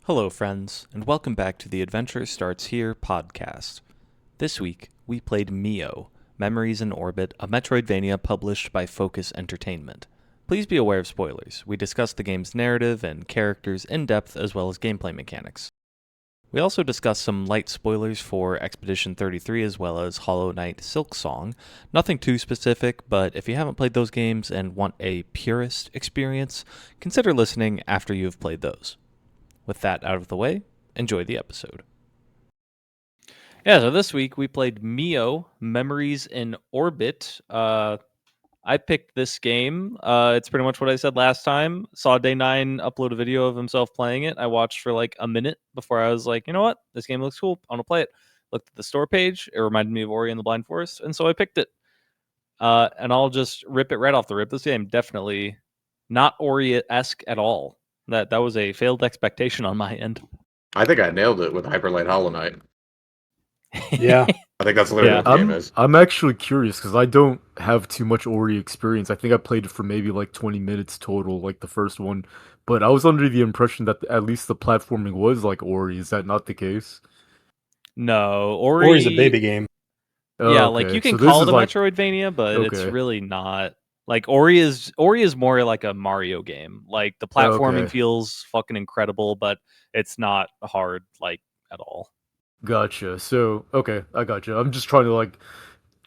Hello, friends, and welcome back to the Adventure Starts Here podcast. This week, we played MIO, Memories in Orbit, a Metroidvania published by Focus Entertainment. Please be aware of spoilers. We discuss the game's narrative and characters in depth as well as gameplay mechanics. We also discuss some light spoilers for Expedition 33 as well as Hollow Knight Silksong. Nothing too specific, but if you haven't played those games and want a purist experience, consider listening after you have played those. With that out of the way, enjoy the episode. Yeah, so this week we played MIO, Memories in Orbit. I picked this game. It's pretty much what I said last time. Saw Day 9 upload a video of himself playing it. I watched for like a minute before I was like, you know what? This game looks cool. I want to play it. Looked at the store page. It reminded me of Ori and the Blind Forest, and so I picked it. And I'll just rip it right off the rip. This game definitely not Ori-esque at all. That was a failed expectation on my end. I think I nailed it with Hyperlight Hollow Knight. Yeah. I think that's literally what the game is. I'm actually curious because I don't have too much Ori experience. I think I played it for maybe like 20 minutes total, like the first one. But I was under the impression that at least the platforming was like Ori. Is that not the case? No, Ori's a baby game. Yeah, Oh, like okay. you can So this call is it a like Metroidvania, but it's okay. really not. Like Ori is more like a Mario game. Like the platforming Okay. feels fucking incredible, but it's not hard like at all. Gotcha. So okay, I gotcha. I'm just trying to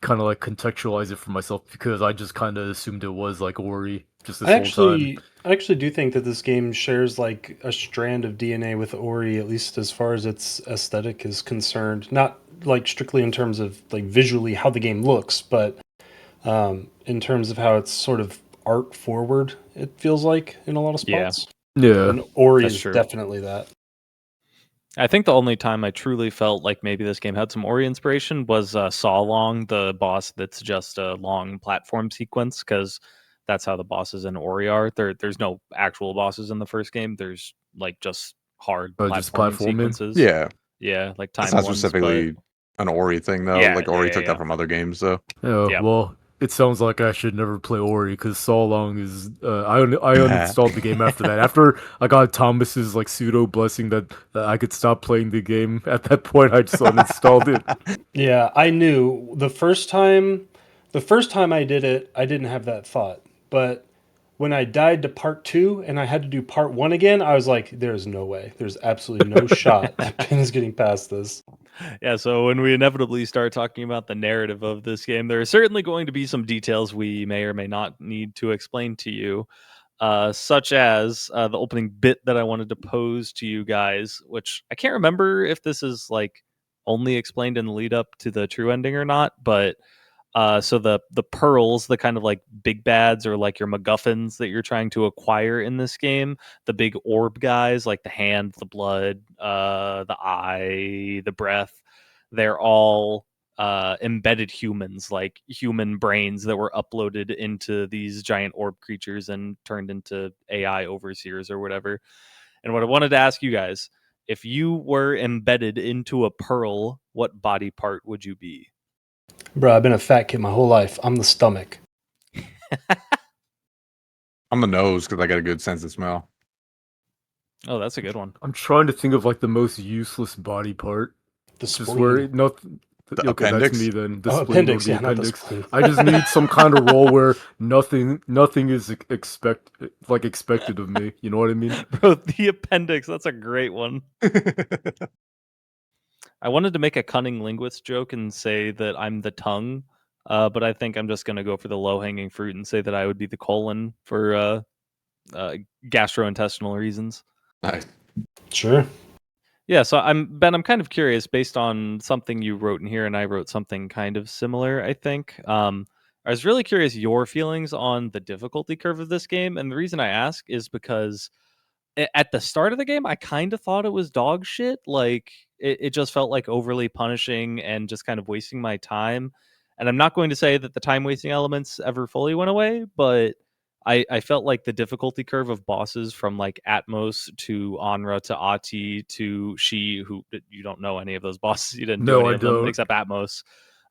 kind of contextualize it for myself because I just kind of assumed it was like Ori just this whole time. I actually do think that this game shares like a strand of DNA with Ori, at least as far as its aesthetic is concerned. Not like strictly in terms of like visually how the game looks, but in terms of how it's sort of art forward, it feels like in a lot of Yeah. spots. Yeah. And Ori That's is true. definitely that. I think the only time I truly felt like maybe this game had some Ori inspiration was Saw Long, the boss that's just a long platform sequence, because that's how the bosses in Ori are. There's no actual bosses in the first game. There's like just hard Just platforming platforming. sequences. Yeah, Yeah, like that's time not ones, specifically an Ori thing though. Yeah, Like Ori yeah, took yeah. that from other games though. Oh, Yep. well, it sounds like I should never play Ori because So Long is. I uninstalled the game after that. After I got Thomas's like pseudo blessing that I could stop playing the game. At that point, I just uninstalled it. Yeah, I knew the first time I did it, I didn't have that thought. But when I died to part 2 and I had to do part 1 again, I was like, there's no way. There's absolutely no shot that Pin is getting past this. Yeah, so when we inevitably start talking about the narrative of this game, there are certainly going to be some details we may or may not need to explain to you, such as the opening bit that I wanted to pose to you guys, which I can't remember if this is like only explained in the lead up to the true ending or not, but so the pearls, the kind of like big bads or like your MacGuffins that you're trying to acquire in this game, the big orb guys like the hand, the blood, the eye, the breath, they're all embedded humans, like human brains that were uploaded into these giant orb creatures and turned into AI overseers or whatever. And what I wanted to ask you guys, if you were embedded into a pearl, what body part would you be? Bro, I've been a fat kid my whole life. I'm the stomach. I'm the nose because I got a good sense of smell. Oh, that's a good one. I'm trying to think of like the most useless body part. The Just spleen. where nothing. The Okay, appendix? that's me then. The Oh, spleen or appendix, the yeah, not the appendix. spleen. I just need some kind of role where nothing is expected of me. You know what I mean? Bro, the appendix, that's a great one. I wanted to make a cunning linguist joke and say that I'm the tongue, but I think I'm just going to go for the low-hanging fruit and say that I would be the colon for gastrointestinal reasons. Nice. Sure. Yeah, so I'm kind of curious based on something you wrote in here, and I wrote something kind of similar, I think. I was really curious your feelings on the difficulty curve of this game, and the reason I ask is because at the start of the game, I kind of thought it was dog shit. Like it just felt like overly punishing and just kind of wasting my time. And I'm not going to say that the time wasting elements ever fully went away, but I felt like the difficulty curve of bosses from like Atmos to Anra to Ati to She, who you don't know any of those bosses, you didn't do No, any I of them don't. except Atmos.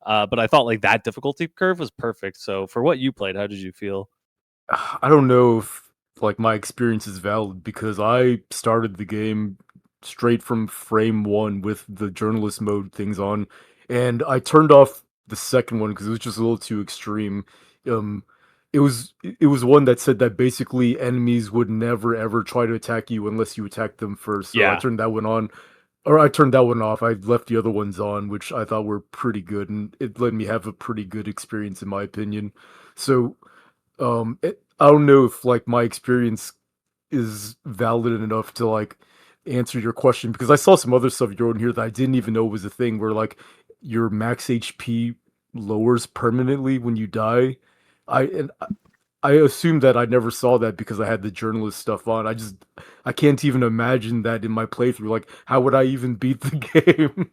But I thought like that difficulty curve was perfect. So for what you played, how did you feel? I don't know if like my experience is valid because I started the game straight from frame 1 with the journalist mode things on, and I turned off the second one because it was just a little too extreme. Um, it was one that said that basically enemies would never ever try to attack you unless you attack them first. So I Yeah. turned that one on, or I turned that one off. I left the other ones on, which I thought were pretty good, and it let me have a pretty good experience in my opinion. So I don't know if like my experience is valid enough to like answer your question, because I saw some other stuff you wrote in here that I didn't even know was a thing, where like your max HP lowers permanently when you die. I assumed that I never saw that because I had the journalist stuff on. I can't even imagine that in my playthrough. Like, how would I even beat the game?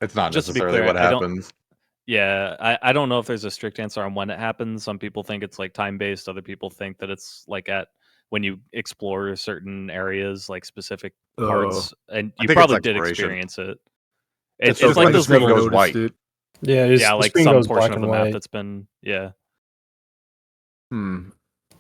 It's not Just to be necessarily clear, what I don't. happens. Yeah, I don't know if there's a strict answer on when it happens. Some people think it's like time based. Other people think that it's like at when you explore certain areas, like specific parts, and I you think it's probably did exploration. experience it. It's It's just like when the those screen little, goes noticed white. it. Yeah, yeah, the like screen some goes portion black of and the map white. that's been, yeah. Hmm.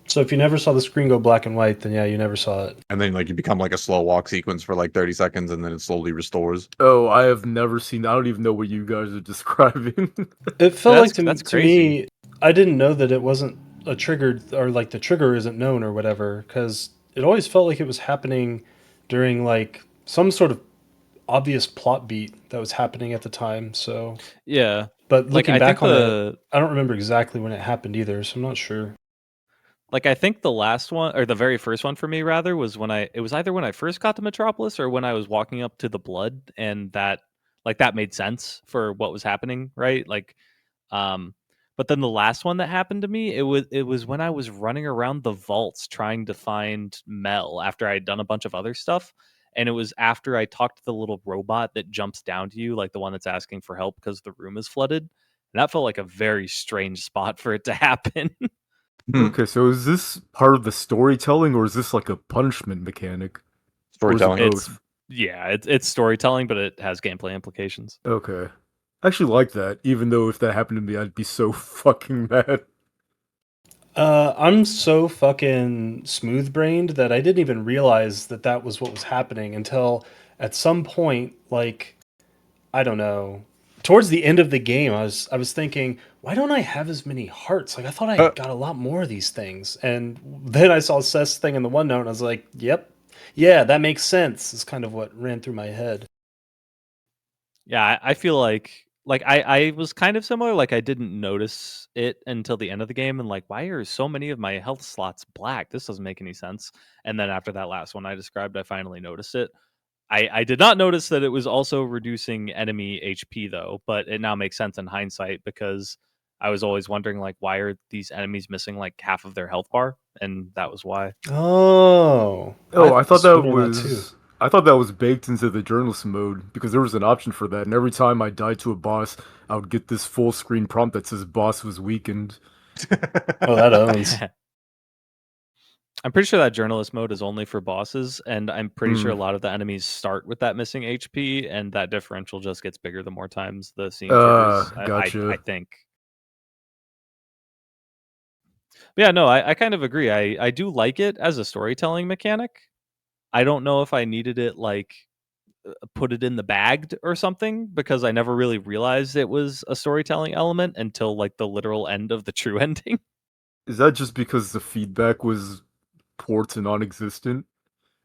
So if you never saw the screen go black and white, then yeah, you never saw it. And then like you become like a slow walk sequence for like 30 seconds, and then it slowly restores. Oh, I have never seen. I don't even know what you guys are describing. It felt like That's to crazy. me, I didn't know that it wasn't a triggered, or like the trigger isn't known or whatever, because it always felt like it was happening during like some sort of obvious plot beat that was happening at the time. So, Yeah, but like looking I think back on it, I don't remember exactly when it happened either, so I'm not sure. I think the last one, or the very first one for me rather, was when it was either when I first got to Metropolis or when I was walking up to the blood, and that made sense for what was happening, right? Like, but then the last one that happened to me, it was when I was running around the vaults trying to find Mel after I'd done a bunch of other stuff. And it was after I talked to the little robot that jumps down to you, like the one that's asking for help because the room is flooded. And that felt like a very strange spot for it to happen. Okay, so is this part of the storytelling, or is this like a punishment mechanic? Or is it Storytelling. It's both? it's storytelling, but it has gameplay implications. Okay. I actually like that, even though if that happened to me, I'd be so fucking mad. I'm so fucking smooth brained that I didn't even realize that that was what was happening until at some point, like, I don't know, towards the end of the game, I was thinking, why don't I have as many hearts? Like, I thought I got a lot more of these things. And then I saw Seth's thing in the OneNote, and I was like, yep, yeah, that makes sense. Is kind of what ran through my head. Yeah, I feel like I was kind of similar. Like I didn't notice it until the end of the game, and like, why are so many of my health slots black? This doesn't make any sense. And then after that last one I described, I finally noticed it. I did not notice that it was also reducing enemy HP though, but it now makes sense in hindsight because I was always wondering like, why are these enemies missing like half of their health bar, and that was why. Oh, Oh, I thought was that wondering that too. was I thought that was baked into the journalist mode because there was an option for that, and every time I died to a boss, I would get this full screen prompt that says boss was weakened. Oh, that owns. I'm pretty sure that journalist mode is only for bosses, and I'm pretty sure a Hmm. lot of the enemies start with that missing HP, and that differential just gets bigger the more times the scene triggers. I Gotcha. think. But yeah, no, I kind of agree. I do like it as a storytelling mechanic. I don't know if I needed it like put it in the bagged or something because I never really realized it was a storytelling element until like the literal end of the true ending. Is that just because the feedback was poor to non-existent,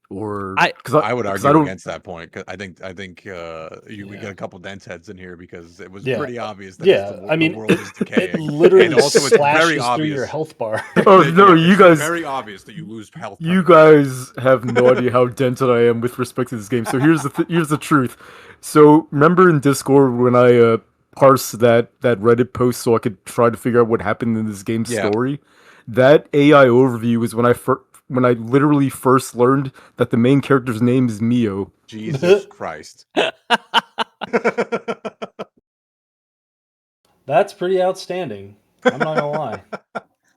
or I I would because I argue don't? against that point. 'Cause I think we Yeah. get a couple dent heads in here because it was Yeah. pretty obvious that Yeah, I the mean, world is it decaying. literally And also it's very slashes through your obvious. health bar. Oh no, you It's guys, very obvious that you lose health. you permanently. guys have no idea how dented I am with respect to this game. So here's the truth. So remember in Discord when I parsed that Reddit post so I could try to figure out what happened in this game's Yeah. story? That AI overview is when I literally first learned that the main character's name is MIO. Jesus Christ. That's pretty outstanding. I'm not gonna lie.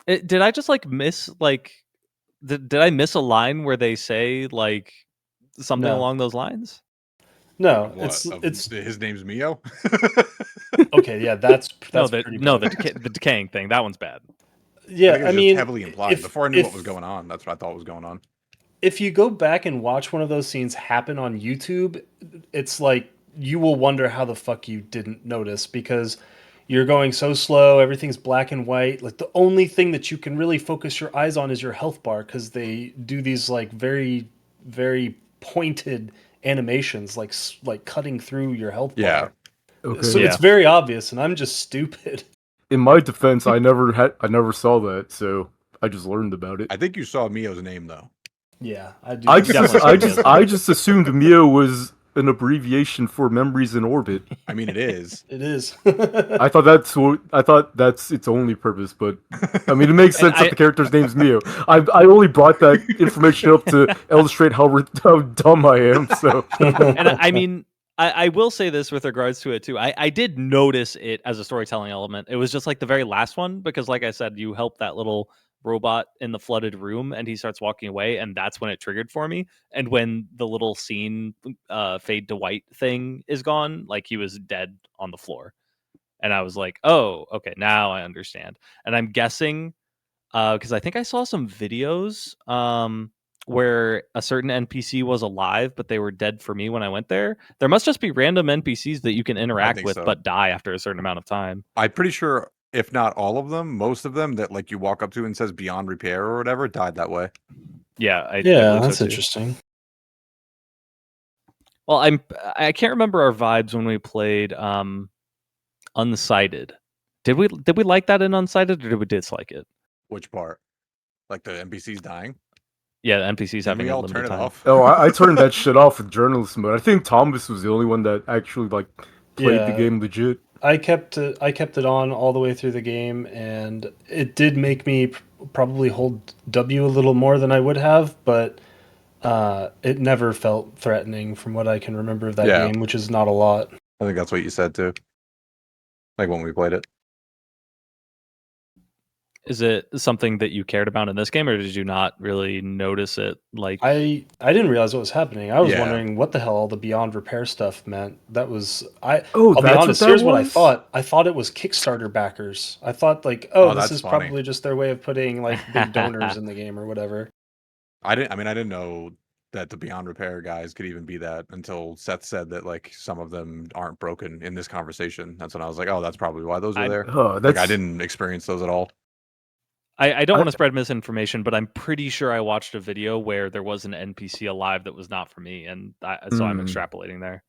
did I just like miss like did I miss a line where they say like something No, along those lines? no, Of what? Of it's his name's Mio? okay. Yeah, that's pretty bad. The decaying thing. That one's bad. I Yeah, think it I was just mean, heavily implied. Before I knew what was going on, that's what I thought was going on. if you go back and watch one of those scenes happen on YouTube, it's like you will wonder how the fuck you didn't notice, because you're going so slow, everything's black and white. Like the only thing that you can really focus your eyes on is your health bar, because they do these like very, very pointed animations, like cutting through your health Yeah. bar. Okay. So Yeah. it's very obvious, and I'm just stupid. In my defense, I never saw that, so I just learned about it. I think you saw Mio's name though. Yeah, I do. I think just, so. Definitely I just assumed MIO was an abbreviation for memories in orbit. I mean, it is. It is. I thought that's its only purpose, but I mean, it makes And sense that the character's name's Mio. I only brought that information up to illustrate how dumb I am. So And I mean, I will say this with regards to it too. I did notice it as a storytelling element. It was just like the very last one, because like I said, you help that little robot in the flooded room and he starts walking away, and that's when it triggered for me. And when the little scene fade to white thing is gone, like he was dead on the floor. And I was like, oh, okay, now I understand. And I'm guessing because I think I saw some videos where a certain NPC was alive, but they were dead for me when I went there. There must just be random NPCs that you can interact think with, so. but die after a certain amount of time. I'm pretty sure, if not all of them, most of them that like you walk up to and says beyond repair or whatever died that way. Yeah, I Yeah, believe that's so too. interesting. Well, I can't remember our vibes when we played Unsighted. Did we like that in Unsighted, or did we dislike it? Which part? Like the NPCs dying? Yeah, the NPCs Did having we a all limited turn it time. off? oh, I turned that shit off with journalist mode. I think Thomas was the only one that actually like played the Yeah. game legit. I kept it on all the way through the game, and it did make me probably hold W a little more than I would have, but it never felt threatening from what I can remember of that Yeah. game, which is not a lot. I think that's what you said too. Like when we played it. Is it something that you cared about in this game, or did you not really notice it? Like, I didn't realize what was happening. I was Yeah. wondering what the hell all the beyond repair stuff meant. That was Oh, I'll be that's honest. what that Here's what I was? thought. I thought it was Kickstarter backers. I thought like, Oh, this that's is funny. probably just their way of putting like big donors in the game or whatever. I didn't know that the beyond repair guys could even be that until Seth said that like some of them aren't broken in this conversation. That's when I was like, oh, that's probably why those are there. Oh, Like that's I didn't experience those at all. I don't I- want to spread misinformation, but I'm pretty sure I watched a video where there was an NPC alive that was not for me, and so I'm extrapolating there.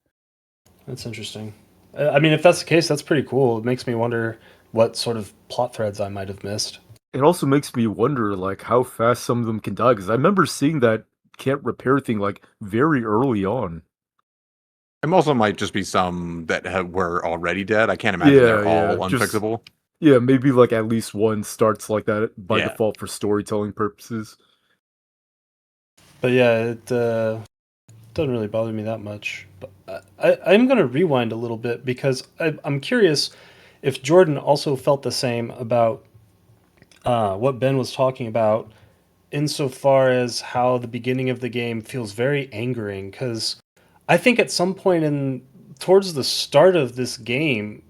That's interesting. I mean, if that's the case, that's pretty cool. It makes me wonder what sort of plot threads I might have missed. It also makes me wonder like how fast some of them can die, because I remember seeing that can't repair thing like very early on. It also might just be some that were already dead. I can't imagine they're all just- unfixable. Yeah, maybe like at least one starts like that by Yeah. default for storytelling purposes. But yeah, it doesn't really bother me that much. But I'm going to rewind a little bit because I'm curious if Jordan also felt the same about what Ben was talking about, insofar as how the beginning of the game feels very angering. Because I think at some point towards the start of this game,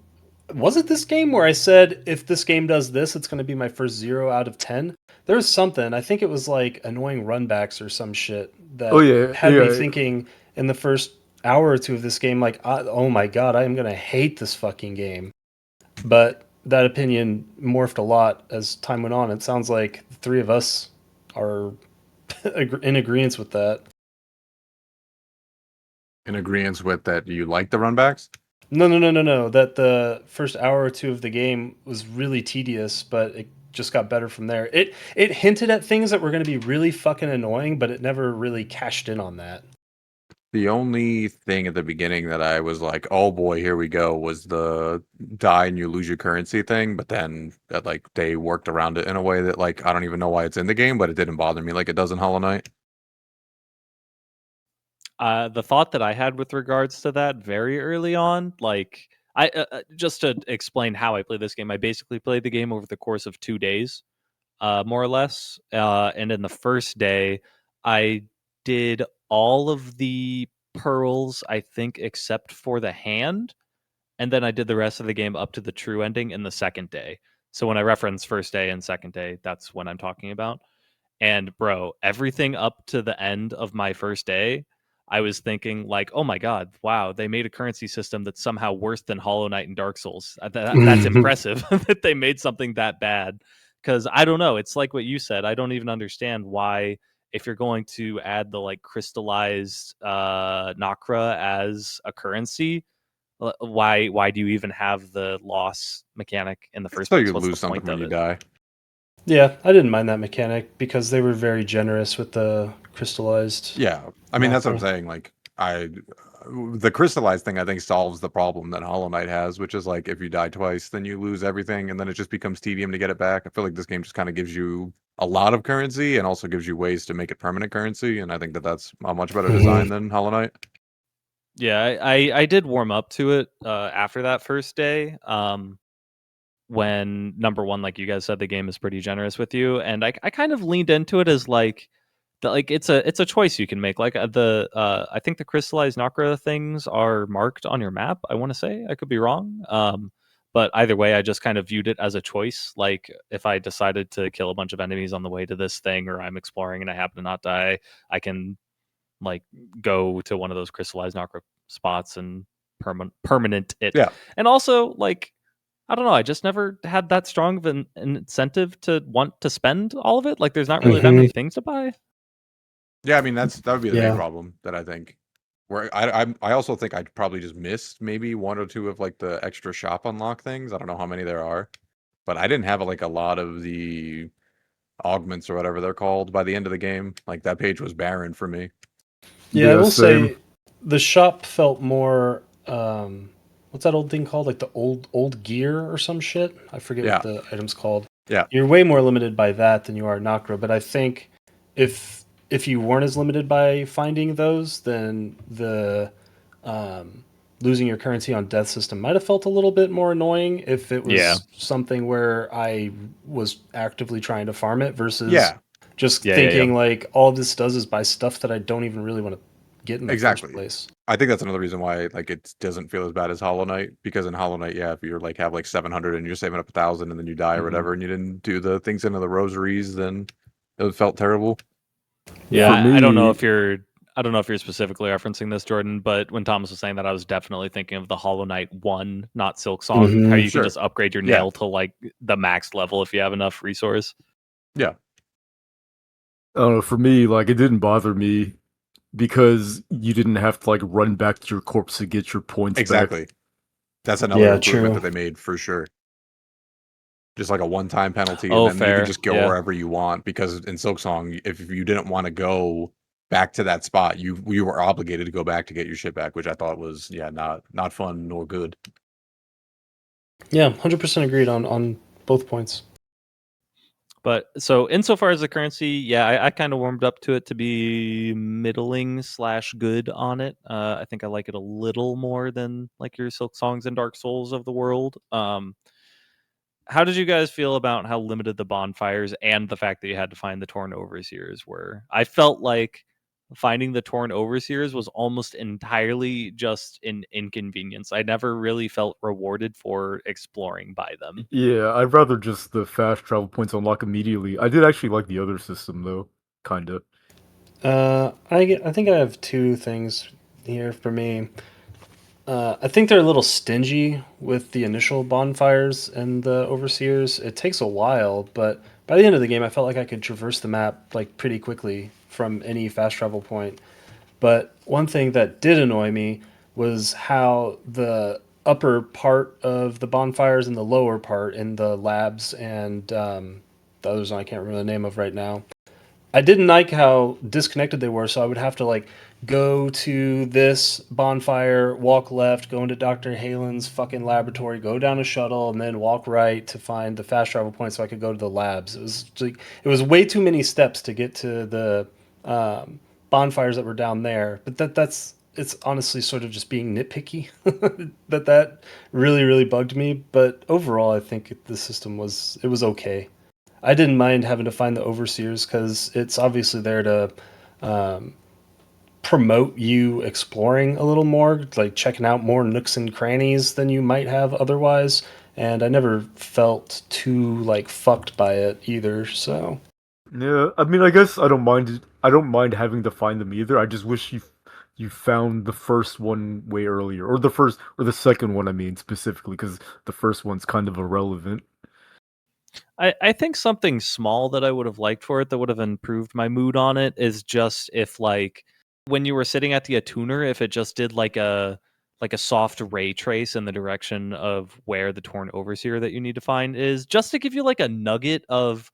was it this game where I said if this game does this, it's going to be my first 0 out of 10? There was something. I think it was like annoying runbacks or some shit that had me thinking in the first hour or two of this game, like, oh my god, I am going to hate this fucking game. But that opinion morphed a lot as time went on. It sounds like the three of us are in agreement with that. In agreement with that, you like the runbacks? No. That the first hour or two of the game was really tedious, but it just got better from there. It hinted at things that were going to be really fucking annoying, but it never really cashed in on that. The only thing at the beginning that I was like, oh boy, here we go, was the die and you lose your currency thing. But then that like they worked around it in a way that like I don't even know why it's in the game, but it didn't bother me like it does in Hollow Knight. The thought that I had with regards to that very early on, like I just to explain how I played this game, I basically played the game over the course of 2 days, more or less. And in the first day, I did all of the pearls, I think, except for the hand, and then I did the rest of the game up to the true ending in the second day. So when I reference first day and second day, that's when I'm talking about. And bro, everything up to the end of my first day, I was thinking like, oh my god, wow, they made a currency system that's somehow worse than Hollow Knight and Dark Souls. That's impressive that they made something that bad. Because I don't know, it's like what you said. I don't even understand why, if you're going to add the like crystallized Nakra as a currency, why do you even have the loss mechanic in the first So place? you What's the lose something point when of you it? die. Yeah, I didn't mind that mechanic because they were very generous with the crystallized. Yeah, I mean that's what I'm Nakra. saying. Like the crystallized thing I think solves the problem that Hollow Knight has, which is like if you die twice, then you lose everything, and then it just becomes tedium to get it back. I feel like this game just kind of gives you a lot of currency and also gives you ways to make it permanent currency, and I think that that's a much better design than Hollow Knight. Yeah, I did warm up to it after that first day. When number one, like you guys said, the game is pretty generous with you, and I kind of leaned into it as like it's a choice you can make. Like I think the crystallized Nakra things are marked on your map. I want to say, I could be wrong. But either way, I just kind of viewed it as a choice. Like if I decided to kill a bunch of enemies on the way to this thing, or I'm exploring and I happen to not die, I can like go to one of those crystallized Nakra spots and permanent it. Yeah, And also, like, I don't know, I just never had that strong of an incentive to want to spend all of it. Like there's not really that many things to buy. yeah. I mean that would be the big Yeah. problem that I think. Where I also think I'd probably just missed maybe one or two of like the extra shop unlock things. I don't know how many there are, but I didn't have like a lot of the augments or whatever they're called by the end of the game. Like that page was barren for me. Yeah, I will same. say the shop felt more. What's that old thing called? Like the old gear or some shit. I forget Yeah, what the item's called. yeah, You're way more limited by that than you are Nakra. But I think if you weren't as limited by finding those, then the um, losing your currency on death system might have felt a little bit more annoying if it Yeah. was something where I was actively trying to farm it versus yeah. just Yeah. thinking like all this does is buy stuff that I don't even really want to get in the first Exactly. place. I think that's another reason why like it doesn't feel as bad as Hollow Knight, because in Hollow Knight, yeah, if you're like have like 700 and you're saving up 1,000 and then you die or whatever and you didn't do the things into the rosaries, then it felt terrible. Yeah, For I don't know me, if you're specifically referencing this, Jordan, but when Thomas was saying that, I was definitely thinking of the Hollow Knight 1, not Silk Song, how you can Sure. just upgrade your Yeah. nail to like the max level if you have enough resource. Yeah. I don't know. For me, like it didn't bother me because you didn't have to like run back to your corpse to get your points back. Exactly. That's another Yeah, improvement true. that they made for sure. Just like a one-time penalty, and Oh, then you can fair. just go Yeah. wherever you want. Because in Silksong, if you didn't want to go back to that spot, you were obligated to go back to get your shit back, which I thought was not fun nor good. Yeah, 100% agreed on both points. But so insofar as the currency, yeah, I kind of warmed up to it to be middling / good on it. I think I like it a little more than like your Silk Songs and Dark Souls of the world. How did you guys feel about how limited the bonfires and the fact that you had to find the torn overseers were? I felt like finding the torn overseers was almost entirely just an inconvenience. I never really felt rewarded for exploring by them. Yeah, I'd rather just the fast travel points unlock immediately. I did actually like the other system though, kinda. I think I have two things here for me. I think they're a little stingy with the initial bonfires and the overseers. It takes a while, but by the end of the game, I felt like I could traverse the map like pretty quickly from any fast travel point. But one thing that did annoy me was how the upper part of the bonfires and the lower part in the labs and the others I can't remember the name of right now. I didn't like how disconnected they were, so I would have to like go to this bonfire, walk left, go into Dr. Halen's fucking laboratory, go down a shuttle, and then walk right to find the fast travel point so I could go to the labs. It was way too many steps to get to the bonfires that were down there. But that's it's honestly sort of just being nitpicky that really bugged me. But overall, I think the system was okay. I didn't mind having to find the overseers because it's obviously there to um, promote you exploring a little more, like checking out more nooks and crannies than you might have otherwise. And I never felt too like fucked by it either. So Yeah, I mean, I guess I don't mind. I don't mind having to find them either. I just wish you found the first one way earlier, or the second one. I mean, specifically because the first one's kind of irrelevant. I think something small that I would have liked for it that would have improved my mood on it is just if like when you were sitting at the attuner, if it just did like a soft ray trace in the direction of where the torn overseer that you need to find is, just to give you like a nugget of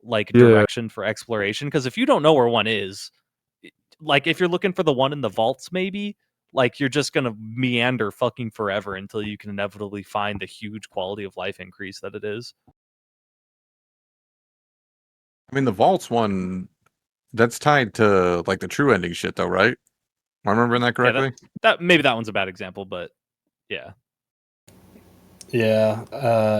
like Yeah, direction for exploration. Because if you don't know where one is, like if you're looking for the one in the vaults, maybe like you're just gonna meander fucking forever until you can inevitably find the huge quality of life increase that it is. I mean, the vaults one, that's tied to like the true ending shit, though, right? Am I remembering that Yeah, correctly? that maybe that one's a bad example, but yeah. Yeah,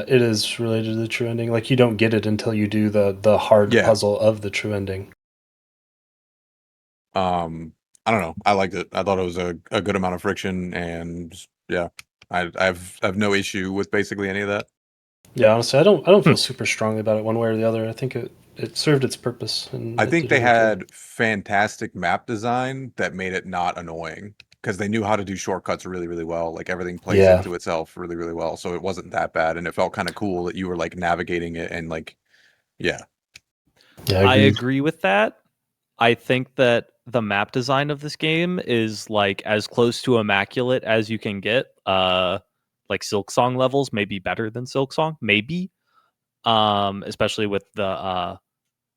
it is related to the true ending. Like you don't get it until you do the hard Yeah. puzzle of the true ending. I don't know. I liked it. I thought it was a good amount of friction, and yeah, I've no issue with basically any of that. Yeah, honestly, I don't Hmm. feel super strongly about it one way or the other. I think it served its purpose and I it think did they okay. had fantastic map design that made it not annoying because they knew how to do shortcuts really, really well. Like everything plays Yeah, into itself really, really well. So it wasn't that bad, and it felt kind of cool that you were like navigating it and like, yeah, yeah, I agreed. agree with that. I think that the map design of this game is like as close to immaculate as you can get. Like Silk Song levels, maybe better than Silk Song, maybe. Especially with the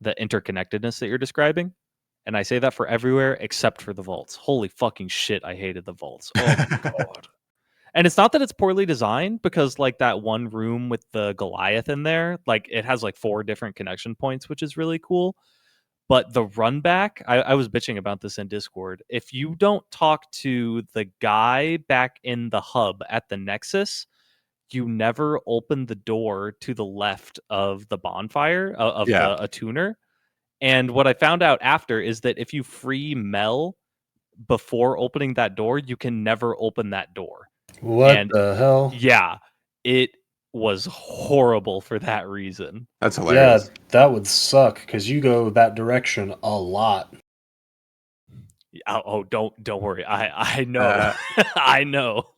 interconnectedness that you're describing. And I say that for everywhere except for the vaults. Holy fucking shit, I hated the vaults. Oh my god. And it's not that it's poorly designed, because like that one room with the Goliath in there, like it has like 4 different connection points, which is really cool. But the run back, I was bitching about this in Discord. If you don't talk to the guy back in the hub at the Nexus, you never open the door to the left of the bonfire of yeah, the attuner. And what I found out after is that if you free Mel before opening that door, you can never open that door. What And the hell? yeah, it was horrible for that reason. that's Yeah, hilarious. that would suck because you go that direction a lot. Oh, don't worry. I know. Uh, I know.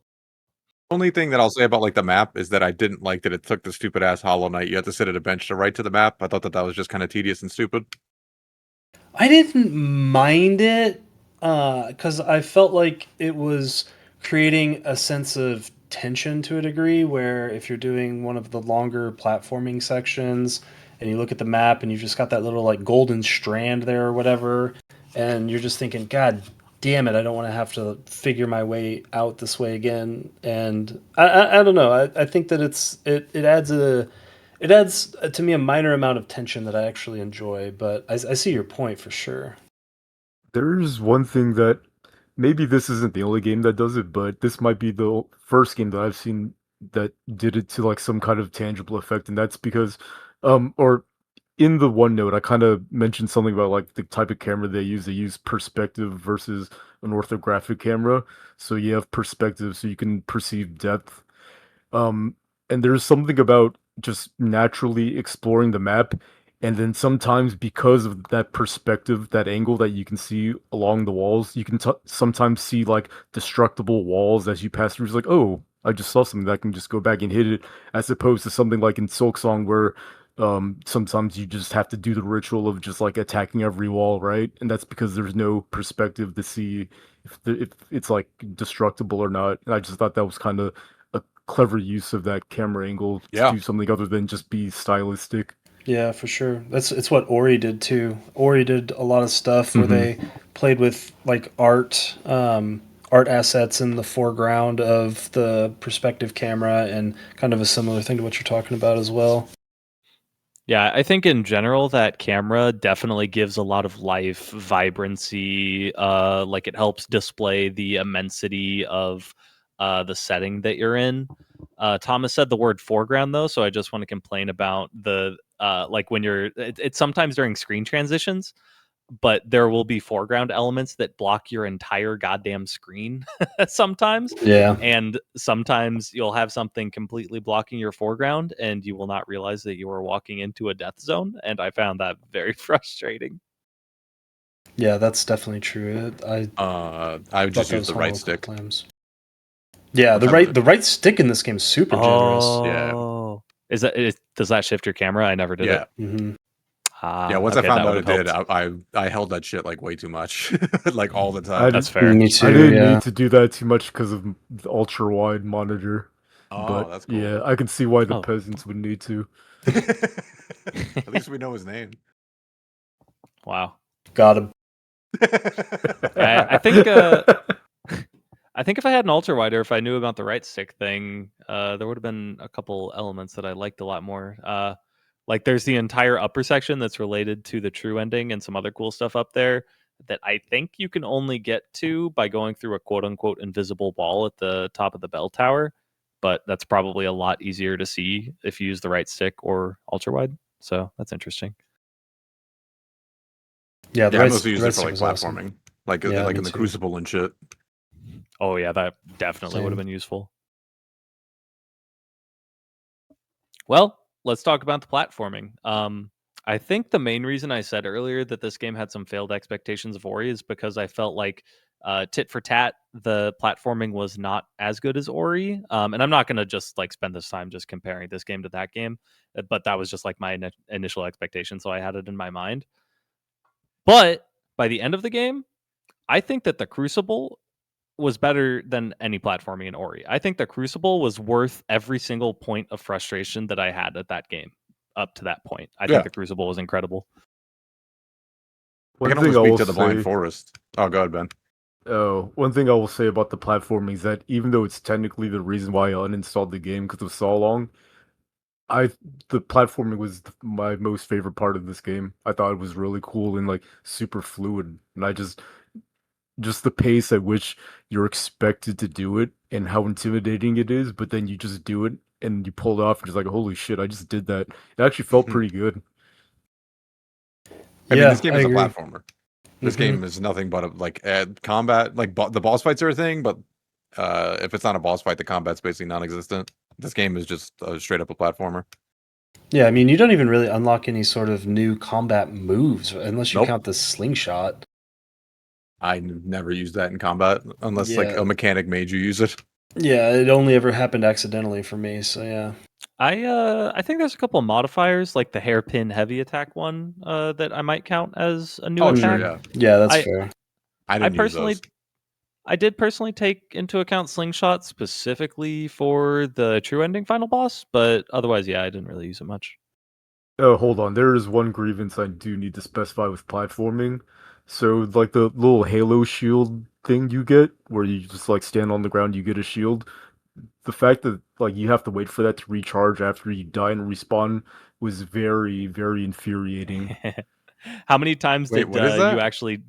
Only thing that I'll say about like the map is that I didn't like that it took the stupid ass Hollow Knight. You had to sit at a bench to write to the map. I thought that that was just kind of tedious and stupid. I didn't mind it because I felt like it was creating a sense of tension to a degree. Where if you're doing one of the longer platforming sections and you look at the map and you've just got that little like golden strand there or whatever, and you're just thinking, God damn it, I don't want to have to figure my way out this way again. And I don't know. I think that it adds to me a minor amount of tension that I actually enjoy, but I see your point for sure. there's one thing that maybe this isn't the only game that does it, but this might be the first game that I've seen that did it to like some kind of tangible effect, and that's because, or in the OneNote, I kind of mentioned something about like the type of camera they use. They use perspective versus an orthographic camera. So you have perspective, so you can perceive depth. Um, and there's something about just naturally exploring the map, and then sometimes because of that perspective, that angle that you can see along the walls, you can sometimes see like destructible walls as you pass through. It's like, oh, I just saw something that I can just go back and hit it, as opposed to something like in Silksong where sometimes you just have to do the ritual of just like attacking every wall, right? And that's because there's no perspective to see if it's like destructible or not. And I just thought that was kind of a clever use of that camera angle to Yeah. do something other than just be stylistic. Yeah, for sure. That's it's what Ori did too. Ori did a lot of stuff where Hmm. they played with like art assets in the foreground of the perspective camera, and kind of a similar thing to what you're talking about as well. Yeah, I think in general that camera definitely gives a lot of life, vibrancy. Like it helps display the immensity of the setting that you're in. Thomas said the word foreground though, so I just want to complain about the like when you're it's sometimes during screen transitions. but there will be foreground elements that block your entire goddamn screen sometimes. Yeah. And sometimes you'll have something completely blocking your foreground and you will not realize that you are walking into a death zone. And I found that very frustrating. Yeah, that's definitely true. I I would thought just that use was the one right of the stick. times. Yeah, Sometimes the right stick in this game is super generous. Oh, does that shift your camera? I never did Yeah. it. Hmm. Yeah, once I Okay, found that out would it have did, helped. I held that shit like way too much, like all the I time. That's did, fair. Me I too. didn't Yeah. need to do that too much because of the ultra wide monitor. Oh, But that's cool. yeah, I can see why the Oh. peasants would need to. At least we know his name. Wow. Got him. Yeah, I think I think if I had an ultra wide, or if I knew about the right stick thing, there would have been a couple elements that I liked a lot more. Like there's the entire upper section that's related to the true ending and some other cool stuff up there that I think you can only get to by going through a quote unquote invisible wall at the top of the bell tower. But that's probably a lot easier to see if you use the right stick or ultra wide. So that's interesting. Yeah, Yeah, I mostly the use right it for stick like was awesome. platforming, like Yeah, like me in the too. Crucible and shit. Oh yeah, that definitely would have Same. been useful. Well, let's talk about the platforming. I think the main reason I said earlier that this game had some failed expectations of Ori is because I felt like tit for tat, the platforming was not as good as Ori. And I'm not going to just like spend this time just comparing this game to that game, but that was just like my initial expectation. So I had it in my mind. But by the end of the game, I think that the Crucible was better than any platforming in Ori. I think the Crucible was worth every single point of frustration that I had at that game up to that point. I think Yeah, the Crucible was incredible. I One can only thing I speak will to the Blind say, Forest. Oh, go ahead, Ben. one thing I will say about the platforming is that even though it's technically the reason why I uninstalled the game because it was so long, I the platforming was my most favorite part of this game. I thought it was really cool and like super fluid, and I just the pace at which you're expected to do it and how intimidating it is, but then you just do it and you pull it off and just like, holy shit, I just did that. It actually felt pretty good. I mean, this Yeah, game I is a agree. platformer. This Hmm. game is nothing but combat. Like the boss fights are a thing, but if it's not a boss fight, the combat's basically non-existent. This game is just straight up a platformer. Yeah, I mean, you don't even really unlock any sort of new combat moves unless you Nope. count the slingshot. I never used that in combat unless like Yeah. a mechanic made you use it. Yeah, it only ever happened accidentally for me. So yeah. I think there's a couple of modifiers like the hairpin heavy attack one that I might count as a new Oh, sure, attack. yeah. Yeah, that's I fair. I I didn't use personally those. I did personally take into account slingshot specifically for the true ending final boss, but otherwise, yeah, I didn't really use it much. Oh, hold on. There is one grievance I do need to specify with platforming. So, like the little Halo shield thing you get, where you just like stand on the ground, you get a shield. The fact that like you have to wait for that to recharge after you die and respawn was very, very infuriating. How many times Wait, did what is you that? actually?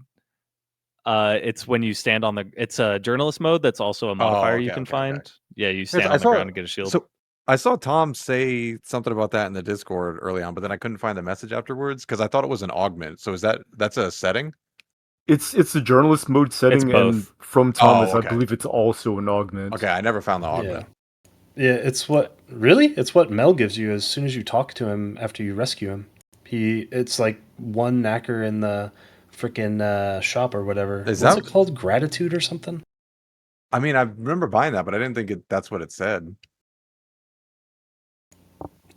It's when you stand on the. It's a journalist mode. That's also a Oh, modifier you okay, can okay, okay. find. Yeah, you Yes, stand I on the saw. ground and get a shield. So I saw Tom say something about that in the Discord early on, but then I couldn't find the message afterwards because I thought it was an augment. So that's a setting? It's a journalist mode It's setting, and both. from Thomas, Oh, I okay. believe it's also an Okay, augment. I never found the Yeah. augment. Yeah, it's what really? It's what Mel gives you as soon as you talk to him after you rescue him. It's like one knacker in the freaking shop or whatever. Is What's that? it called? Gratitude or something? I mean, I remember buying that, but I didn't think that's what it said.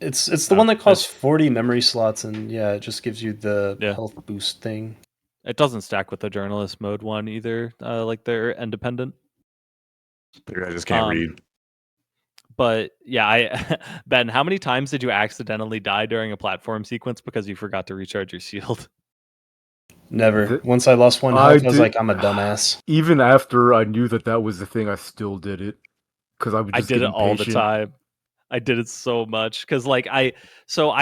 It's the one that costs It's 40 memory slots and yeah, it just gives you the yeah. health boost thing. It doesn't stack with the journalist mode one either. Like they're independent. Maybe I just can't Um, read. but yeah, I Ben, how many times did you accidentally die during a platform sequence because you forgot to recharge your shield? Never. Th- Once I lost one I health, I was did like, I'm a dumbass. even after I knew that that was the thing, I still did it because I would I just did get it all the impatient. time. I did it so much because like I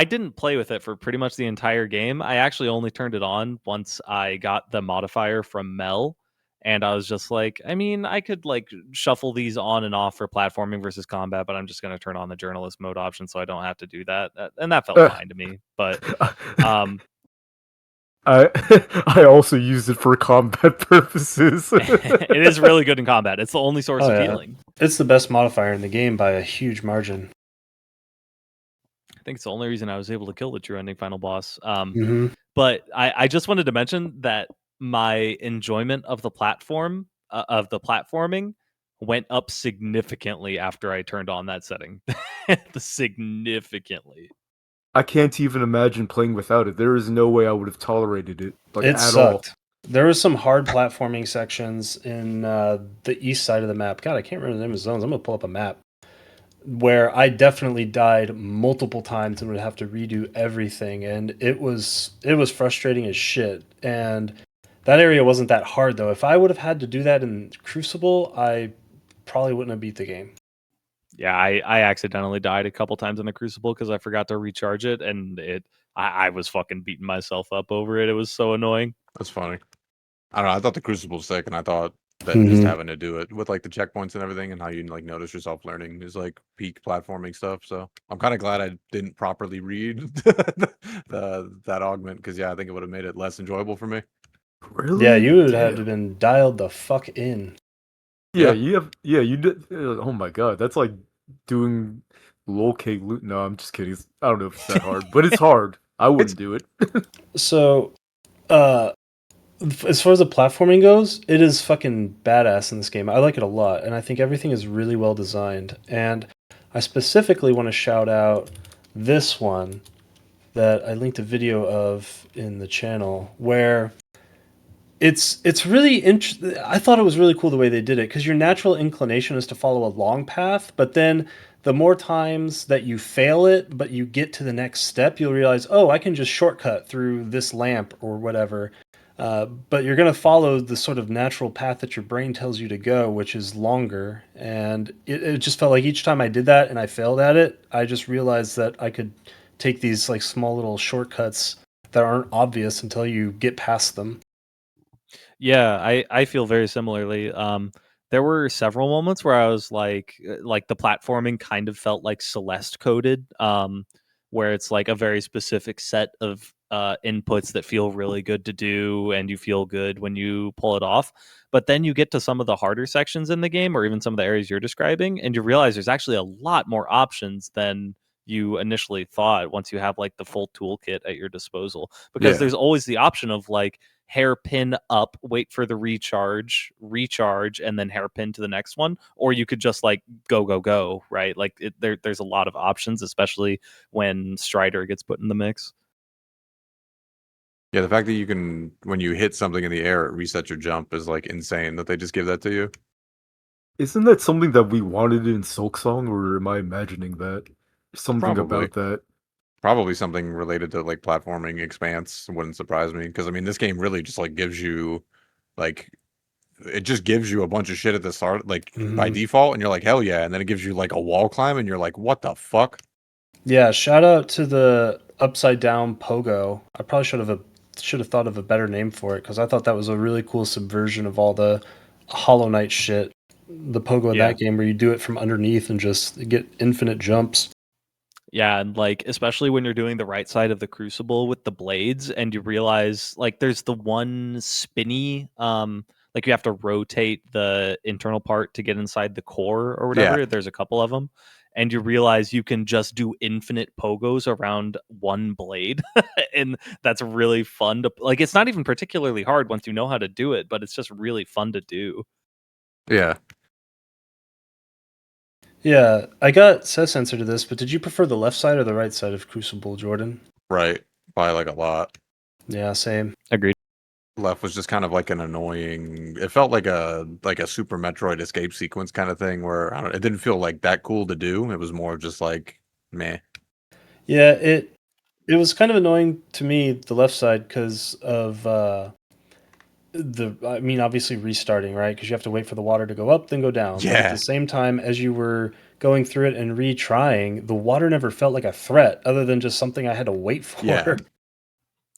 didn't play with it for pretty much the entire game. I actually only turned it on once I got the modifier from Mel, and I was just like, I mean, I could like shuffle these on and off for platforming versus combat, but I'm just gonna turn on the journalist mode option so I don't have to do that, and that felt Uh, fine to me. But um, I I also use it for combat purposes. It is really good in combat. It's the only source Oh, of yeah. healing. It's the best modifier in the game by a huge margin. I think it's the only reason I was able to kill the true ending final boss. Hmm. But I just wanted to mention that my enjoyment of the platforming went up significantly after I turned on that setting. Significantly. I can't even imagine playing without it. There is no way I would have tolerated it It at all. sucked. There was some hard platforming sections in the east side of the map. God, I can't remember the name of the zones. I'm gonna pull up a map where I definitely died multiple times and would have to redo everything, and it was frustrating as shit. And that area wasn't that hard though. If I would have had to do that in Crucible, I probably wouldn't have beat the game. Yeah, I accidentally died a couple times in the Crucible because I forgot to recharge it, and I was fucking beating myself up over it. It was so annoying. That's funny. I don't know. I thought the Crucible was sick, and I thought that just Mhm. having to do it with like the checkpoints and everything, and how you like notice yourself learning is like peak platforming stuff. So I'm kind of glad I didn't properly read that augment, because yeah, I think it would have made it less enjoyable for me. Really? Yeah, you would have Damn. been dialed the fuck in. Yeah, Yeah. you did. Oh my god, that's like doing locate loot. No, I'm just kidding. I don't know if it's that hard, but it's hard. I wouldn't do it. So, uh, as far as the platforming goes, it is fucking badass in this game. I like it a lot, and I think everything is really well designed. And I specifically want to shout out this one that I linked a video of in the channel where it's really interesting. I thought it was really cool the way they did it, because your natural inclination is to follow a long path, but then the more times that you fail it but you get to the next step, you'll realize, oh, I can just shortcut through this lamp or whatever. But you're going to follow the sort of natural path that your brain tells you to go, which is longer. And it just felt like each time I did that and I failed at it, I just realized that I could take these like small little shortcuts that aren't obvious until you get past them. Yeah, I feel very similarly. There were several moments where I was like the platforming kind of felt like Celeste coded, where it's like a very specific set of inputs that feel really good to do, and you feel good when you pull it off. But then you get to some of the harder sections in the game, or even some of the areas you're describing, and you realize there's actually a lot more options than you initially thought once you have like the full toolkit at your disposal. Because Yeah. there's always the option of like hairpin up, wait for the recharge, and then hairpin to the next one. Or you could just like go, right? Like there's a lot of options, especially when Strider gets put in the mix. Yeah, the fact that you can, when you hit something in the air, it resets your jump is like insane that they just give that to you. Isn't that something that we wanted in Silksong, or am I imagining that? Something Probably. about that. Probably something related to like platforming expanse wouldn't surprise me, because I mean this game really just like gives you like, it just gives you a bunch of shit at the start like by Mhm. default, and you're like hell yeah, and then it gives you like a wall climb and you're like what the fuck. Yeah, shout out to the upside down pogo. I probably should have thought of a better name for it, because I thought that was a really cool subversion of all the Hollow Knight shit. The pogo in Yeah. that game where you do it from underneath and just get infinite jumps. Yeah, and like especially when you're doing the right side of the crucible with the blades, and you realize like there's the one spinny like you have to rotate the internal part to get inside the core or Yeah. whatever. There's a couple of them, and you realize you can just do infinite pogos around one blade. And that's really fun to like. It's not even particularly hard once you know how to do it, but it's just really fun to do. Yeah. Yeah, I got set answer to this, but did you prefer the left side or the right side of Crucible, Jordan? Right. By like a lot. Yeah, same. Agreed. Left was just kind of like an annoying, it felt like a Super Metroid escape sequence kind of thing where I don't, it didn't feel like that cool to do. It was more just like meh. Yeah, it was kind of annoying to me, the left side, because of I mean, obviously restarting, right? Because you have to wait for the water to go up, then go down. But at the Yeah. same time, as you were going through it and retrying, the water never felt like a threat, other than just something I had to wait for. Yeah.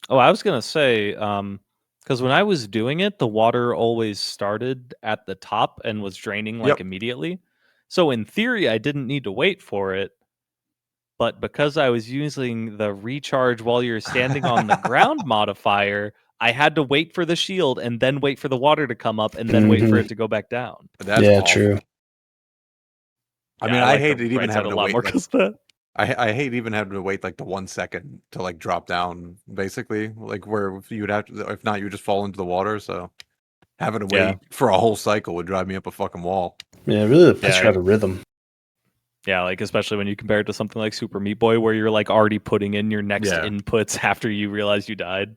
Oh, I was gonna say, because when I was doing it, the water always started at the top and was draining like Yep. immediately. So in theory, I didn't need to wait for it. But because I was using the recharge while you're standing on the ground modifier, I had to wait for the shield and then wait for the water to come up and then wait for it to go back down. That's Yeah, awful. true. I Yeah, mean, I I like hate the it even right side having a to lot wait more like because that. I hate even having to wait like the 1 second to like drop down, basically. Like where you would have to, if not, you would just fall into the water. So having to Yeah. wait for a whole cycle would drive me up a fucking wall. Yeah, really puts Yeah. you out of rhythm. Yeah, like especially when you compare it to something like Super Meat Boy, where you're like already putting in your next Yeah. inputs after you realize you died.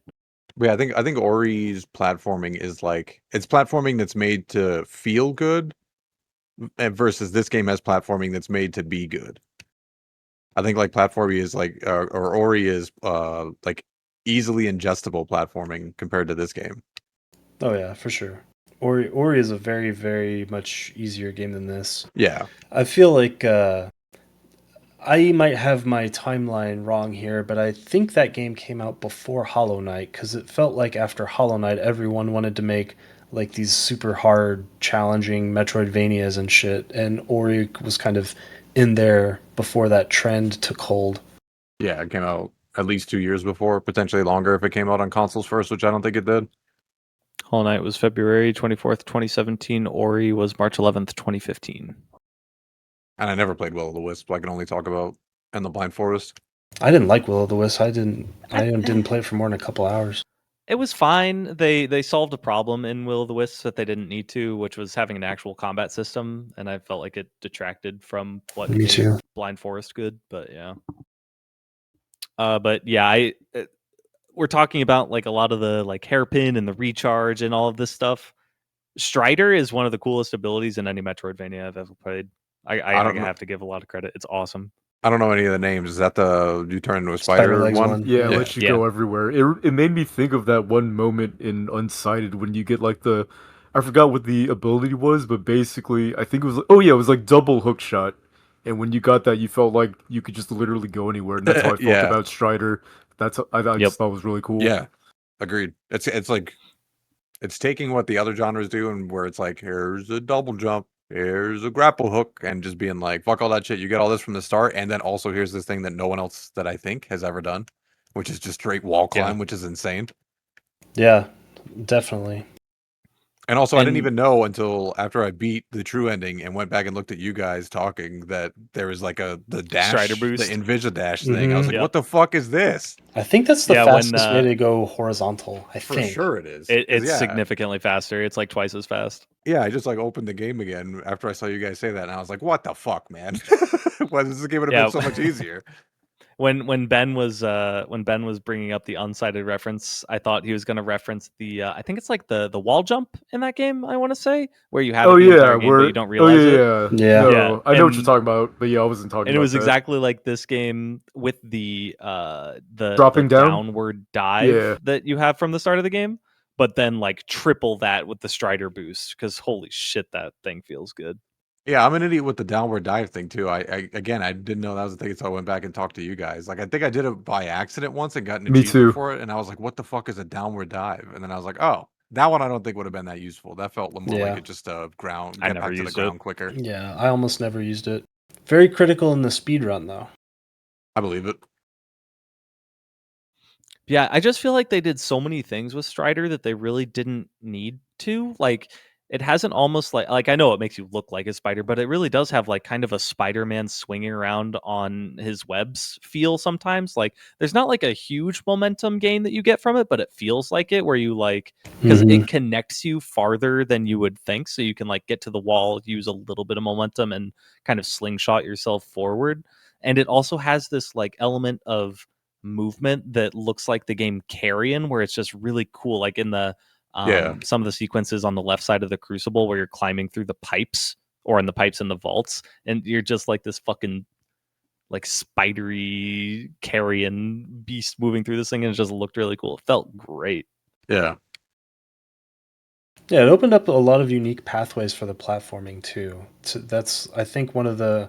But yeah, I think Ori's platforming is like it's platforming that's made to feel good, versus this game has platforming that's made to be good. I think like platforming is like or Ori is like easily ingestible platforming compared to this game. Oh yeah, for sure. Ori is a very, very much easier game than this. Yeah. I feel like I might have my timeline wrong here, but I think that game came out before Hollow Knight because it felt like after Hollow Knight, everyone wanted to make like these super hard, challenging Metroidvanias and shit, and Ori was kind of in there before that trend took hold. Yeah, it came out at least 2 years before, potentially longer if it came out on consoles first, which I don't think it did. Hollow Knight was February 24th, 2017. Ori was March 11th, 2015. And I never played Will of the Wisp. I can only talk about In the Blind Forest. I didn't like Will of the Wisp. I didn't play it for more than a couple hours. It was fine. They solved a problem in Will of the Wisps that they didn't need to, which was having an actual combat system, and I felt like it detracted from what Me made too. Blind Forest good. But yeah, we're talking about like a lot of the like hairpin and the recharge and all of this stuff. Strider is one of the coolest abilities in any Metroidvania I've ever played. I I don't know. have to give a lot of credit. It's awesome. I don't know any of the names. Is that the you turn into a Spider spider legs one? one. Yeah, it Yeah. lets you go everywhere. It made me think of that one moment in Unsighted when you get like the, I forgot what the ability was, but basically I think it was it was like double hook shot, and when you got that, you felt like you could just literally go anywhere, and that's how I felt Yeah. about Strider. I Yep. just thought it was really cool. Yeah, agreed. It's like it's taking what the other genres do, and where it's like here's a double jump, here's a grapple hook, and just being like fuck all that shit. You get all this from the start, and then also here's this thing that no one else that I think has ever done, which is just straight wall climb, which is insane. Yeah, definitely. And also, I didn't And- even know until after I beat the true ending and went back and looked at you guys talking that there was like the dash, Strider boost. the Envisia dash thing. I was like, Yep. what the fuck is this? I think that's the Yeah, when, fastest way to go horizontal. I For think. sure it is. 'Cause It's yeah, significantly faster. It's like twice as fast. yeah, I just like opened the game again after I saw you guys say that, and I was like, what the fuck, man? Why this game would have Yeah. been so much easier? When Ben was bringing up the unsighted reference, I thought he was going to reference the I think it's like the wall jump in that game. I want to say where you have it the entire game, but you don't realize it. Yeah. No, Yeah, I know what you're and- talking about, but yeah, I wasn't talking And it about was that. exactly like this game with the Dropping the down? downward dive Yeah. that you have from the start of the game, but then like triple that with the Strider boost because holy shit, that thing feels good. Yeah, I'm an idiot with the downward dive thing too. I again, I didn't know that was the thing, so I went back and talked to you guys. Like, I think I did it by accident once and got an Me achievement too. for it, and I was like, "What the fuck is a downward dive?" And then I was like, "Oh, that one I don't think would have been that useful. That felt more Yeah. like it just ground I get never back to the used ground it. quicker." Yeah, I almost never used it. Very critical in the speed run though. I believe it. Yeah, I just feel like they did so many things with Strider that they really didn't need to. Like it hasn't almost like I know it makes you look like a spider, but it really does have like kind of a Spider-Man swinging around on his webs feel sometimes. Like there's not like a huge momentum gain that you get from it, but it feels like it where you like because Mhm. it connects you farther than you would think. So you can like get to the wall, use a little bit of momentum and kind of slingshot yourself forward. And it also has this like element of movement that looks like the game Carrion, where it's just really cool. Like in the Yeah. some of the sequences on the left side of the Crucible where you're climbing through the pipes or in the pipes in the vaults, and you're just like this fucking like spidery carrion beast moving through this thing, and it just looked really cool. It felt great. Yeah. Yeah, it opened up a lot of unique pathways for the platforming too. That's I think one of the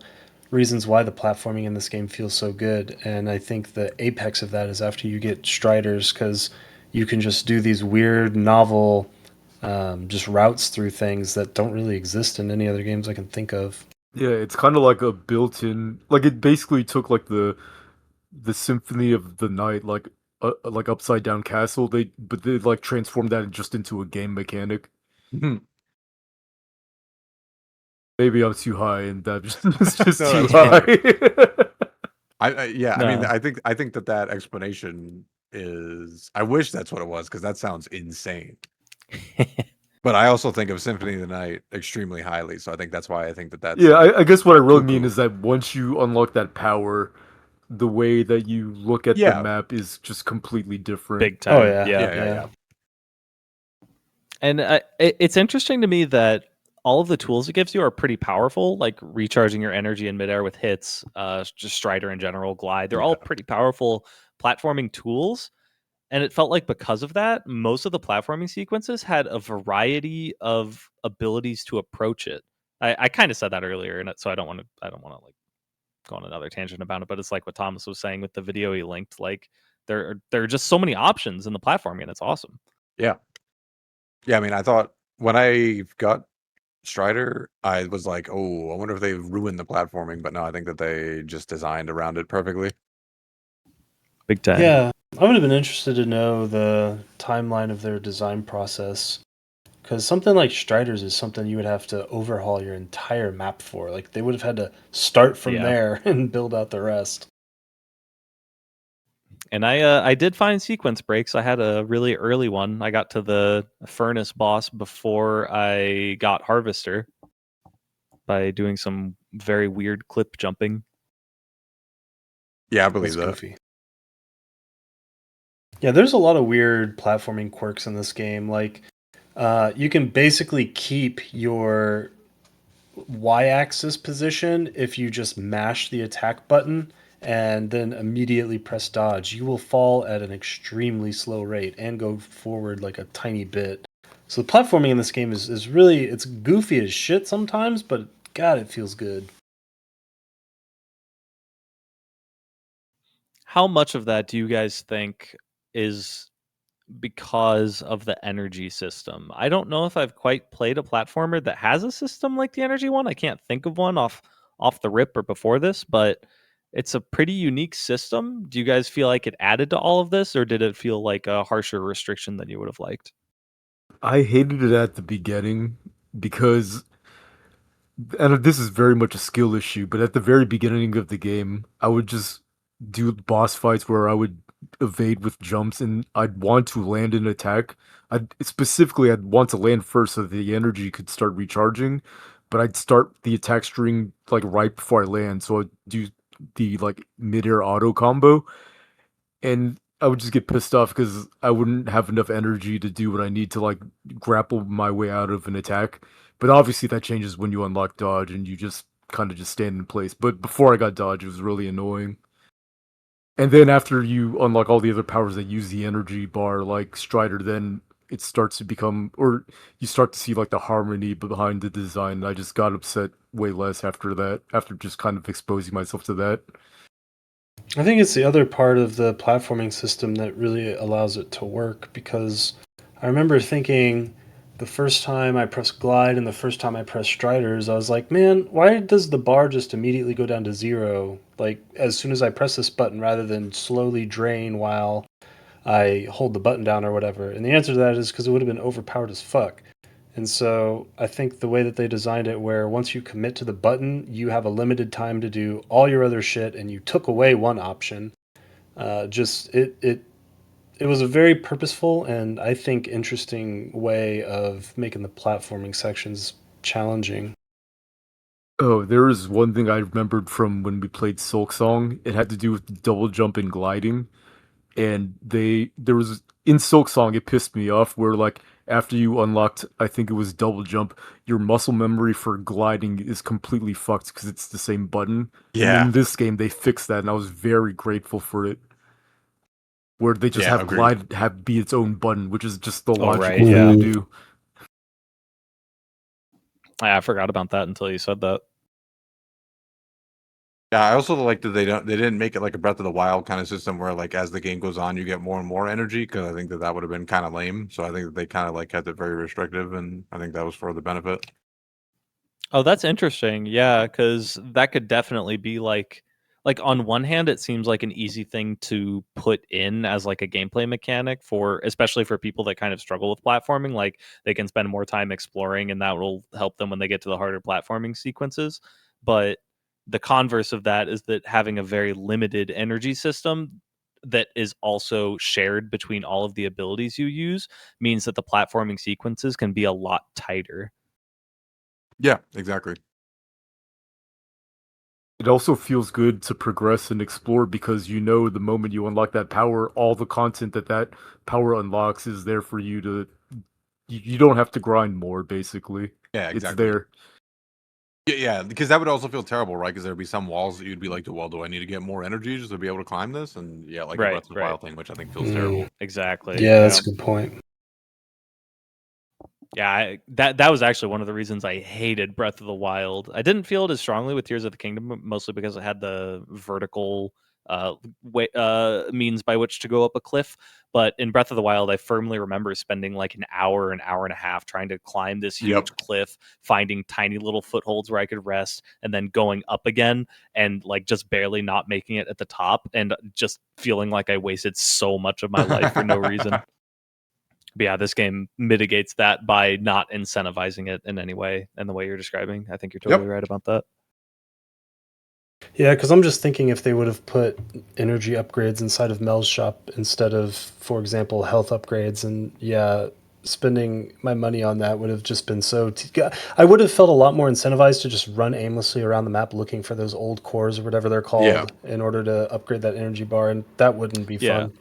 reasons why the platforming in this game feels so good, and I think the apex of that is after you get Striders because you can just do these weird, novel, just routes through things that don't really exist in any other games I can think of. Yeah, it's kind of like a built-in, like it basically took like the Symphony of the Night, like like upside down castle. They like transformed that just into a game mechanic. Maybe I'm too high, and that was just No, too that's fine. high. Yeah, I No. mean, I think that explanation is. I wish that's what it was because that sounds insane. But I also think of Symphony of the Night extremely highly, so I think that's why I think that that's Yeah, like I guess what I really mean cuckoo. is that once you unlock that power, the way that you look at the Yeah, map is just completely different. Big time. Oh yeah, yeah. And it's interesting to me that all of the tools it gives you are pretty powerful, like recharging your energy in midair with hits, just Strider in general, Glide. They're all pretty powerful platforming tools. And it felt like because of that, most of the platforming sequences had a variety of abilities to approach it. I kind of said that earlier, and so I don't want to like go on another tangent about it. But it's like what Thomas was saying with the video he linked. Like there are just so many options in the platforming, and it's awesome. Yeah. I mean, I thought when I got Strider, I was like, oh, I wonder if they ruined the platforming. But no, I think that they just designed around it perfectly. Big time. yeah. I would have been interested to know the timeline of their design process, because something like Strider's is something you would have to overhaul your entire map for. Like they would have had to start from Yeah. there and build out the rest. And I did find sequence breaks. I had a really early one. I got to the furnace boss before I got Harvester by doing some very weird clip jumping. Yeah, I believe That's that. goofy. Yeah, there's a lot of weird platforming quirks in this game. Like, you can basically keep your y-axis position if you just mash the attack button and then immediately press dodge. You will fall at an extremely slow rate and go forward like a tiny bit. So the platforming in this game is really, it's goofy as shit sometimes, but God, it feels good. How much of that do you guys think is because of the energy system? I don't know if I've quite played a platformer that has a system like the energy one. I can't think of one off the rip or before this, but it's a pretty unique system. Do you guys feel like it added to all of this, or did it feel like a harsher restriction than you would have liked? I hated it at the beginning because, and this is very much a skill issue, but at the very beginning of the game, I would just do boss fights where I would evade with jumps and I'd want to land an attack. I'd want to land first so the energy could start recharging, but I'd start the attack string like right before I land, so I'd do the like mid-air auto combo, and I would just get pissed off because I wouldn't have enough energy to do what I need to like grapple my way out of an attack. But obviously that changes when you unlock dodge and you just kind of just stand in place. But before I got dodge, it was really annoying. And then after you unlock all the other powers that use the energy bar, like Strider, then it starts to become, or you start to see like the harmony behind the design. And I just got upset way less after that, after just kind of exposing myself to that. I think it's the other part of the platforming system that really allows it to work, because I remember thinking the first time I pressed glide and the first time I pressed striders, I was like, man, why does the bar just immediately go down to zero? Like, as soon as I press this button rather than slowly drain while I hold the button down or whatever. And the answer to that is because it would have been overpowered as fuck. And so I think the way that they designed it, where once you commit to the button, you have a limited time to do all your other shit, and you took away one option. It was a very purposeful and I think interesting way of making the platforming sections challenging. Oh, there was one thing I remembered from when we played Silk Song. It had to do with double jump and gliding. And there was in Silk Song, it pissed me off where like after you unlocked, I think it was double jump, your muscle memory for gliding is completely fucked because it's the same button. And Yeah, in this game, they fixed that, and I was very grateful for it. Where they just yeah, have agreed. glide have be its own button, which is just the Oh, right, logical thing yeah. to do. I forgot about that until you said that. Yeah, I also like that they didn't make it like a Breath of the Wild kind of system where like as the game goes on you get more and more energy because I think that that would have been kind of lame. So I think that they kind of like kept it very restrictive, and I think that was for the benefit. Oh, that's interesting. Yeah, because that could definitely be like like on one hand it seems like an easy thing to put in as like a gameplay mechanic for especially for people that kind of struggle with platforming, like they can spend more time exploring and that will help them when they get to the harder platforming sequences. But the converse of that is that having a very limited energy system that is also shared between all of the abilities you use means that the platforming sequences can be a lot tighter. Yeah, exactly. It also feels good to progress and explore because you know the moment you unlock that power, all the content that power unlocks is there for you to. You don't have to grind more, basically. Yeah, It's exactly. there. Yeah, because that would also feel terrible, right? Because there'd be some walls that you'd be like, well, do I need to get more energy just to be able to climb this? And yeah, like the Right, Breath of the right. Wild thing, which I think feels terrible. Exactly. Yeah, that's a good point. Yeah, that was actually one of the reasons I hated Breath of the Wild. I didn't feel it as strongly with Tears of the Kingdom, mostly because it had the vertical means by which to go up a cliff. But in Breath of the Wild, I firmly remember spending like an hour and a half trying to climb this huge Yep. cliff, finding tiny little footholds where I could rest, and then going up again and like just barely not making it at the top, and just feeling like I wasted so much of my life for no reason. But yeah, this game mitigates that by not incentivizing it in any way in the way you're describing. I think you're totally right about that. Yeah, because I'm just thinking if they would have put energy upgrades inside of Mel's shop instead of, for example, health upgrades, and yeah, spending my money on that would have just been I would have felt a lot more incentivized to just run aimlessly around the map looking for those old cores or whatever they're called in order to upgrade that energy bar, and that wouldn't be fun.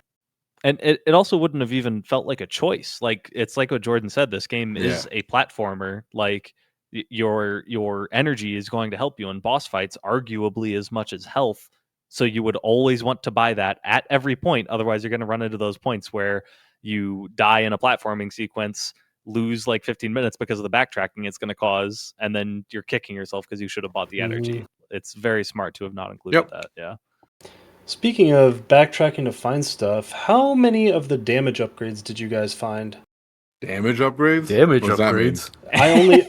And it also wouldn't have even felt like a choice. Like it's like what Jordan said, this game is a platformer. Like your energy is going to help you in boss fights arguably as much as health. So you would always want to buy that at every point. Otherwise you're going to run into those points where you die in a platforming sequence, lose like 15 minutes because of the backtracking it's going to cause, and then you're kicking yourself because you should have bought the energy. It's very smart to have not included that. Yeah. Speaking of backtracking to find stuff, how many of the damage upgrades did you guys find? Damage upgrades? Damage What does that mean? upgrades.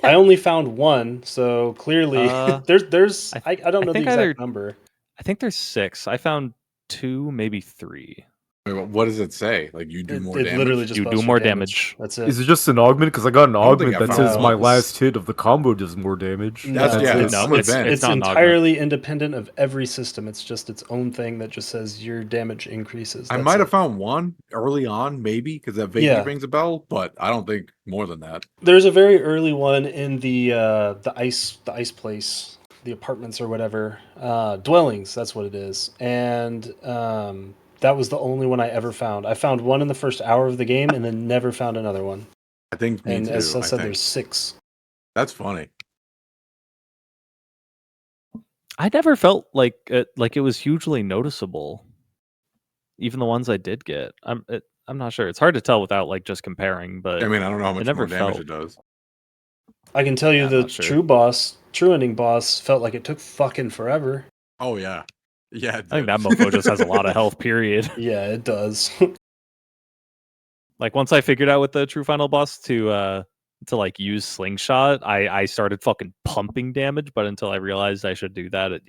I only found one, so clearly there's I don't know the exact number. I think there's 6. I found 2, maybe 3. Wait, what does it say? Like you do more damage? Literally just You buffs do your more damage. That's it. Is it just an augment? Because I got an don't think augment I that found says one. my No, last hit of the combo does more damage. That's No, yeah, it's, I'm with Ben. it's not an augment. entirely independent of every system. It's just its own thing that just says your damage increases. I That's might it. have found one early on, maybe, because that vaguely Yeah. rings a bell, but I don't think more than that. There's a very early one in the ice place, the apartments or whatever, dwellings. That's what it is, and that was the only one I ever found. I found one in the first hour of the game, and then never found another one. I think me And too. as I said, think. there's 6. That's funny. I never felt like it was hugely noticeable. Even the ones I did get, I'm not sure. It's hard to tell without like just comparing. But I mean, I don't know how much never more damage felt. it does. I can tell you I'm the not sure. true ending boss felt like it took fucking forever. Oh yeah, yeah. It I think did. that mofo just has a lot of health. Period. Yeah, it does. Like once I figured out with the true final boss to like use slingshot, I started fucking pumping damage. But until I realized I should do that,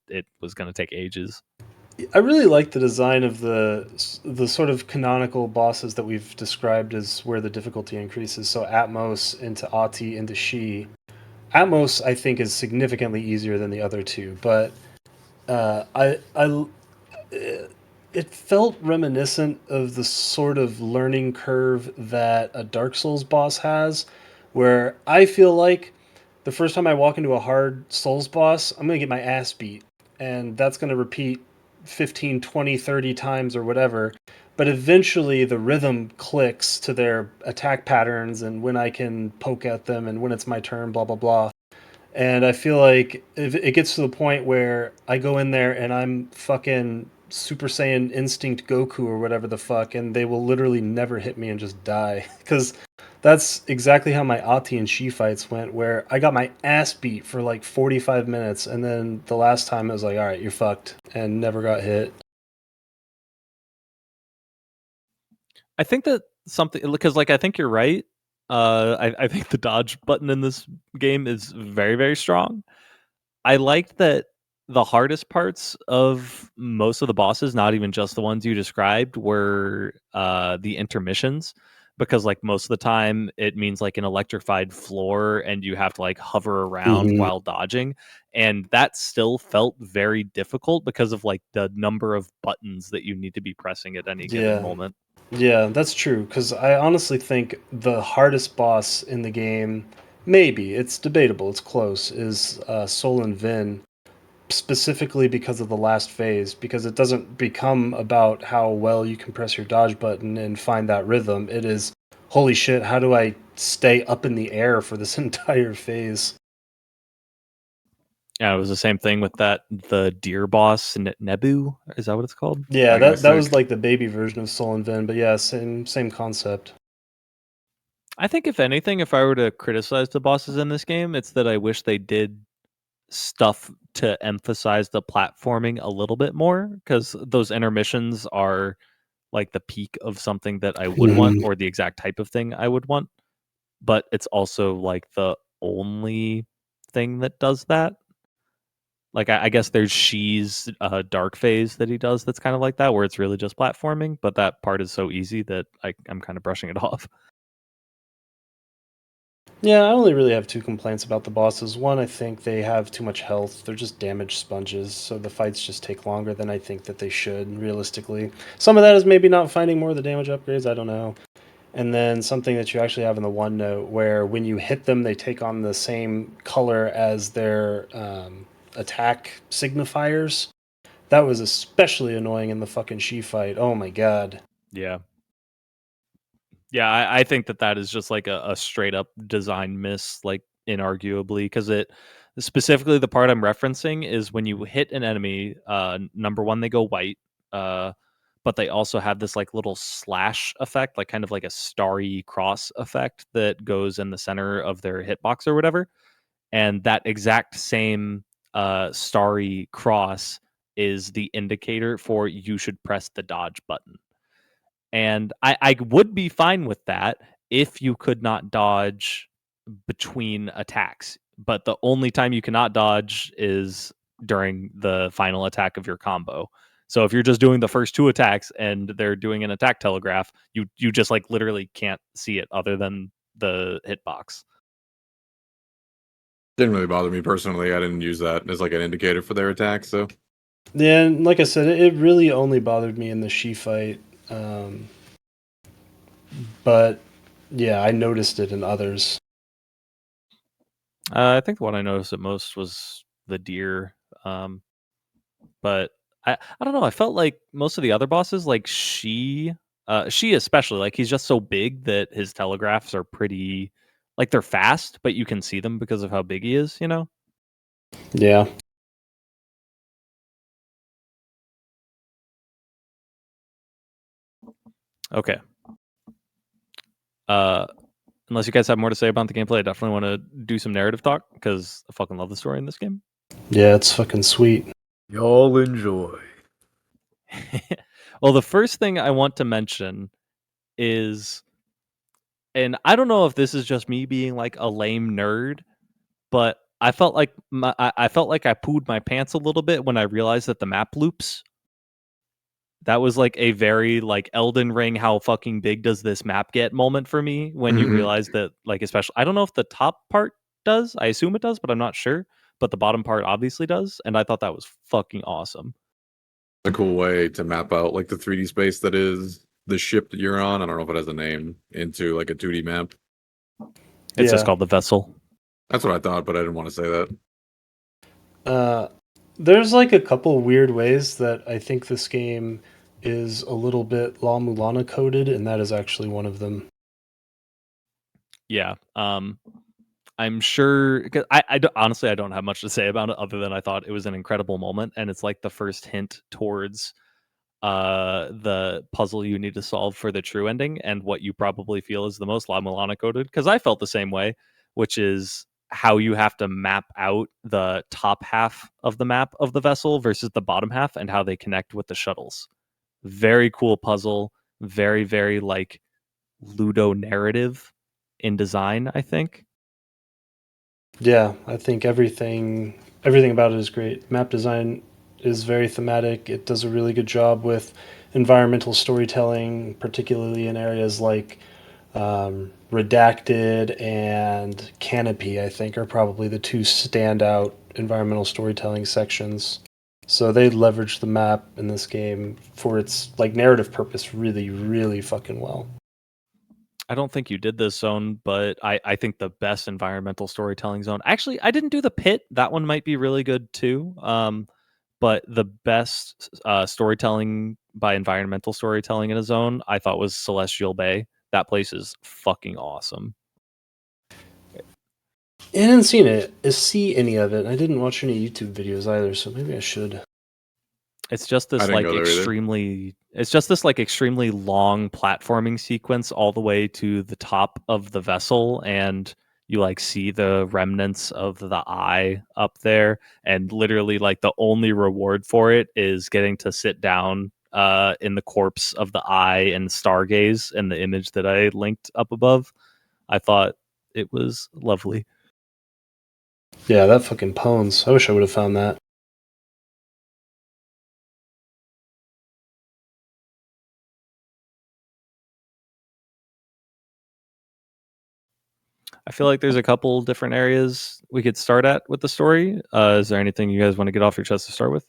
it was gonna take ages. I really like the design of the sort of canonical bosses that we've described as where the difficulty increases. So Atmos into Ati into Shi. Atmos, I think, is significantly easier than the other two, but it felt reminiscent of the sort of learning curve that a Dark Souls boss has, where I feel like the first time I walk into a hard Souls boss, I'm going to get my ass beat, and that's going to repeat 15, 20, 30 times or whatever. But eventually the rhythm clicks to their attack patterns and when I can poke at them and when it's my turn, blah, blah, blah. And I feel like if it gets to the point where I go in there and I'm fucking Super Saiyan Instinct Goku or whatever the fuck, and they will literally never hit me and just die. Because that's exactly how my Ati and Shi fights went, where I got my ass beat for like 45 minutes, and then the last time it was like, alright, you're fucked, and never got hit. I think that something because like I think you're right. I think the dodge button in this game is very very strong. I liked that the hardest parts of most of the bosses, not even just the ones you described, were the intermissions, because like most of the time it means like an electrified floor and you have to like hover around Mhm. while dodging, and that still felt very difficult because of like the number of buttons that you need to be pressing at any given Yeah. moment. Yeah, that's true. Because I honestly think the hardest boss in the game, maybe it's debatable, it's close, is Solon Vin, specifically because of the last phase. Because it doesn't become about how well you can press your dodge button and find that rhythm. It is, holy shit, how do I stay up in the air for this entire phase? Yeah, it was the same thing with the deer boss Nebu. Is that what it's called? Yeah, Okay, that was sick. like the baby version of Solon Vin, but yeah, same concept. I think if anything, if I were to criticize the bosses in this game, it's that I wish they did stuff to emphasize the platforming a little bit more, because those intermissions are like the peak of something that I would want, Mhm. or the exact type of thing I would want. But it's also like the only thing that does that. Like I guess there's She's dark phase that he does that's kind of like that, where it's really just platforming, but that part is so easy that I'm kind of brushing it off. Yeah, I only really have two complaints about the bosses. One, I think they have too much health. They're just damage sponges, so the fights just take longer than I think that they should, realistically. Some of that is maybe not finding more of the damage upgrades, I don't know. And then something that you actually have in the one note where when you hit them, they take on the same color as their attack signifiers. That was especially annoying in the fucking She fight. Oh my god. Yeah. Yeah, I think that is just like a straight up design miss, like inarguably, because it specifically the part I'm referencing is when you hit an enemy. Number one, they go white, uh, but they also have this like little slash effect, like kind of like a starry cross effect that goes in the center of their hitbox or whatever. And that exact same starry cross is the indicator for you should press the dodge button. And I would be fine with that if you could not dodge between attacks. But the only time you cannot dodge is during the final attack of your combo. So if you're just doing the first two attacks and they're doing an attack telegraph, you just like literally can't see it other than the hitbox. Didn't really bother me personally. I didn't use that as like an indicator for their attack. So Yeah, and like I said, it really only bothered me in the She fight. Um, but yeah, I noticed it in others. I think the one I noticed at most was the deer. Um, but I don't know. I felt like most of the other bosses, like she especially, like he's just so big that his telegraphs are pretty, like they're fast, but you can see them because of how big he is. You know? Yeah. Okay. Uh, unless you guys have more to say about the gameplay, I definitely want to do some narrative talk because I fucking love the story in this game. Yeah, it's fucking sweet. Y'all enjoy. Well, the first thing I want to mention is, and I don't know if this is just me being like a lame nerd, but I felt like I felt like I pooed my pants a little bit when I realized that the map loops. That was like a very like Elden Ring, how fucking big does this map get moment for me when you Mhm. realize that, like, especially I don't know if the top part does. I assume it does, but I'm not sure. But the bottom part obviously does, and I thought that was fucking awesome. A cool way to map out like the 3D space that is the ship that you're on. I don't know if it has a name into like a 2D map. It's just Yeah. called the vessel. That's what I thought, but I didn't want to say that. Uh, there's like a couple weird ways that I think this game is a little bit La Mulana coded, and that is actually one of them. Yeah. I'm sure because honestly I don't have much to say about it other than I thought it was an incredible moment, and it's like the first hint towards the puzzle you need to solve for the true ending, and what you probably feel is the most La Milana coded, because I felt the same way, which is how you have to map out the top half of the map of the vessel versus the bottom half and how they connect with the shuttles. Very cool puzzle, very like ludo narrative in design, I think. Yeah, I think Everything about it is great. Map design is very thematic. It does a really good job with environmental storytelling, particularly in areas like Redacted and Canopy, I think, are probably the two standout environmental storytelling sections. So they leverage the map in this game for its like narrative purpose really, really fucking well. I don't think you did this zone, but I think the best environmental storytelling zone. Actually, I didn't do the pit. That one might be really good too. But the best storytelling by environmental storytelling in a zone, I thought was Celestial Bay. That place is fucking awesome. I didn't see any of it. I didn't watch any YouTube videos either, so maybe I should. It's just I this didn't like go there either. extremely long platforming sequence all the way to the top of the vessel, and you like see the remnants of the eye up there, and literally like the only reward for it is getting to sit down in the corpse of the eye and stargaze in the image that I linked up above. I thought it was lovely. Yeah, that fucking pwns. I wish I would have found that. I feel like there's a couple different areas we could start at with the story. Is there anything you guys want to get off your chest to start with?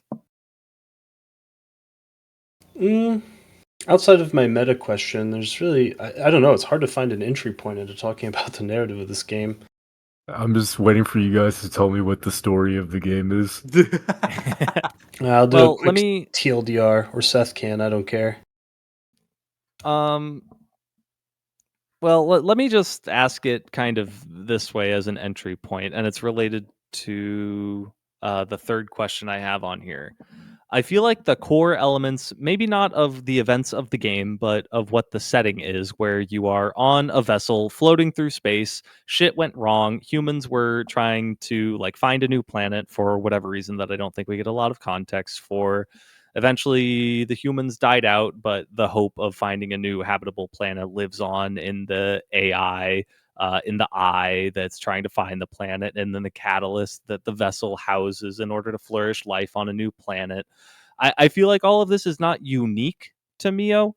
Outside of my meta question, there's really I don't know. It's hard to find an entry point into talking about the narrative of this game. I'm just waiting for you guys to tell me what the story of the game is. I'll do Well, a quick let me TLDR, or Seth can. I don't care. well, let me just ask it kind of this way as an entry point, and it's related to the third question I have on here. I feel like the core elements, maybe not of the events of the game, but of what the setting is, where you are on a vessel floating through space, shit went wrong, humans were trying to like find a new planet for whatever reason that I don't think we get a lot of context for. Eventually, the humans died out, but the hope of finding a new habitable planet lives on in the AI, in the eye that's trying to find the planet, and then the catalyst that the vessel houses in order to flourish life on a new planet. I feel like all of this is not unique to MIO.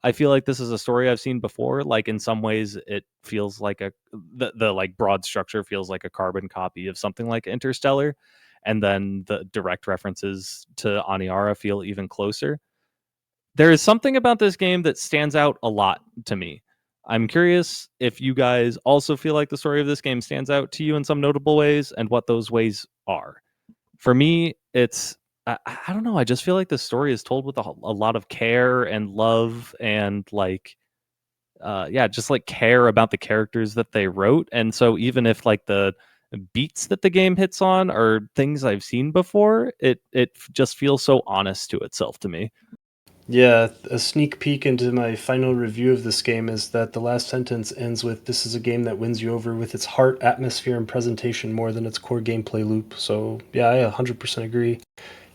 I feel like this is a story I've seen before. Like in some ways, it feels like the like broad structure feels like a carbon copy of something like Interstellar, and then the direct references to Aniara feel even closer. There is something about this game that stands out a lot to me. I'm curious if you guys also feel like the story of this game stands out to you in some notable ways and what those ways are. For me, it's I don't know. I just feel like the story is told with a lot of care and love and like yeah, just like care about the characters that they wrote. And so even if like the beats that the game hits on are things I've seen before, it just feels so honest to itself to me. Yeah, a sneak peek into my final review of this game is that the last sentence ends with, "This is a game that wins you over with its heart, atmosphere, and presentation more than its core gameplay loop." So, yeah, I 100% agree.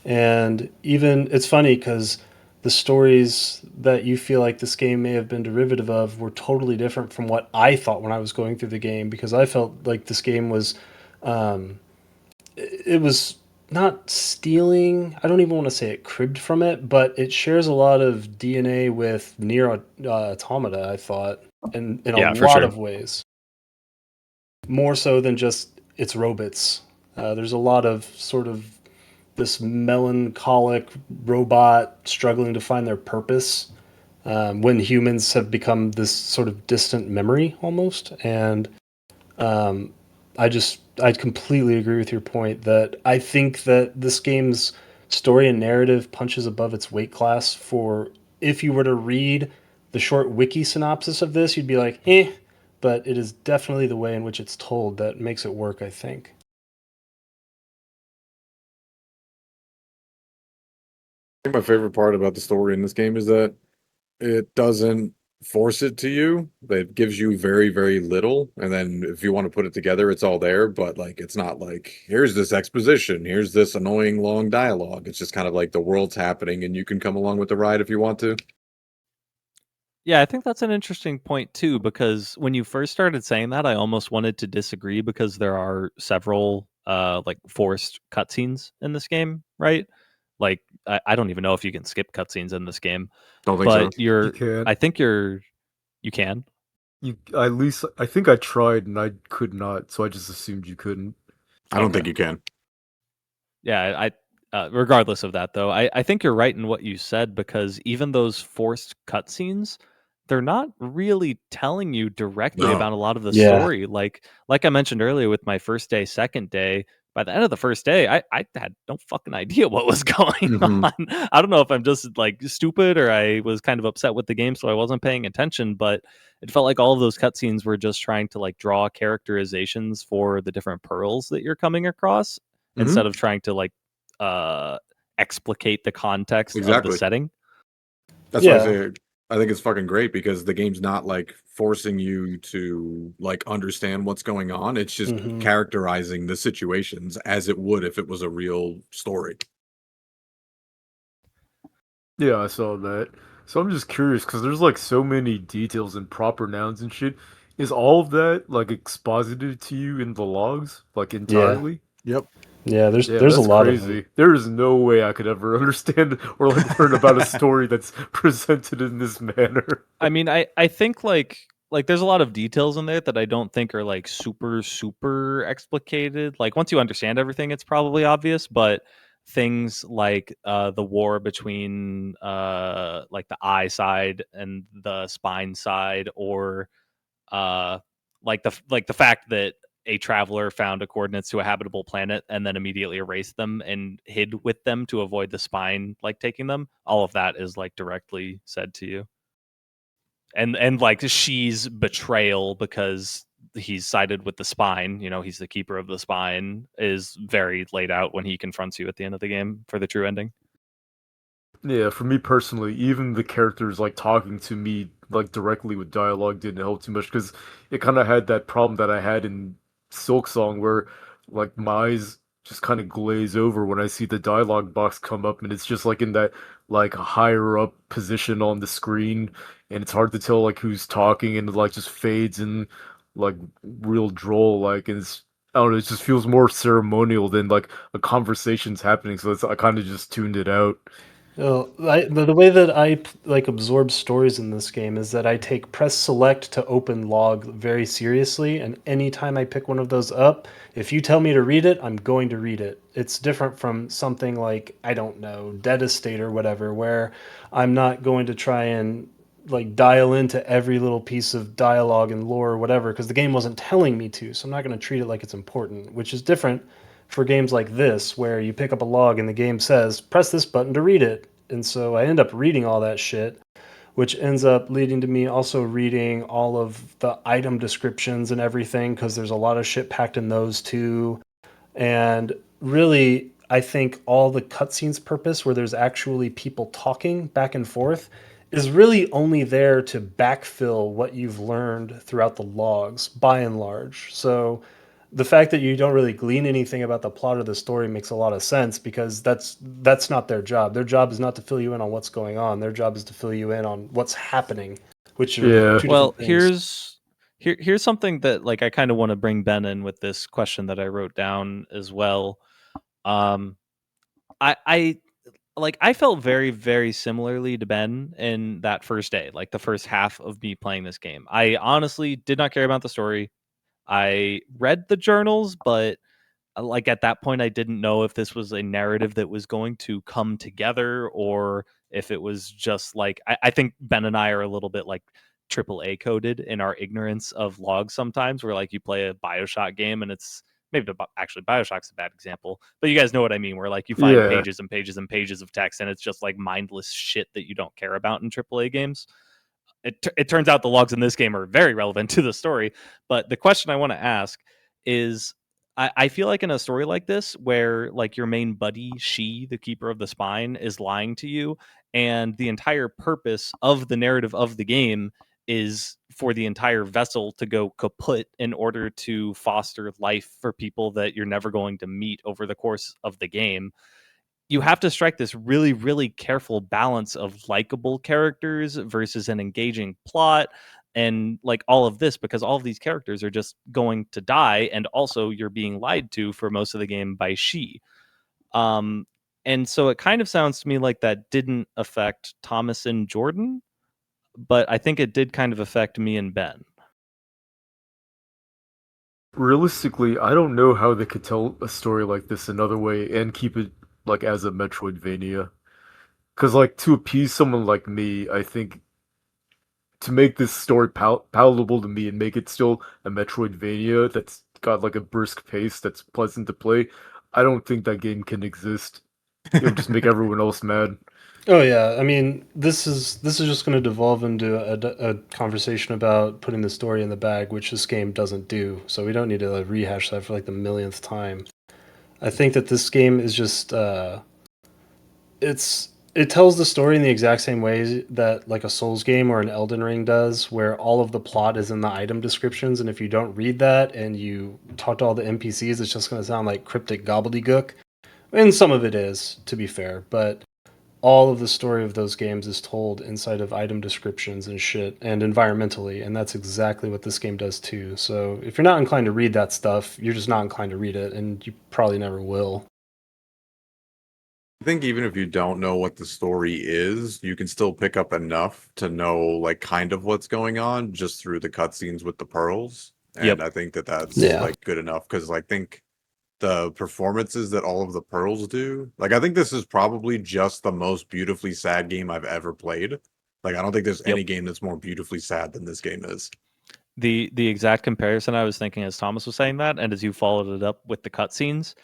And even, it's funny because the stories that you feel like this game may have been derivative of were totally different from what I thought when I was going through the game, because I felt like this game was, um, it was not stealing. I don't even want to say it cribbed from it, but it shares a lot of DNA with NieR Automata, I thought, in a Yeah, for lot sure. of ways. More so than just its robots. There's a lot of sort of this melancholic robot struggling to find their purpose when humans have become this sort of distant memory almost. And um, I completely agree with your point that I think that this game's story and narrative punches above its weight class for, if you were to read the short wiki synopsis of this, you'd be like, eh, but it is definitely the way in which it's told that makes it work, I think. I think my favorite part about the story in this game is that it doesn't force it to you. It gives you very, very little. And then if you want to put it together, it's all there. But like, it's not like, here's this exposition, here's this annoying long dialogue. It's just kind of like the world's happening and you can come along with the ride if you want to. Yeah, I think that's an interesting point too, because when you first started saying that, I almost wanted to disagree because there are several like forced cutscenes in this game, right? Like I don't even know if you can skip cutscenes in this game, Don't think so. but You can't. I think you can. You at least I think I tried and I could not, so I just assumed you couldn't. I don't Okay. think you can. Yeah, regardless of that though, I think you're right in what you said, because even those forced cutscenes, they're not really telling you directly No. about a lot of the Yeah. story. Like I mentioned earlier with my first day, second day, by the end of the first day, I had no fucking idea what was going Mhm. on. I don't know if I'm just like stupid or I was kind of upset with the game, so I wasn't paying attention, but it felt like all of those cutscenes were just trying to like draw characterizations for the different pearls that you're coming across, Mhm. instead of trying to like explicate the context of the Exactly. setting. That's why I Yeah. say I think it's fucking great because the game's not like forcing you to like understand what's going on. It's just Mhm. characterizing the situations as it would if it was a real story. Yeah, I saw that. So I'm just curious because there's like so many details and proper nouns and shit. Is all of that like exposited to you in the logs, like Yeah. entirely? Yep. Yeah, Yeah, there's a that's lot of them. crazy. There is no way I could ever understand or like learn about a story that's presented in this manner. I mean, I think like there's a lot of details in there that I don't think are like super explicated. Like once you understand everything, it's probably obvious, but things like the war between like the eye side and the spine side, or uh like the fact that a traveler found a coordinates to a habitable planet and then immediately erased them and hid with them to avoid the spine like taking them, all of that is like directly said to you. And like she's betrayal because he's sided with the spine, he's the keeper of the spine, is very laid out when he confronts you at the end of the game for the true ending. Yeah, for me personally, even the characters like talking to me like directly with dialogue didn't help too much because it kind of had that problem that I had in Silk Song where like my eyes just kind of glaze over when I see the dialogue box come up and it's just like in that like higher up position on the screen and it's hard to tell like who's talking and it like just fades and like real droll like and it's I don't know, it just feels more ceremonial than like a conversation's happening, so I kind of just tuned it out. Well, the way that I like absorb stories in this game is that I take press select to open log very seriously, and anytime I pick one of those up, if you tell me to read it, I'm going to read it. It's different from something like, I don't know, Dead Estate or whatever, where I'm not going to try and like dial into every little piece of dialogue and lore or whatever because the game wasn't telling me to, so I'm not going to treat it like it's important, which is different for games like this where you pick up a log and the game says press this button to read it, and so I end up reading all that shit, which ends up leading to me also reading all of the item descriptions and everything because there's a lot of shit packed in those too. And really, I think all the cutscenes purpose, where there's actually people talking back and forth, is really only there to backfill what you've learned throughout the logs by and large. So the fact that you don't really glean anything about the plot or the story makes a lot of sense because that's not their job. Their job is not to fill you in on what's going on. Their job is to fill you in on what's happening, which are Yeah. two Well, different things. here's something that like I kind of want to bring Ben in with this question that I wrote down as well. Um, I like I felt very similarly to Ben in that first day, like the first half of me playing this game. I honestly did not care about the story. I read the journals, but like at that point I didn't know if this was a narrative that was going to come together or if it was just like I think Ben and I are a little bit like triple A coded in our ignorance of logs sometimes, where like you play a Bioshock game and it's maybe actually Bioshock's a bad example, but you guys know what I mean, where like you find Yeah. pages and pages and pages of text and it's just like mindless shit that you don't care about in triple A games. It turns out the logs in this game are very relevant to the story. But the question I want to ask is, I feel like in a story like this, where like your main buddy, she, the keeper of the spine, is lying to you, and the entire purpose of the narrative of the game is for the entire vessel to go kaput in order to foster life for people that you're never going to meet over the course of the game. You have to strike this really careful balance of likable characters versus an engaging plot and like all of this, because all of these characters are just going to die, and also you're being lied to for most of the game by she. And so it kind of sounds to me like that didn't affect Thomas and Jordan, but I think it did kind of affect me and Ben. Realistically, I don't know how they could tell a story like this another way and keep it like as a Metroidvania. Because like to appease someone like me, I think to make this story palatable to me and make it still a Metroidvania that's got like a brisk pace that's pleasant to play, I don't think that game can exist. It would just make everyone else mad. Oh yeah, I mean, this is just going to devolve into a conversation about putting the story in the bag, which this game doesn't do. So we don't need to rehash that for like the millionth time. I think that this game is just it tells the story in the exact same way that like a Souls game or an Elden Ring does, where all of the plot is in the item descriptions, and if you don't read that and you talk to all the NPCs, it's just going to sound like cryptic gobbledygook. And some of it is, to be fair, but all of the story of those games is told inside of item descriptions and shit and environmentally, and that's exactly what this game does too. So if you're not inclined to read that stuff, you're just not inclined to read it, and you probably never will. I think even if you don't know what the story is, you can still pick up enough to know like kind of what's going on just through the cutscenes with the pearls. And Yep. I think that that's Yeah. like good enough because I think the performances that all of the pearls do, like I think this is probably just the most beautifully sad game I've ever played. Like I don't think there's Yep. any game that's more beautifully sad than this game is. The exact comparison I was thinking as Thomas was saying that, and as you followed it up with the cutscenes,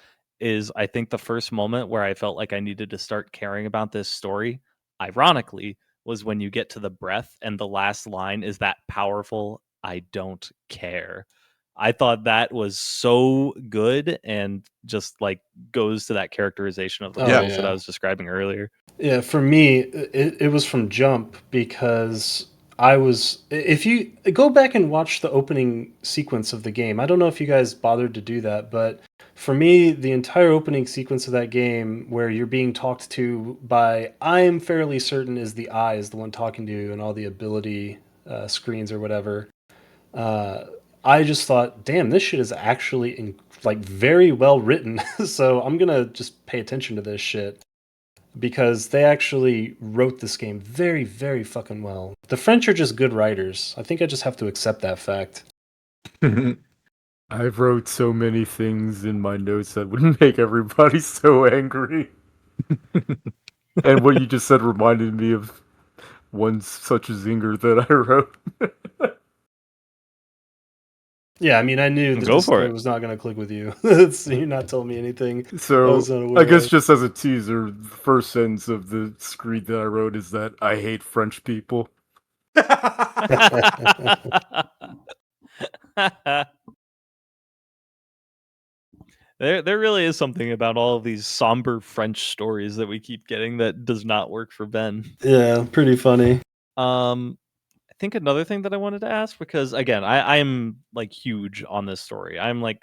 is I think the first moment where I felt like I needed to start caring about this story, ironically, was when you get to the breath and the last line is that powerful, "I don't care." I thought that was so good and just like goes to that characterization of the Oh, pearls that yeah. I was describing earlier. Yeah, for me, it was from Jump because I was. If you go back and watch the opening sequence of the game, I don't know if you guys bothered to do that, but for me, the entire opening sequence of that game, where you're being talked to by, I am fairly certain is the eye is the one talking to you, and all the ability screens or whatever. Uh, I just thought, damn, this shit is actually like very well written. So I'm gonna just pay attention to this shit because they actually wrote this game very, very fucking well. The French are just good writers. I think I just have to accept that fact. I wrote so many things in my notes that would make everybody so angry. And what you just said reminded me of one such a zinger that I wrote. Yeah, I mean, I knew that Go this for story it. was not going to click with you. So you're not telling me anything I So, was unaware I guess of. just as a teaser, the first sentence of the screed that I wrote is that I hate French people. There really is something about all of these somber French stories that we keep getting that does not work for Ben. Yeah, pretty funny. I think another thing that I wanted to ask, because again, I'm like huge on this story. I'm like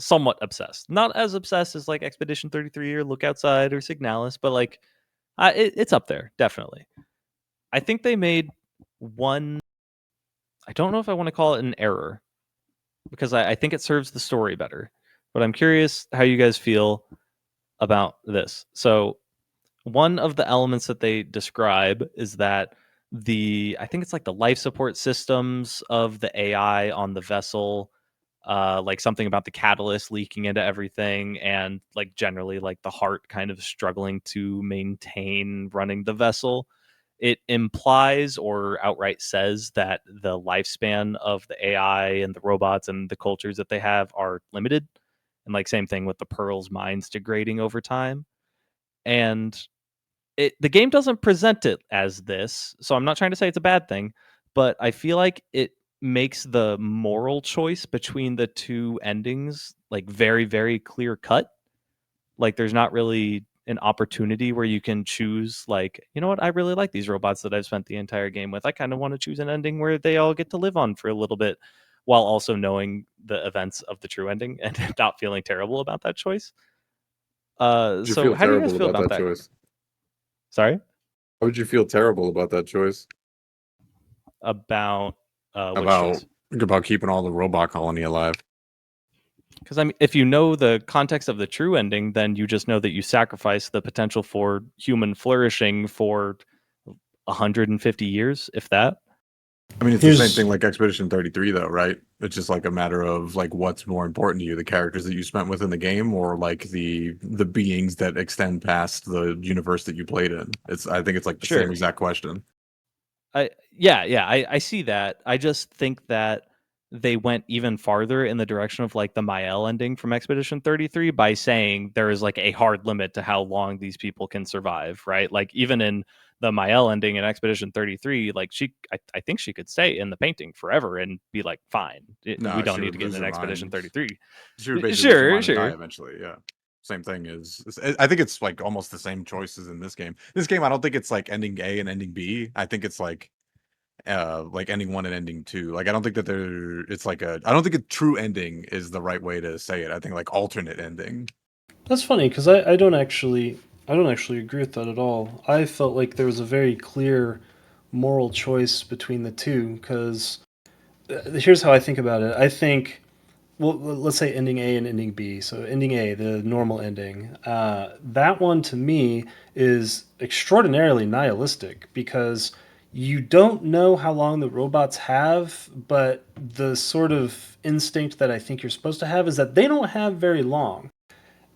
somewhat obsessed. Not as obsessed as like Expedition 33 or Look Outside or Signalis, but like it's up there, definitely. I think they made one, I don't know if I want to call it an error, because I think it serves the story better. But I'm curious how you guys feel about this. So one of the elements that they describe is that I think it's like the life support systems of the AI on the vessel, like something about the catalyst leaking into everything, and like generally like the heart kind of struggling to maintain running the vessel. It implies or outright says that the lifespan of the AI and the robots and the cultures that they have are limited. And like same thing with the Pearl's minds degrading over time. And the game doesn't present it as this, so I'm not trying to say it's a bad thing, but I feel like it makes the moral choice between the two endings like very, very clear cut. Like there's not really an opportunity where you can choose like, you know what, I really like these robots that I've spent the entire game with. I kind of want to choose an ending where they all get to live on for a little bit while also knowing the events of the true ending and not feeling terrible about that choice. You So feel how do you guys terrible feel about about that that? choice. Sorry? How would you feel terrible about that choice? About which choice? About keeping all the robot colony alive. Because I mean, if you know the context of the true ending, then you just know that you sacrifice the potential for human flourishing for 150 years, if that. I mean, it's the same thing like Expedition 33, though, right? It's just like a matter of like what's more important to you, the characters that you spent within the game, or like the beings that extend past the universe that you played in. I think it's like the same exact question. I see that. I just think that they went even farther in the direction of like the MIO ending from Expedition 33 by saying there is like a hard limit to how long these people can survive, right? Like even in the MIO ending in Expedition 33, like I think she could stay in the painting forever and be like, fine. We don't need to get in Expedition 33. She would basically lose her mind and die eventually, yeah. Same thing I think it's like almost the same choices in this game. This game, I don't think it's like ending A and ending B. I think it's like ending 1 and ending 2. Like I don't think that I don't think a true ending is the right way to say it. I think like alternate ending. That's funny because I don't actually agree with that at all. I felt like there was a very clear moral choice between the two because here's how I think about it. I think, well, let's say ending A and ending B. So ending A, the normal ending, that one to me is extraordinarily nihilistic because you don't know how long the robots have, but the sort of instinct that I think you're supposed to have is that they don't have very long.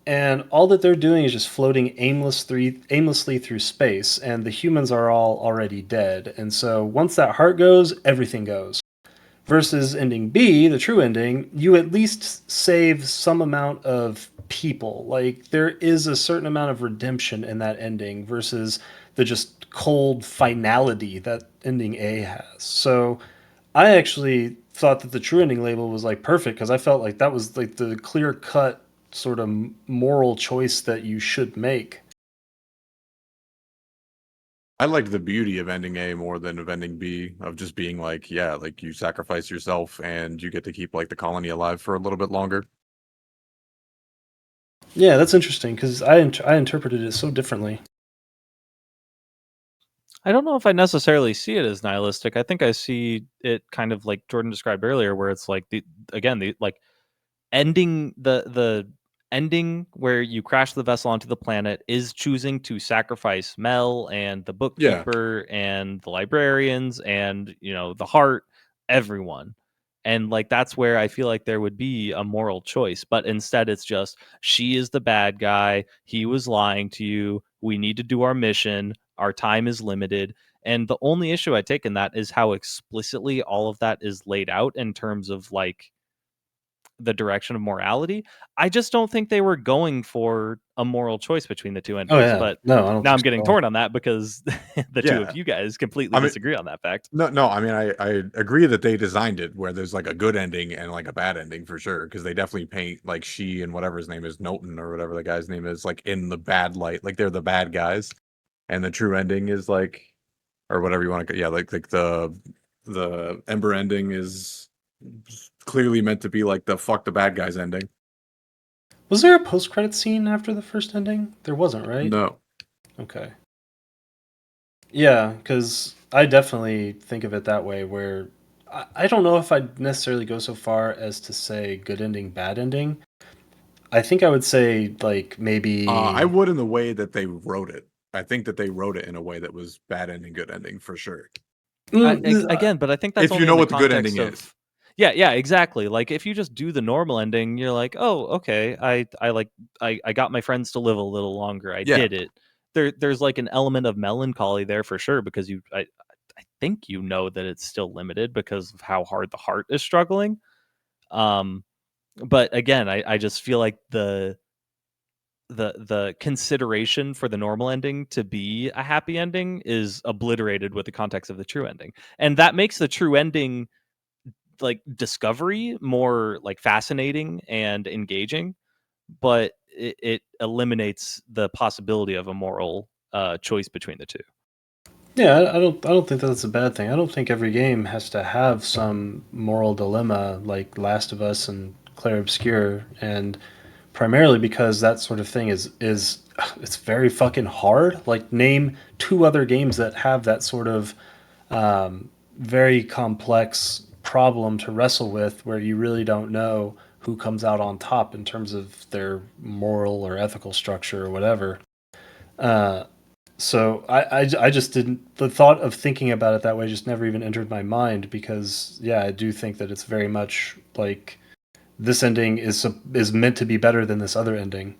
And all that they're doing is just floating aimlessly through space, and the humans are all already dead. And so once that heart goes, everything goes. Versus ending B, the true ending, you at least save some amount of people. Like there is a certain amount of redemption in that ending versus the just cold finality that ending A has. So I actually thought that the true ending label was like perfect because I felt like that was like the clear cut sort of moral choice that you should make. I like the beauty of ending A more than of ending B, of just being like, yeah, like you sacrifice yourself and you get to keep like the colony alive for a little bit longer. Yeah, that's interesting because I interpreted it so differently. I don't know if I necessarily see it as nihilistic. I think I see it kind of like Jordan described earlier, where it's like the like ending the ending where you crash the vessel onto the planet is choosing to sacrifice Mel and the bookkeeper and the librarians and the heart, everyone. And like that's where I feel like there would be a moral choice, but instead it's just she is the bad guy, he was lying to you, we need to do our mission, our time is limited. And the only issue I take in that is how explicitly all of that is laid out in terms of like the direction of morality. I just don't think they were going for a moral choice between the two endings. Oh yeah, but no, I don't. Now I'm getting torn on that because the two of you guys completely disagree on that fact. No, I mean I agree that they designed it where there's like a good ending and like a bad ending for sure, because they definitely paint like she and whatever his name is, Knowlton or whatever the guy's name is, like in the bad light, like they're the bad guys, and the true ending is like, or whatever you want to, yeah, like the Ember ending is clearly meant to be like the fuck the bad guys ending. Was there a post-credit scene after the first ending? There wasn't, right? No. Okay. Yeah, because I definitely think of it that way, where I don't know if I'd necessarily go so far as to say good ending, bad ending. I think I would say like maybe I would in the way that they wrote it. I think that they wrote it in a way that was bad ending, good ending for sure. Again, but I think that's if you know what the good ending is. Yeah, exactly. Like if you just do the normal ending, you're like, oh, okay, I got my friends to live a little longer. I did it. There's like an element of melancholy there for sure because I think you know that it's still limited because of how hard the heart is struggling. But again, I just feel like the consideration for the normal ending to be a happy ending is obliterated with the context of the true ending, and that makes the true ending like discovery more like fascinating and engaging, but it eliminates the possibility of a moral choice between the two. Yeah, I don't think that's a bad thing. I don't think every game has to have some moral dilemma like Last of Us and Clair Obscur, and primarily because that sort of thing is it's very fucking hard. Like name two other games that have that sort of very complex problem to wrestle with where you really don't know who comes out on top in terms of their moral or ethical structure or whatever. Uh, so I just didn't, the thought of thinking about it that way just never even entered my mind because, yeah, I do think that it's very much like this ending is meant to be better than this other ending.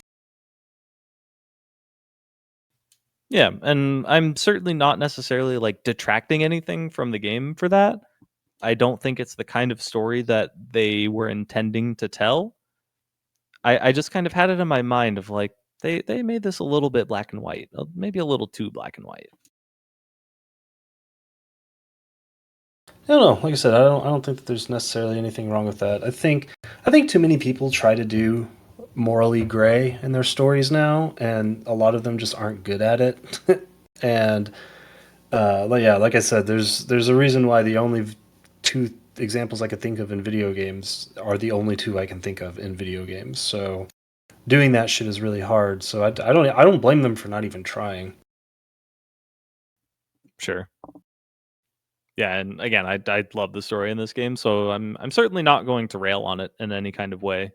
Yeah, and I'm certainly not necessarily like detracting anything from the game for that. I don't think it's the kind of story that they were intending to tell. I just kind of had it in my mind of like they made this a little bit black and white, maybe a little too black and white. I don't know. Like I said, I don't think that there's necessarily anything wrong with that. I think too many people try to do morally gray in their stories now, and a lot of them just aren't good at it. And yeah, like I said, there's a reason why the only two examples I could think of in video games are the only two I can think of in video games. So doing that shit is really hard. So I don't blame them for not even trying. Sure. Yeah, and again, I love the story in this game, so I'm certainly not going to rail on it in any kind of way.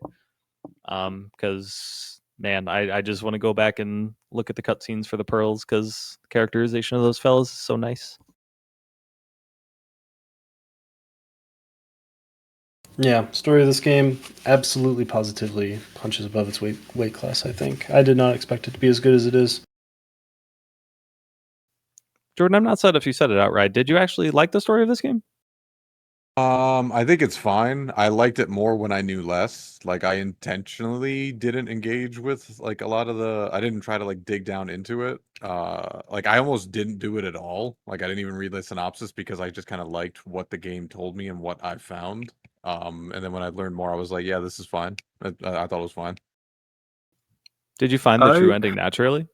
Because man, I just want to go back and look at the cutscenes for the pearls because the characterization of those fellas is so nice. Yeah, story of this game absolutely positively punches above its weight class, I think. I did not expect it to be as good as it is. Jordan, I'm not set if you said it outright. Did you actually like the story of this game? I think it's fine. I liked it more when I knew less. Like I intentionally didn't engage with like a lot of I didn't try to like dig down into it. Like I almost didn't do it at all. Like I didn't even read the synopsis because I just kind of liked what the game told me and what I found. And then when I learned more, I was like, yeah, this is fine. I thought it was fine. Did you find the true ending naturally?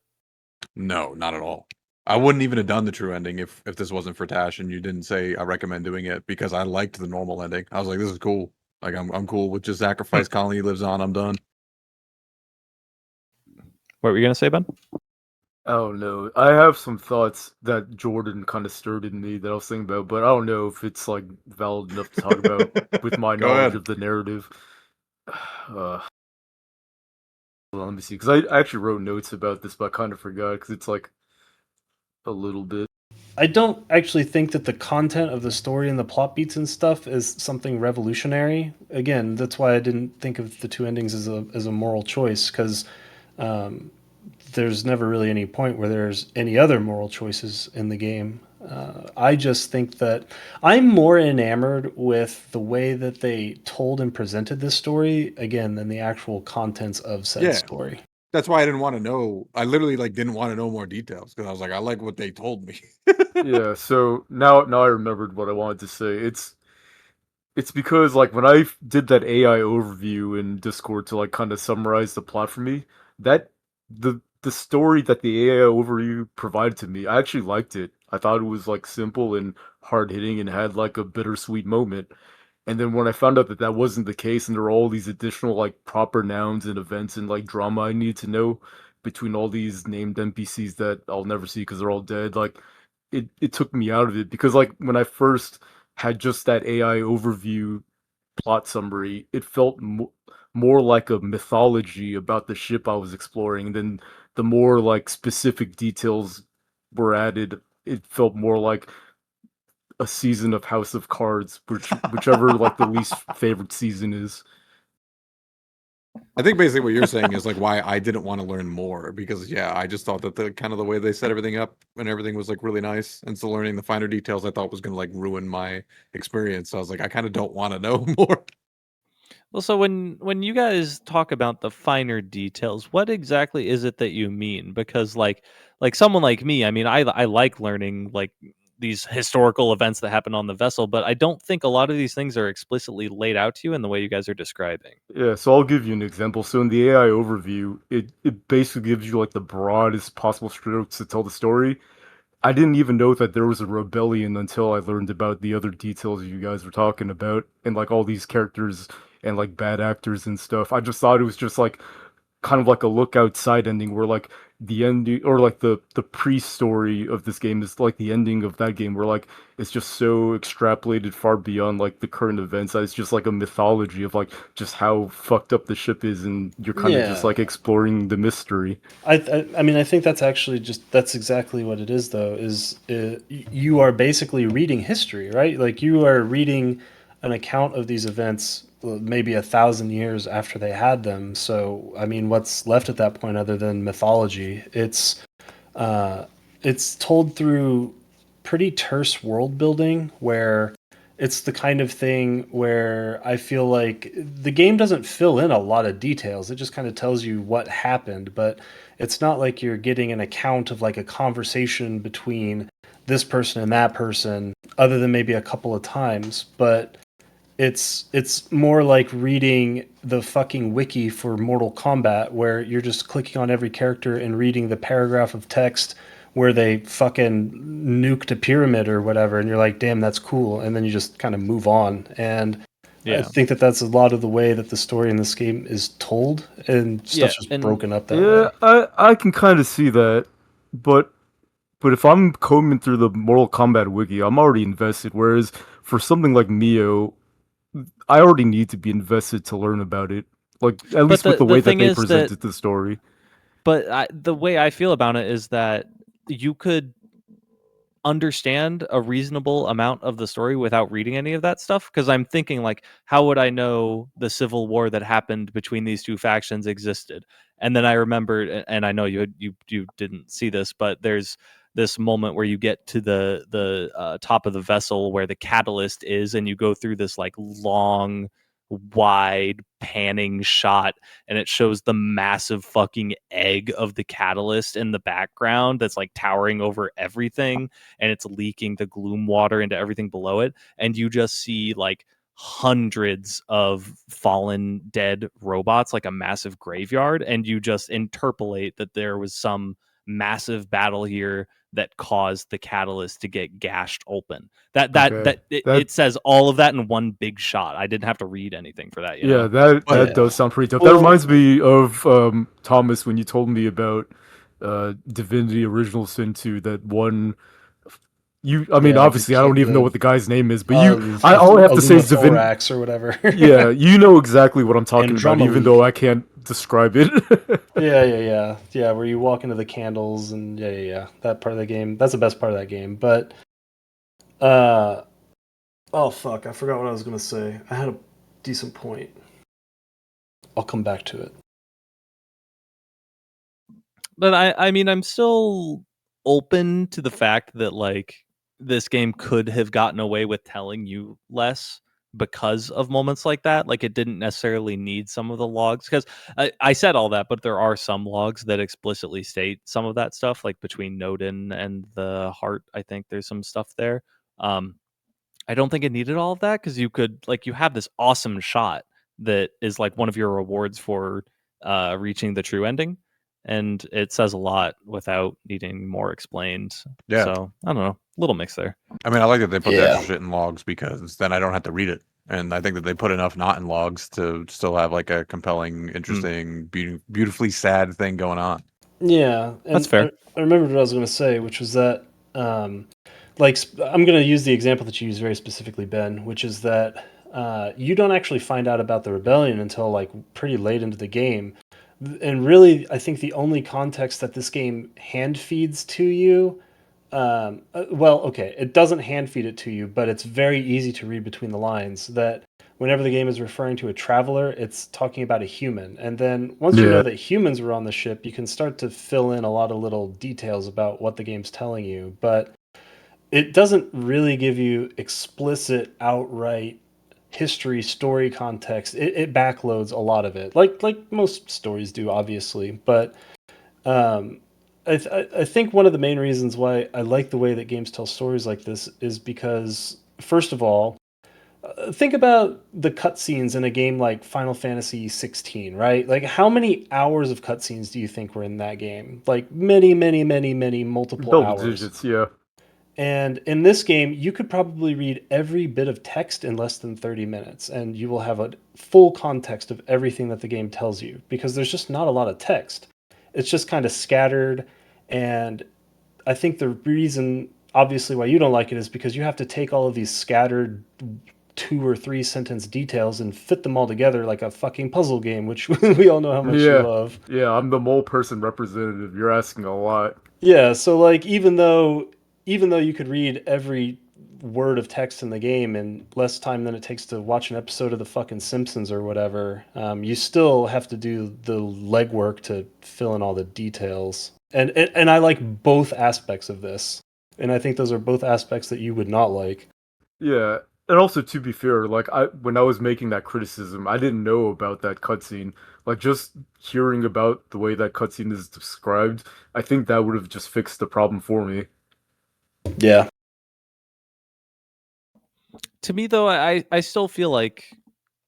No, not at all. I wouldn't even have done the true ending if this wasn't for Tash and you didn't say I recommend doing it because I liked the normal ending. I was like, this is cool. Like I'm cool with just sacrifice colony lives on. I'm done. What were you gonna say, Ben? Oh no, I have some thoughts that Jordan kind of stirred in me that I was thinking about, but I don't know if it's like valid enough to talk about with my Go knowledge ahead. of the narrative. Hold on, let me see, because I actually wrote notes about this, but I kind of forgot because it's like a little bit. I don't actually think that the content of the story and the plot beats and stuff is something revolutionary. Again, that's why I didn't think of the two endings as a moral choice because um, there's never really any point where there's any other moral choices in the game. I just think that I'm more enamored with the way that they told and presented this story again than the actual contents of said story. That's why I didn't want to know. I literally like didn't want to know more details because I was like, I like what they told me. Yeah, so now I remembered what I wanted to say. It's because like when I did that AI overview in Discord to like kind of summarize the plot for me, that the story that the AI overview provided to me, I actually liked it. I thought it was like simple and hard hitting and had like a bittersweet moment. And then when I found out that that wasn't the case, and there were all these additional like proper nouns and events and like drama I needed to know between all these named NPCs that I'll never see because they're all dead, like it took me out of it because like when I first had just that AI overview plot summary, it felt more like a mythology about the ship I was exploring. And then the more like specific details were added, it felt more like a season of House of Cards, whichever like the least favorite season is. I think basically what you're saying is like why I didn't want to learn more because yeah, I just thought that the kind of the way they set everything up and everything was like really nice, and so learning the finer details I thought was gonna like ruin my experience. So I was like, I kind of don't want to know more. Well, so when you guys talk about the finer details, what exactly is it that you mean? Because like someone like me, I mean, I like learning like these historical events that happen on the vessel, but I don't think a lot of these things are explicitly laid out to you in the way you guys are describing. Yeah, so I'll give you an example. So in the AI overview, it basically gives you like the broadest possible strokes to tell the story. I didn't even know that there was a rebellion until I learned about the other details you guys were talking about and like all these characters and like bad actors and stuff. I just thought it was just like kind of like a look outside ending where like the ending, or like the pre-story of this game is like the ending of that game, where like it's just so extrapolated far beyond like the current events that it's just like a mythology of like just how fucked up the ship is, and you're kind of just Yeah. like exploring the mystery. I mean, I think that's actually that's exactly what it is, though. You are basically reading history, right? Like you are reading an account of these events, maybe 1,000 years after they had them. So, I mean, what's left at that point other than mythology? Uh, it's told through pretty terse world building where it's the kind of thing where I feel like the game doesn't fill in a lot of details. It just kind of tells you what happened, but it's not like you're getting an account of like a conversation between this person and that person other than maybe a couple of times, but it's more like reading the fucking wiki for Mortal Kombat where you're just clicking on every character and reading the paragraph of text where they fucking nuked a pyramid or whatever, and you're like, damn, that's cool, and then you just kind of move on. And I Yeah. think that that's a lot of the way that the story in this game is told, and stuff's just and broken up that Yeah, way. I can kind of see that, but if I'm combing through the Mortal Kombat wiki, I'm already invested. Whereas for something like Mio, I already need to be invested to learn about it. Like at but least with the the way that thing they is that presented the story. the way I feel about it is that you could understand a reasonable amount of the story without reading any of that stuff, because I'm thinking like, how would I know the civil war that happened between these two factions existed? And then I remembered, and I know you didn't see this, but there's this moment where you get to the top of the vessel where the catalyst is, and you go through this like long wide panning shot, and it shows the massive fucking egg of the catalyst in the background that's like towering over everything, and it's leaking the gloom water into everything below it, and you just see like hundreds of fallen dead robots, like a massive graveyard, and you just interpolate that there was some massive battle here that caused the catalyst to get gashed open. Okay, that It says all of that in one big shot. I didn't have to read anything for that, you yeah, know. that But that Yeah. does sound pretty tough. That Well, reminds me of Thomas when you told me about Divinity Original Sin 2. That one, I mean, yeah, obviously, I don't even know what the guy's name is, but I all I have to say is Divin. Thorax or whatever. Yeah, you know exactly what I'm talking about, even though Andromeda. I can't describe it. Yeah. Where you walk into the candles and yeah. That part of the game. That's the best part of that game. But uh, oh fuck, I forgot what I was gonna say. I had a decent point. I'll come back to it. But I mean, I'm still open to the fact that like this game could have gotten away with telling you less because of moments like that. Like it didn't necessarily need some of the logs, because I said all that, but there are some logs that explicitly state some of that stuff, like between Nodin and the heart. I think there's some stuff there. Um, I don't think it needed all of that, because you could like you have this awesome shot that is like one of your rewards for reaching the true ending, and it says a lot without needing more explained. yeah, So I don't know, little mix there. I mean, I like that they put the Yeah. extra shit in logs because then I don't have to read it. And I think that they put enough not in logs to still have like a compelling, interesting, beautifully sad thing going on. Yeah, That's and fair. I remembered what I was going to say, which was that, like, I'm going to use the example that you used very specifically, Ben, which is that you don't actually find out about the rebellion until like pretty late into the game, and really, I think the only context that this game hand feeds to you, well, okay, it doesn't hand feed it to you, but it's very easy to read between the lines that whenever the game is referring to a traveler, it's talking about a human. And then once you know Yeah, that humans were on the ship, you can start to fill in a lot of little details about what the game's telling you. But it doesn't really give you explicit, outright history, story context. It backloads a lot of it, like most stories do, obviously. But um, I think one of the main reasons why I like the way that games tell stories like this is because, first of all, think about the cutscenes in a game like Final Fantasy 16, right? Like, how many hours of cutscenes do you think were in that game? Like, many, multiple double hours. digits. Yeah, And in this game, you could probably read every bit of text in less than 30 minutes, and you will have a full context of everything that the game tells you because there's just not a lot of text. It's just kind of scattered, and I think the reason, obviously, why you don't like it is because you have to take all of these scattered 2 or 3 sentence details and fit them all together like a fucking puzzle game, which we all know how much you Yeah, love. yeah, I'm the mole person representative. You're asking a lot. Yeah, so like even though you could read every word of text in the game in less time than it takes to watch an episode of the fucking Simpsons or whatever, you still have to do the legwork to fill in all the details. And I like both aspects of this, and I think those are both aspects that you would not like. Yeah, and also to be fair, like when I was making that criticism, I didn't know about that cutscene. Like just hearing about the way that cutscene is described, I think that would have just fixed the problem for me. Yeah. To me though, I still feel like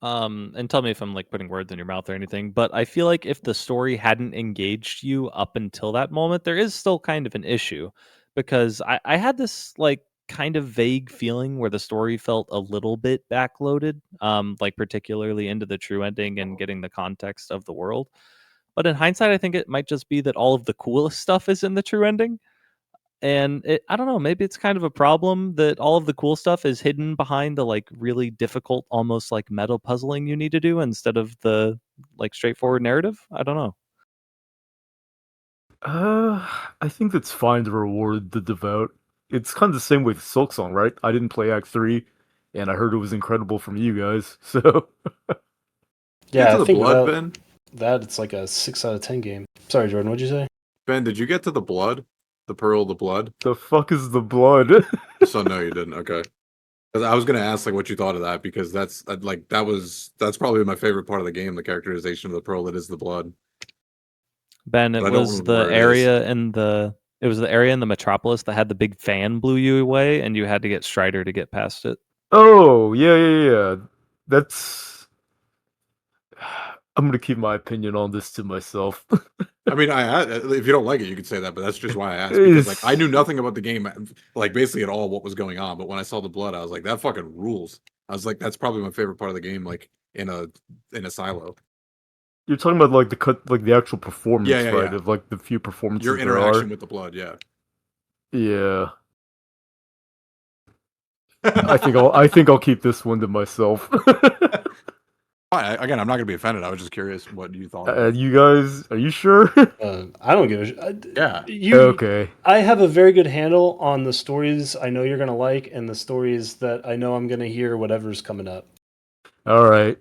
and tell me if I'm like putting words in your mouth or anything, but I feel like if the story hadn't engaged you up until that moment, there is still kind of an issue, because I had this like kind of vague feeling where the story felt a little bit backloaded, like particularly into the true ending and getting the context of the world. But in hindsight, I think it might just be that all of the coolest stuff is in the true ending. And I don't know, maybe it's kind of a problem that all of the cool stuff is hidden behind the like really difficult, almost like meta puzzling you need to do instead of the like straightforward narrative. I don't know. Uh, I think that's fine to reward the devout. It's kind of the same with Silksong, right? I didn't play Act 3, and I heard it was incredible from you guys, so... Get Yeah, to I the think blood, without Ben. that it's like a 6 out of 10 game. Sorry, Jordan, what'd you say? Ben, did you get to the blood? The pearl, the blood? The fuck is the blood? So no, you didn't. Okay. 'Cause I was gonna ask like what you thought of that because that's probably my favorite part of the game, the characterization of the pearl that is the blood. Ben, But I don't remember where it is. it was the area in the metropolis that had the big fan blew you away and you had to get Strider to get past it. Oh, yeah, yeah, yeah. That's... I'm gonna keep my opinion on this to myself. I mean, if you don't like it, you could say that, but that's just why I asked because like I knew It's... nothing about the game, like basically at all what was going on. But when I saw the blood, I was like, that fucking rules. I was like, that's probably my favorite part of the game, like in a silo. You're talking about like like the actual Yeah, performance, yeah, right? yeah. Of like the few Your performances there interaction are. with the blood, yeah. Yeah, I think I'll keep this one to myself. Again, I'm not gonna be offended. I was just curious what you thought of it. You guys, are you sure? I don't give a Yeah. Okay. I have a very good handle on the stories I know you're gonna like and the stories that I know I'm gonna hear whatever's coming up. All right.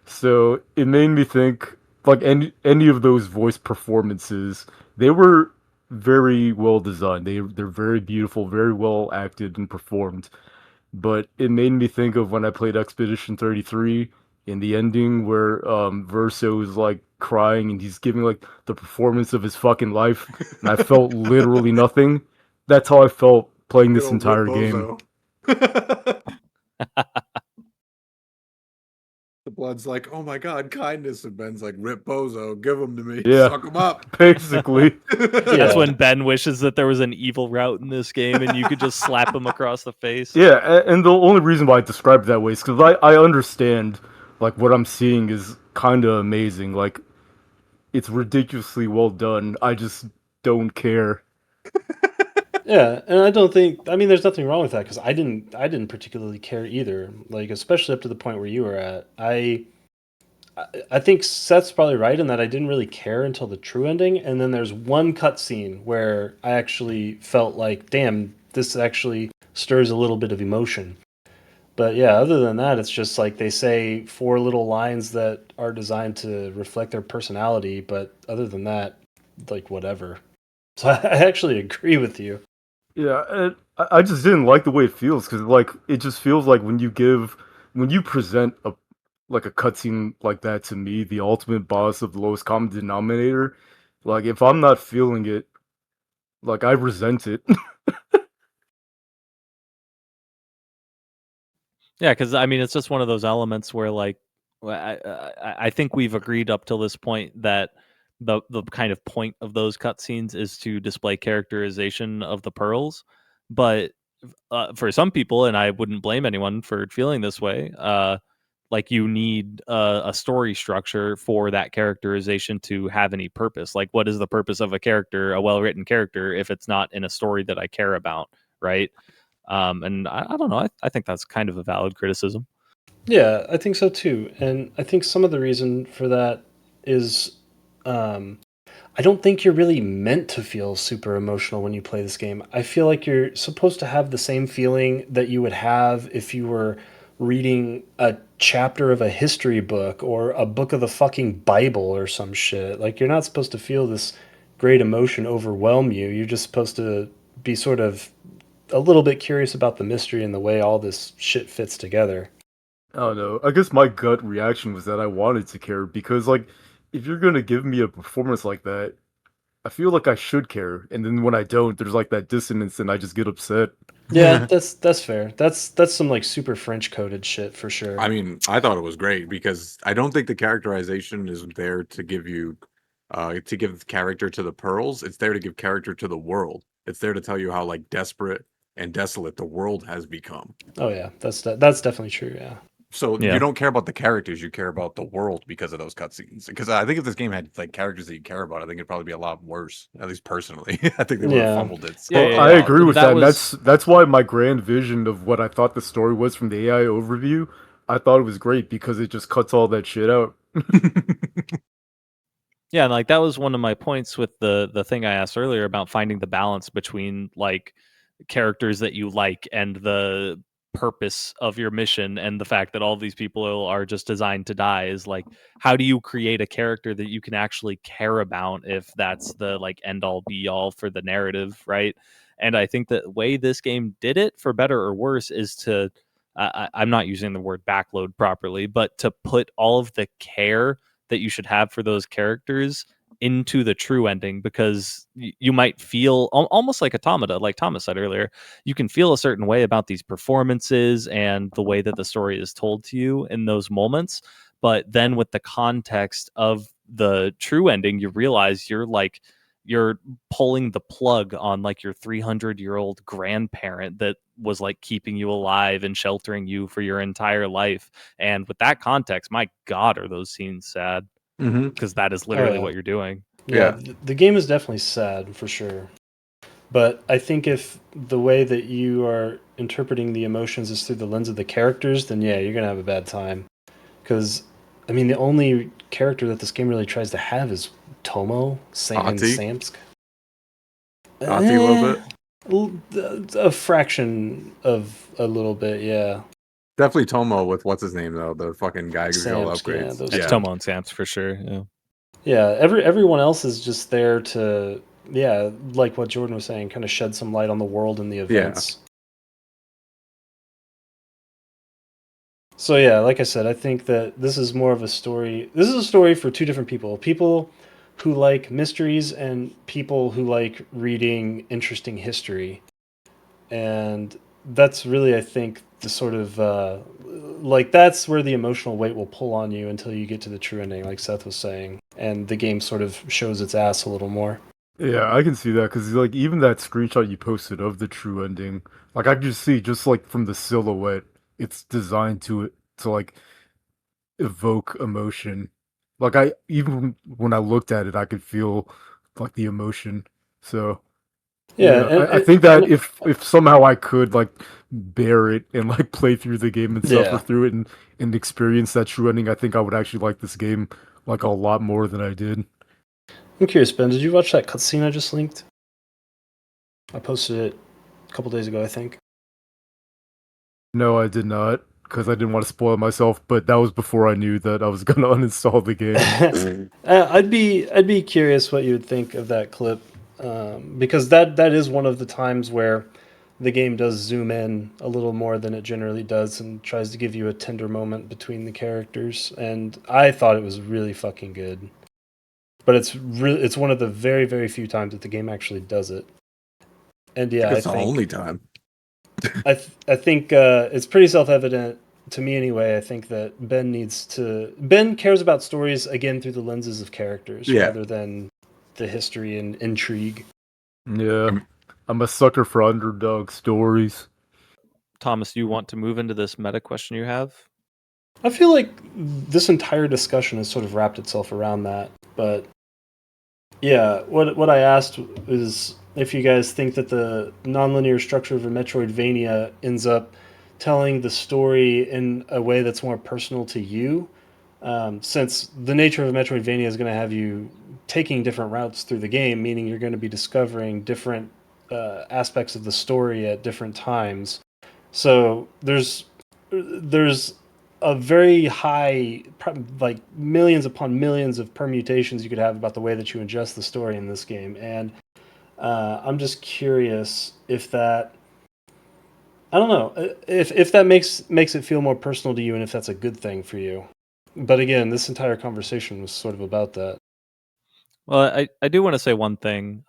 So it made me think, like any of those voice performances, they were very well designed. They're very beautiful, very well acted and performed. But it made me think of when I played Expedition 33 in the ending where Verso is like crying and he's giving like the performance of his fucking life, and I felt literally nothing. That's how I felt playing Good this old Rip entire game. Bozo. The blood's like, oh my god, kindness, and Ben's like, Rip Bozo, give him to me, Yeah, suck him up. basically. That's Yeah. when Ben wishes that there was an evil route in this game and you could just slap him across the face. Yeah, and the only reason why I described it that way is because I understand like what I'm seeing is kind of amazing. Like it's ridiculously well done. I just don't care. Yeah, and I don't think I mean there's nothing wrong with that because I didn't particularly care either. Like especially up to the point where you were at. I think Seth's probably right in that I didn't really care until the true ending, and then there's one cutscene where I actually felt like, damn, this actually stirs a little bit of emotion. But yeah, other than that, it's just like they say 4 little lines that are designed to reflect their personality. But other than that, like whatever. So I actually agree with you. Yeah, and I just didn't like the way it feels because like it just feels like when you present a like a cutscene like that to me, the ultimate boss of the lowest common denominator, like if I'm not feeling it, like I resent it. Yeah, because I mean, it's just one of those elements where, like, I think we've agreed up till this point that the kind of point of those cutscenes is to display characterization of the pearls. But for some people, and I wouldn't blame anyone for feeling this way, Like you need a story structure for that characterization to have any purpose. Like, what is the purpose of a character, a well-written character, if it's not in a story that I care about, right? And I don't know. I think that's kind of a valid criticism. Yeah, I think so too. And I think some of the reason for that is um, I don't think you're really meant to feel super emotional when you play this game. I feel like you're supposed to have the same feeling that you would have if you were reading a chapter of a history book or a book of the fucking Bible or some shit. Like, you're not supposed to feel this great emotion overwhelm you. You're just supposed to be sort of a little bit curious about the mystery and the way all this shit fits together. I don't know. I guess my gut reaction was that I wanted to care because, like, if you're gonna give me a performance like that, I feel like I should care. And then when I don't, there's like that dissonance, and I just get upset. Yeah, that's fair. That's some like super French coded shit for sure. I mean, I thought it was great because I don't think the characterization is there to give you to give character to the pearls. It's there to give character to the world. It's there to tell you how like desperate and desolate the world has become. Oh yeah, that's definitely true. Yeah. So Yeah. you don't care about the characters, you care about the world because of those cutscenes. Because I think if this game had like characters that you care about, I think it'd probably be a lot worse. At least personally, I think they would have Yeah. fumbled it. Yeah, So yeah, a I yeah. lot. agree with That that. And was- that's why my grand vision of what I thought the story was from the AI overview, I thought it was great because it just cuts all that shit out. Yeah, and like that was one of my points with the thing I asked earlier about finding the balance between like characters that you like and the purpose of your mission, and the fact that all these people are just designed to die is like, how do you create a character that you can actually care about if that's the like end all be all for the narrative, right? And I think the way this game did it, for better or worse, is to I'm not using the word backload properly, but to put all of the care that you should have for those characters into the true ending, because you might feel almost like Automata, like Thomas said earlier. You can feel a certain way about these performances and the way that the story is told to you in those moments, but then with the context of the true ending, you realize you're pulling the plug on like your 300-year-old grandparent that was like keeping you alive and sheltering you for your entire life. And with that context, my God, are those scenes sad? Mm-hmm. Because that is Oh literally yeah. what you're doing. Yeah, Yeah. the game is definitely sad for sure. But I think if the way that you are interpreting the emotions is through the lens of the characters, then yeah, you're gonna have a bad time. Because, I mean, the only character that this game really tries to have is Tomo and Ati? Samsk. Ati a little bit. A fraction of a little bit, yeah. Definitely Tomo with what's his name though, the fucking guy who gives you all the Samsk, yeah, upgrades. those It's two. Tomo and Samps for sure. Yeah. Yeah, everyone else is just there to, yeah, like what Jordan was saying, kind of shed some light on the world and the events. So yeah, like I said, I think that this is more of a story. This is a story for two different people. People who like mysteries and people who like reading interesting history. And that's really, I think, the sort of like that's where the emotional weight will pull on you until you get to the true ending, like Seth was saying, and the game sort of shows its ass a little more. Yeah, I can see that because like even that screenshot you posted of the true ending, like I can just see just like from the silhouette, it's designed to like evoke emotion. Like I even when I looked at it, I could feel like the emotion. So Yeah, yeah, I think that if somehow I could like bear it and like play through the game and suffer yeah. through it and experience that true ending, I think I would actually like this game like a lot more than I did. I'm curious, Ben, did you watch that cutscene I just linked? I posted it a couple days ago, I think. No, I did not, because I didn't want to spoil myself, but that was before I knew that I was gonna uninstall the game. I'd be curious what you would think of that clip, because that is one of the times where the game does zoom in a little more than it generally does and tries to give you a tender moment between the characters, and I thought it was really fucking good. But it's one of the very very few times that the game actually does it. And yeah, I It's the think only time. I think it's pretty self-evident to me anyway. I think that Ben cares about stories again through the lenses of characters Yeah. rather than the history and intrigue. Yeah, I'm a sucker for underdog stories. Thomas, do you want to move into this meta question you have? I feel like this entire discussion has sort of wrapped itself around that. But yeah, what I asked is if you guys think that the nonlinear structure of a Metroidvania ends up telling the story in a way that's more personal to you, since the nature of a Metroidvania is going to have you taking different routes through the game, meaning you're going to be discovering different aspects of the story at different times. So there's a very high, like millions upon millions of permutations you could have about the way that you ingest the story in this game, and I'm just curious if that, I don't know, if that makes it feel more personal to you, and if that's a good thing for you. But again, this entire conversation was sort of about that. Well, I do want to say one thing.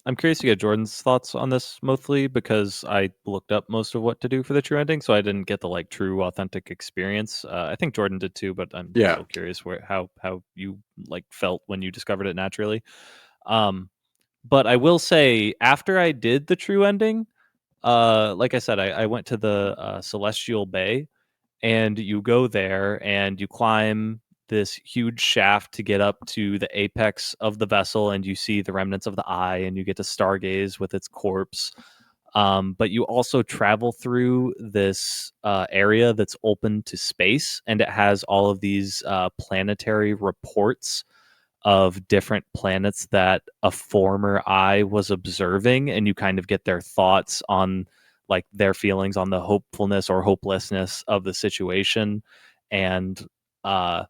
I'm curious to get Jordan's thoughts on this mostly because I looked up most of what to do for the true ending, so I didn't get the like true authentic experience. I think Jordan did too, but I'm Yeah. still curious how you like felt when you discovered it naturally. Um, but I will say after I did the true ending, like I said, I went to the Celestial Bay, and you go there and you climb this huge shaft to get up to the apex of the vessel, and you see the remnants of the eye, and you get to stargaze with its corpse. But you also travel through this area that's open to space, and it has all of these planetary reports of different planets that a former eye was observing, and you kind of get their thoughts on like their feelings on the hopefulness or hopelessness of the situation. And uh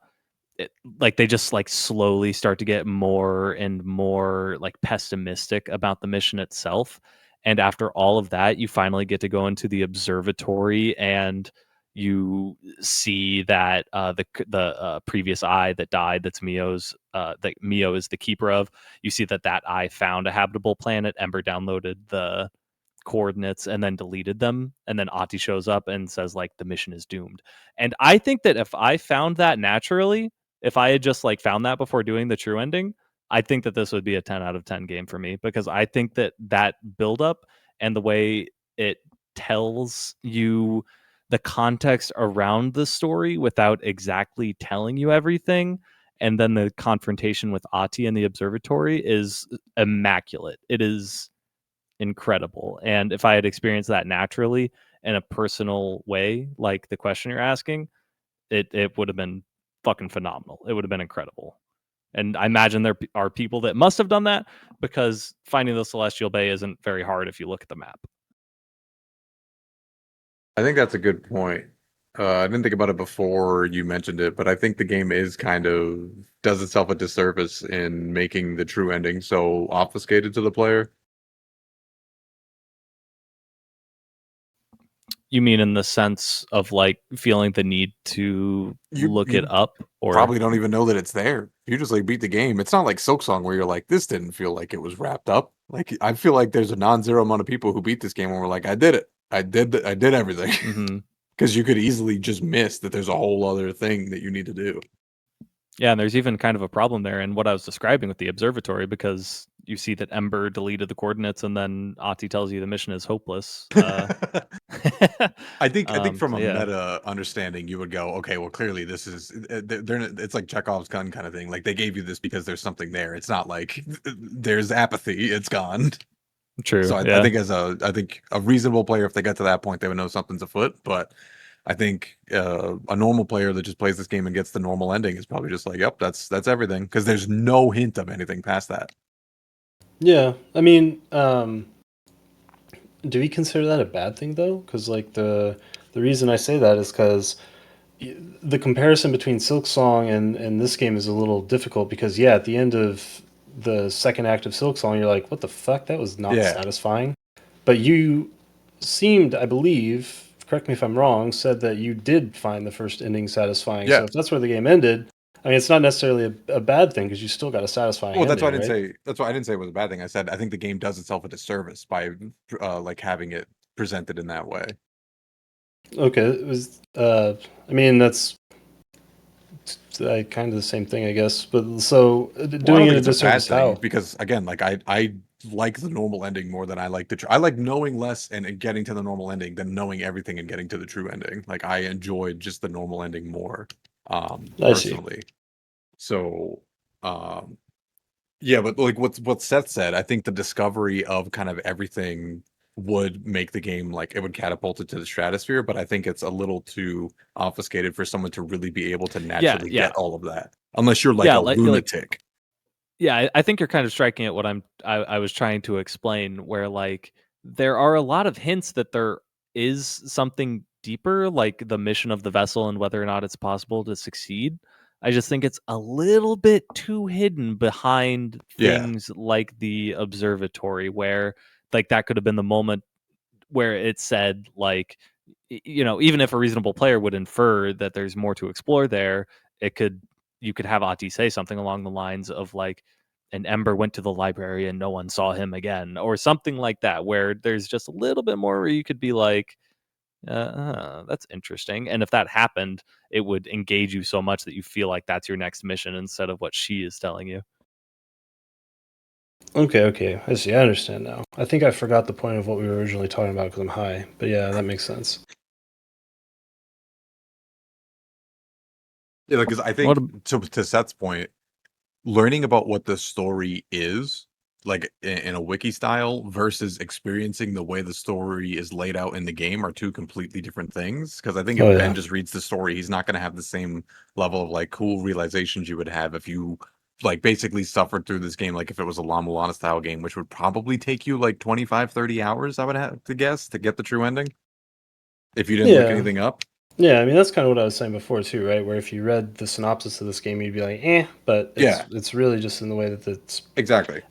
like they just like slowly start to get more and more like pessimistic about the mission itself. And after all of that, you finally get to go into the observatory, and you see that the previous eye that died, that's Mio's, that Mio is the keeper of. You see that eye found a habitable planet. Ember downloaded the coordinates and then deleted them, and then Ati shows up and says like the mission is doomed. And I think that if I found that naturally, if I had just like found that before doing the true ending, I think that this would be a 10 out of 10 game for me, because I think that that build up and the way it tells you the context around the story without exactly telling you everything, and then the confrontation with Ati in the observatory is immaculate. It is incredible. And if I had experienced that naturally in a personal way, like the question you're asking, it would have been fucking phenomenal. It would have been incredible. And I imagine there are people that must have done that, because finding the Celestial Bay isn't very hard if you look at the map. I think that's a good point. I didn't think about it before you mentioned it, but I think the game is kind of does itself a disservice in making the true ending so obfuscated to the player. You mean in the sense of like feeling the need to look it You up, or probably don't even know that it's there. You just like beat the game. It's not like Silksong where you're like, this didn't feel like it was wrapped up. Like I feel like there's a non-zero amount of people who beat this game and were like, I did it. I did everything. mm-hmm. Because you could easily just miss that there's a whole other thing that you need to do. Yeah, and there's even kind of a problem there in what I was describing with the observatory, because you see that Ember deleted the coordinates, and then Ati tells you the mission is hopeless. I think from So a yeah, meta understanding, you would go, okay, well, clearly this is it's like Chekhov's gun kind of thing. Like they gave you this because there's something there. It's not like there's apathy; it's gone. true. So I Yeah, think I think a reasonable player, if they got to that point, they would know something's afoot. But I think a normal player that just plays this game and gets the normal ending is probably just like, yep, that's everything, because there's no hint of anything past that. Yeah, I mean, do we consider that a bad thing though? Because like the reason I say that is because the comparison between Silk Song and this game is a little difficult, because yeah, at the end of the second act of Silk Song, you're like, what the fuck? That was not Yeah, satisfying. But you seemed, I believe, correct me if I'm wrong, said that you did find the first ending satisfying. yeah. So if that's where the game ended, I mean, it's not necessarily a bad thing, because you still got a satisfying Well, that's why I ending, didn't right? say that's why I didn't say it was a bad thing. I said I think the game does itself a disservice by like having it presented in that way. Okay, it was. I mean, that's kind of the same thing, I guess. But so Well, I doing don't it think a it's a bad disservice, thing how? because again, like I like the normal ending more than I like I like knowing less and getting to the normal ending than knowing everything and getting to the true ending. Like I enjoyed just the normal ending more, I see. personally. So, yeah, but like what Seth said, I think the discovery of kind of everything would make the game like it would catapult it to the stratosphere, but I think it's a little too obfuscated for someone to really be able to naturally yeah. get all of that. Unless you're like Yeah, a like lunatic. yeah, I think you're kind of striking at what I was trying to explain, where like there are a lot of hints that there is something deeper, like the mission of the vessel and whether or not it's possible to succeed. I just think it's a little bit too hidden behind Yeah. things like the observatory, where like that could have been the moment where it said like even if a reasonable player would infer that there's more to explore there, it could you could have Ati say something along the lines of like an Ember went to the library and no one saw him again, or something like that, where there's just a little bit more where you could be like, that's interesting. And if that happened, it would engage you so much that you feel like that's your next mission instead of what she is telling you. Okay. I see. I understand now. I think I forgot the point of what we were originally talking about because I'm high. But yeah, that makes sense. Yeah, because I What think to Seth's point, learning about what the story is, like in a wiki style, versus experiencing the way the story is laid out in the game are two completely different things. Because I think Oh if yeah. Ben just reads the story, he's not going to have the same level of like cool realizations you would have if you like basically suffered through this game, like if it was a La Mulana style game, which would probably take you like 25, 30 hours, I would have to guess, to get the true ending if you didn't look Yeah. anything up. Yeah, I mean that's kind of what I was saying before too, right? Where if you read the synopsis of this game, you'd be like, "Eh," but Yeah, it's really just in the way exactly.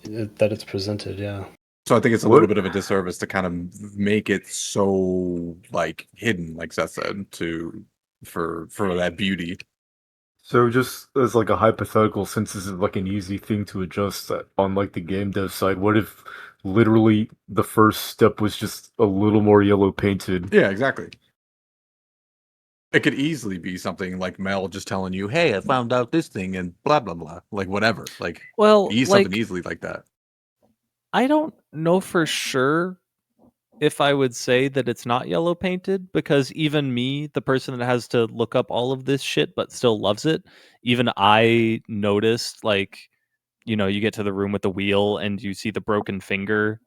that it's presented. Yeah. So I think it's a little What? bit of a disservice to kind of make it so like hidden, like Seth said, to for that beauty. So just as like a hypothetical, since this is like an easy thing to adjust on like the game dev side, what if literally the first step was just a little more yellow painted? Yeah, exactly. It could easily be something like Mel just telling you, "Hey, I found out this thing," and blah blah blah, like whatever, like Well, something like easily like that. I don't know for sure if I would say that it's not yellow painted, because even me, the person that has to look up all of this shit but still loves it, even I noticed like, you get to the room with the wheel and you see the broken finger,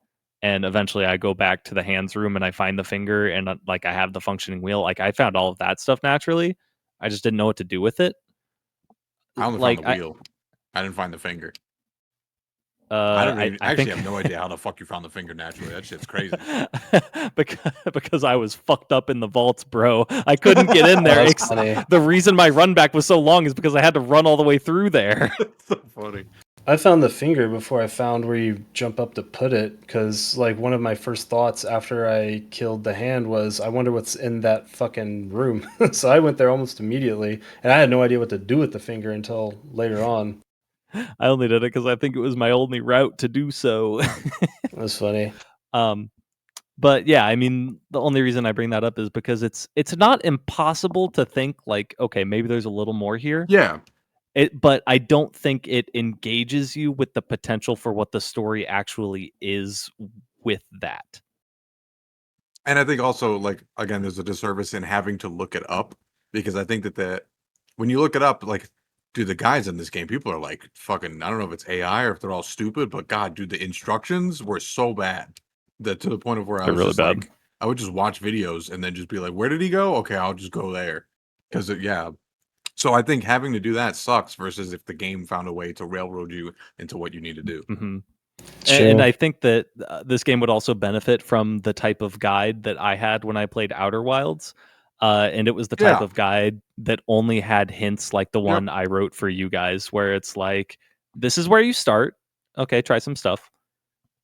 and eventually I go back to the hands room and I find the finger, and like I have the functioning wheel. Like I found all of that stuff naturally. I just didn't know what to do with it. I only found Like the wheel. I didn't find the finger. I don't even I actually think have no idea how the fuck you found the finger naturally. That shit's crazy. because I was fucked up in the vaults, bro. I couldn't get in Oh, there. that's funny. The reason my run back was so long is because I had to run all the way through there. It's so funny. I found the finger before I found where you jump up to put it, because like one of my first thoughts after I killed the hand was, I wonder what's in that fucking room. So I went there almost immediately, and I had no idea what to do with the finger until later on. I only did it because I think it was my only route to do so. It was funny. um, but yeah, I mean, the only reason I bring that up is because it's not impossible to think like, okay, maybe there's a little more here. Yeah, But I don't think it engages you with the potential for what the story actually is with that. and I think also like again, there's a disservice in having to look it up because I think that when you look it up, like, dude, the guys in this game, people are like fucking. I don't know if it's AI or if they're all stupid, but God, dude, the instructions were so bad that to the point of where I They're was really just bad. like, I would just watch videos and then just be like, where did he go? Okay, I'll just go there because yeah. So I think having to do that sucks versus if the game found a way to railroad you into what you need to do. Hmm. It's And true. I think that this game would also benefit from the type of guide that I had when I played Outer Wilds. And it was the type Yeah. of guide that only had hints like the Yep. one I wrote for you guys, where it's like, this is where you start. Okay, try some stuff.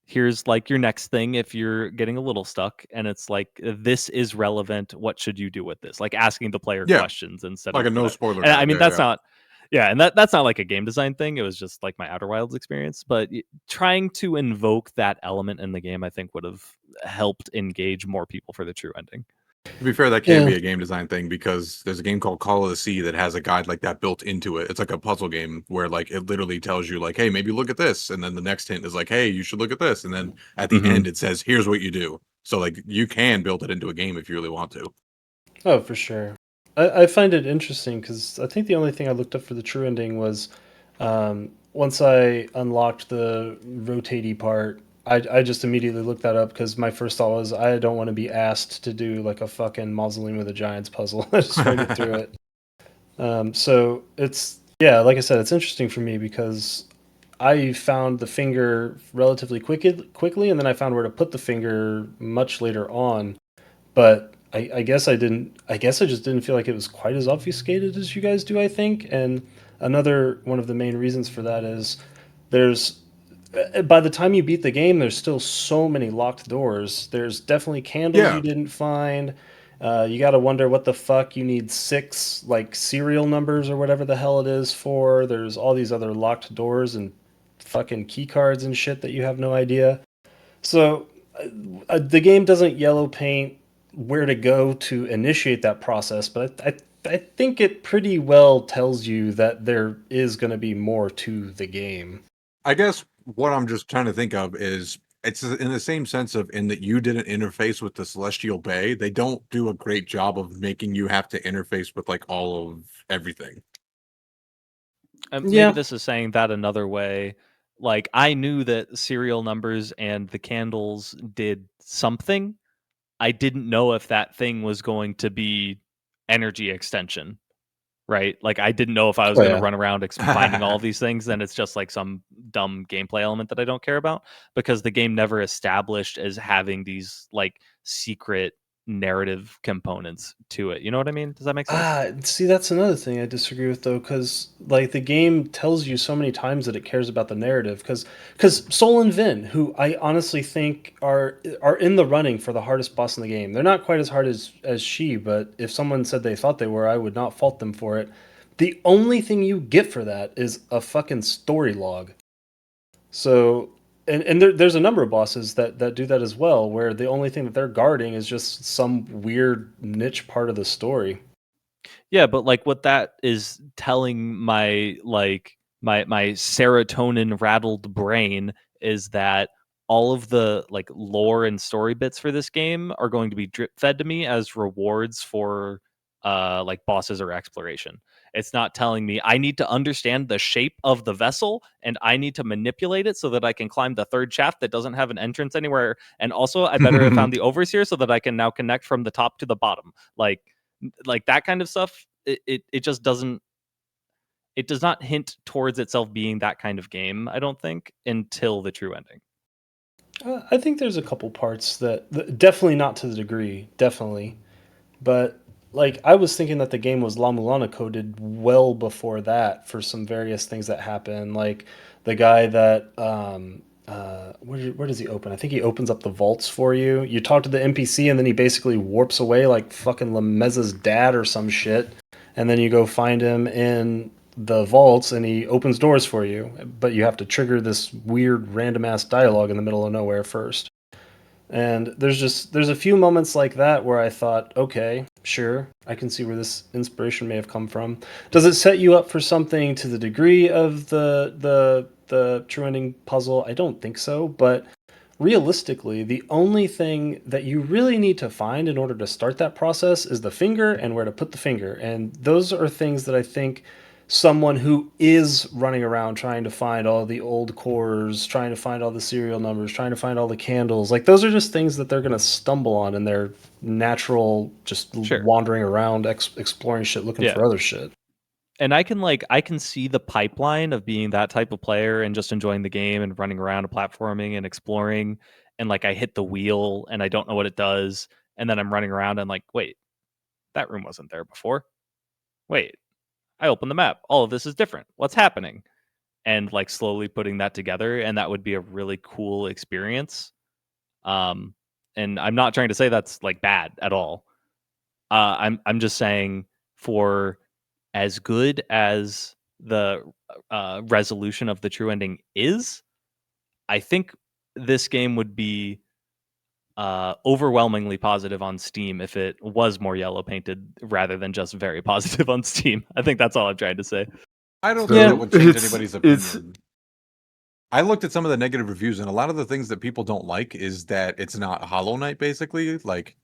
Here's like your next thing if you're getting a little stuck. And it's like, this is relevant. What should you do with this? Like asking the player Yeah. questions instead Like of a no that. spoiler And I guide. mean, Yeah. that's Yeah. not, yeah, and that's not like a game design thing. It was just like my Outer Wilds experience. But trying to invoke that element in the game, I think, would have helped engage more people for the true ending. To be fair, that can Yeah. be a game design thing because there's a game called Call of the Sea that has a guide like that built into it. It's like a puzzle game where like it literally tells you like, hey, maybe look at this, and then the next hint is like, hey, you should look at this, and then at the end it says, here's what you do. So like you can build it into a game if you really want to. Oh, for sure. I find it interesting because I think the only thing I looked up for the true ending was once I unlocked the rotatey part, I just immediately looked that up because my first thought was I don't want to be asked to do like a fucking Mausoleum of the Giants puzzle. I just want to get through it. So it's, yeah, like I said, it's interesting for me because I found the finger relatively quickly, and then I found where to put the finger much later on. But I guess I didn't. I guess I just didn't feel like it was quite as obfuscated as you guys do. I think, and another one of the main reasons for that is there's by the time you beat the game, there's still so many locked doors. There's definitely candles you Yeah. didn't find. You got to wonder what the fuck you need 6 like serial numbers or whatever the hell it is for. There's all these other locked doors and fucking key cards and shit that you have no idea. So the game doesn't yellow paint where to go to initiate that process, but I think it pretty well tells you that there is going to be more to the game. I guess what I'm just trying to think of is it's in the same sense of in that you didn't interface with the Celestial Bay. They don't do a great job of making you have to interface with like all of everything. Maybe Yeah. this is saying that another way. Like, I knew that serial numbers and the candles did something. I didn't know if that thing was going to be energy extension, right? Like, I didn't know if I was Oh going to yeah. run around finding all of these things. Then it's just like some dumb gameplay element that I don't care about because the game never established as having these like secret narrative components to it. You know what I mean? Does that make sense? See, that's another thing I disagree with though, because like the game tells you so many times that it cares about the narrative. Because Sol and Vin, who I honestly think are in the running for the hardest boss in the game, they're not quite as hard as she, but if someone said they thought they were, I would not fault them for it. The only thing you get for that is a fucking story log. So, and there's a number of bosses that do that as well, where the only thing that they're guarding is just some weird niche part of the story. Yeah, but like what that is telling my my serotonin rattled brain is that all of the like lore and story bits for this game are going to be drip fed to me as rewards for like bosses or exploration. It's not telling me I need to understand the shape of the vessel and I need to manipulate it so that I can climb the third shaft that doesn't have an entrance anywhere. And also I better have found the overseer so that I can now connect from the top to the bottom. Like that kind of stuff, it just doesn't, it does not hint towards itself being that kind of game, I don't think, until the true ending. I think there's a couple parts that definitely not to the degree, definitely, but like I was thinking that the game was La Mulana coded well before that for some various things that happen, like the guy that where does he open? I think he opens up the vaults for you. You talk to the NPC and then he basically warps away like fucking Lameza's dad or some shit, and then you go find him in the vaults and he opens doors for you, but you have to trigger this weird random ass dialogue in the middle of nowhere first. And there's a few moments like that where I thought, okay, sure, I can see where this inspiration may have come from. Does it set you up for something to the degree of the true ending puzzle? I don't think so, but realistically, the only thing that you really need to find in order to start that process is the finger and where to put the finger. And those are things that I think someone who is running around trying to find all the old cores, trying to find all the serial numbers, trying to find all the candles, like those are just things that they're going to stumble on in their natural just Sure. wandering around exploring shit looking Yeah. for other shit. And I can see the pipeline of being that type of player and just enjoying the game and running around and platforming and exploring, and like I hit the wheel and I don't know what it does, and then I'm running around and like, wait, that room wasn't there before. Wait, I opened the map. All of this is different. What's happening? And like slowly putting that together, and that would be a really cool experience. Um, and I'm not trying to say that's like bad at all. I'm just saying for as good as the resolution of the true ending is, I think this game would be overwhelmingly positive on Steam if it was more yellow painted rather than just very positive on Steam. I think that's all I'm trying to say. I don't So think that would change it's- anybody's it's- opinion. I looked at some of the negative reviews, and a lot of the things that people don't like is that it's not Hollow Knight, basically. Like,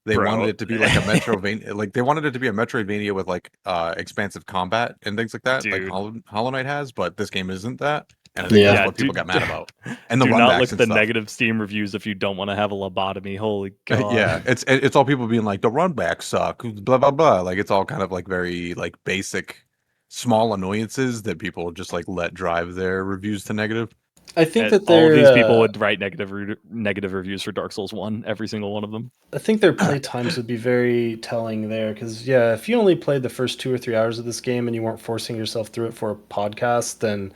they Bro. wanted it to be like a Metroidvania, like they wanted it to be a Metroidvania with like expansive combat and things like that, like Dude. Hollow Knight has, but this game isn't that. And I think Yeah. that's what people got mad about. And the Do not runbacks look at and the stuff. negative Steam reviews if you don't want to have a lobotomy. Holy god. Yeah, it's all people being like the runbacks suck, blah blah blah. Like it's all kind of like very like basic, small annoyances that people just like let drive their reviews to negative. I think that all of these people they're, would write negative reviews for Dark Souls 1, every single one of them. I think their play times would be very telling there, because yeah, if you only played the first 2 or 3 hours of this game and you weren't forcing yourself through it for a podcast, then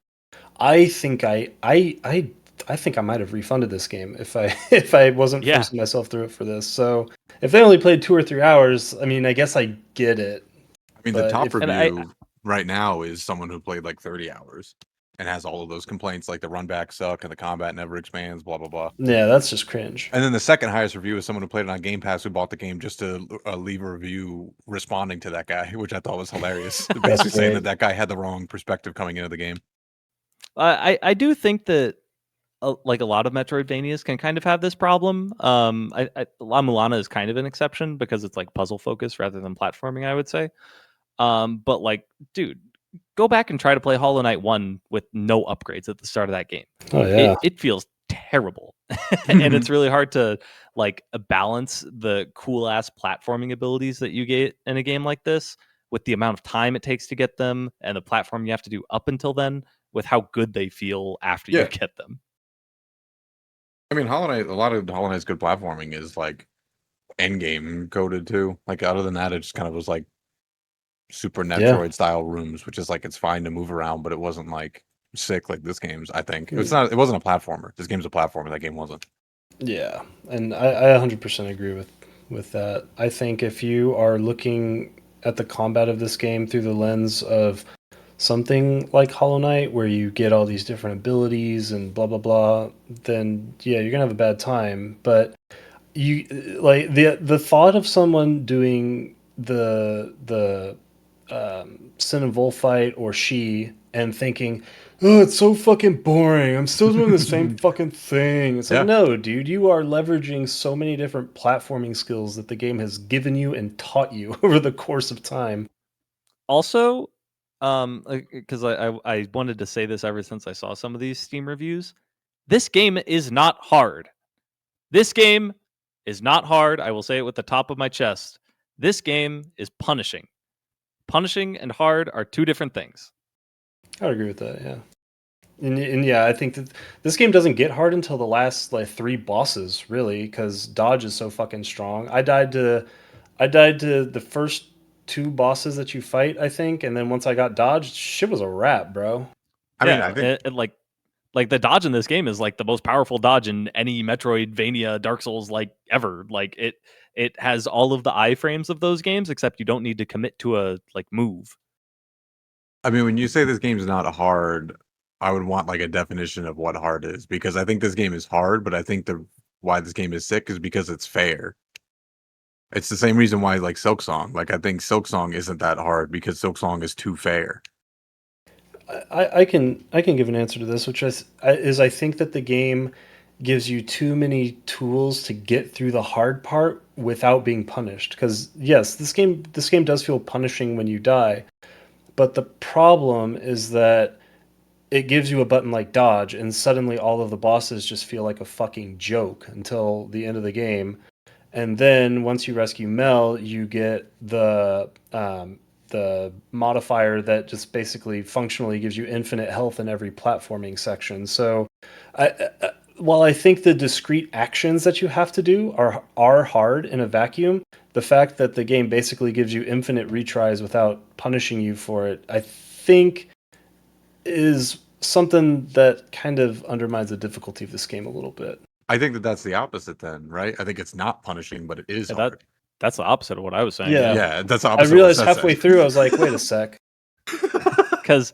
I think I think I might have refunded this game if I wasn't Yeah. forcing myself through it for this. So if they only played 2 or 3 hours, I mean, I guess I get it. I mean, the But top if- And review right now is someone who played like 30 hours and has all of those complaints, like the runbacks suck and the combat never expands, blah blah blah. Yeah, that's just cringe. And then the second highest review is someone who played it on Game Pass who bought the game just to leave a review responding to that guy, which I thought was hilarious. Basically saying great. that guy had the wrong perspective coming into the game. I do think that like a lot of Metroidvanias can kind of have this problem. La Mulana is kind of an exception because it's like puzzle focused rather than platforming, I would say. But like, dude, go back and try to play Hollow Knight 1 with no upgrades at the start of that game. Oh yeah. It feels terrible. And it's really hard to like balance the cool ass platforming abilities that you get in a game like this with the amount of time it takes to get them and the platform you have to do up until then with how good they feel after Yeah. you get them. I mean, Hollow Knight, a lot of Hollow Knight's good platforming is like endgame coded too. Like, other than that, it just kind of was like Super Metroid style rooms, which is like it's fine to move around, but it wasn't like sick like this game's. I think it's not. It wasn't a platformer. This game's a platformer. That game wasn't. Yeah, and I 100% agree with that. I think if you are looking at the combat of this game through the lens of something like Hollow Knight, where you get all these different abilities and blah blah blah, then yeah, you're gonna have a bad time. But you like the thought of someone doing the Sin and Vol fight or She and thinking, oh, it's so fucking boring. I'm still doing the same fucking thing. It's like, Yeah. no, dude, you are leveraging so many different platforming skills that the game has given you and taught you over the course of time. Also, because I wanted to say this ever since I saw some of these Steam reviews, this game is not hard. This game is not hard. I will say it with the top of my chest. This game is punishing. Punishing and hard are two different things. I would agree with that, yeah. And yeah, I think that this game doesn't get hard until the last like 3 bosses, really, because dodge is so fucking strong. I died to the first 2 bosses that you fight, I think, and then once I got dodged, shit was a wrap, bro. I mean, I think and like the dodge in this game is like the most powerful dodge in any Metroidvania, Dark Souls like ever. Like it has all of the iframes of those games, except you don't need to commit to a like move. I mean, when you say this game's not hard, I would want like a definition of what hard is, because I think this game is hard, but I think why this game is sick is because it's fair. It's the same reason why like Silksong. Like, I think Silksong isn't that hard because Silksong is too fair. I can give an answer to this, which is I think that the game gives you too many tools to get through the hard part without being punished. Because yes, this game does feel punishing when you die, but the problem is that it gives you a button like dodge, and suddenly all of the bosses just feel like a fucking joke until the end of the game. And then once you rescue Mel, you get the modifier that just basically functionally gives you infinite health in every platforming section. So, while I think the discrete actions that you have to do are hard in a vacuum, the fact that the game basically gives you infinite retries without punishing you for it, I think, is something that kind of undermines the difficulty of this game a little bit. I think that that's the opposite then, right? I think it's not punishing, but it is hard. That's the opposite of what I was saying. Yeah. Yeah, that's the I opposite of what realized Seth halfway said. through, I was like, wait a sec. because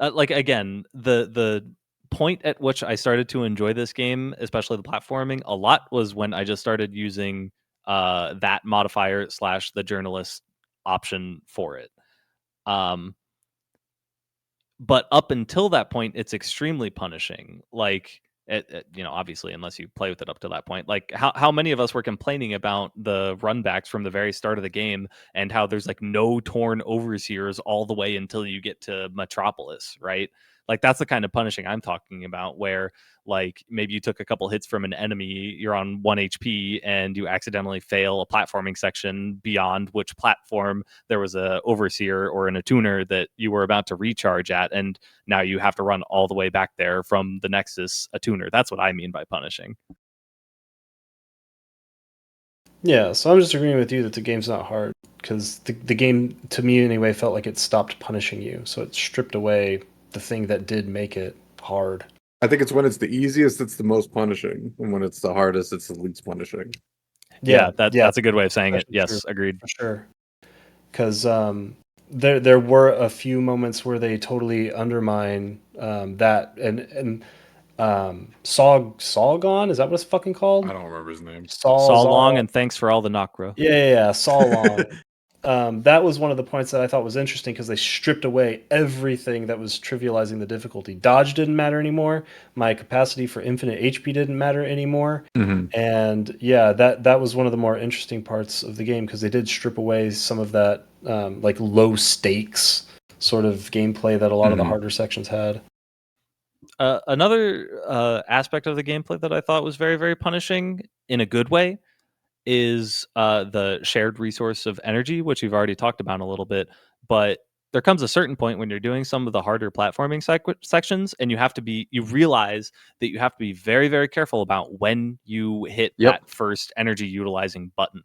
like again, the point at which I started to enjoy this game, especially the platforming, a lot was when I just started using that modifier / the journalist option for it. But up until that point, it's extremely punishing. Like, obviously, unless you play with it up to that point, like how many of us were complaining about the runbacks from the very start of the game and how there's like no torn overseers all the way until you get to Metropolis, right? Like that's the kind of punishing I'm talking about, where like maybe you took a couple hits from an enemy, you're on 1 HP, and you accidentally fail a platforming section beyond which platform there was a overseer or an attuner that you were about to recharge at, and now you have to run all the way back there from the Nexus attuner. That's what I mean by punishing. Yeah, so I'm just agreeing with you that the game's not hard, because the game, to me anyway, felt like it stopped punishing you, so it stripped away the thing that did make it hard. I think it's when it's the easiest, it's the most punishing, and when it's the hardest, it's the least punishing. Yeah, that's a good way of saying it. Yes, true, agreed. for sure. Because there were a few moments where they totally undermine that, and Sawgon, is that what it's fucking called? I don't remember his name. Saw Long, and thanks for all the Nokra. Yeah, Saw Long. That was one of the points that I thought was interesting, because they stripped away everything that was trivializing the difficulty. Dodge didn't matter anymore. My capacity for infinite HP didn't matter anymore. Mm-hmm. And yeah, that was one of the more interesting parts of the game, because they did strip away some of that like low stakes sort of gameplay that a lot of the harder sections had. Another aspect of the gameplay that I thought was very, very punishing in a good way is the shared resource of energy, which we've already talked about a little bit. But there comes a certain point when you're doing some of the harder platforming sections, and you realize that you have to be very, very careful about when you hit that first energy utilizing button.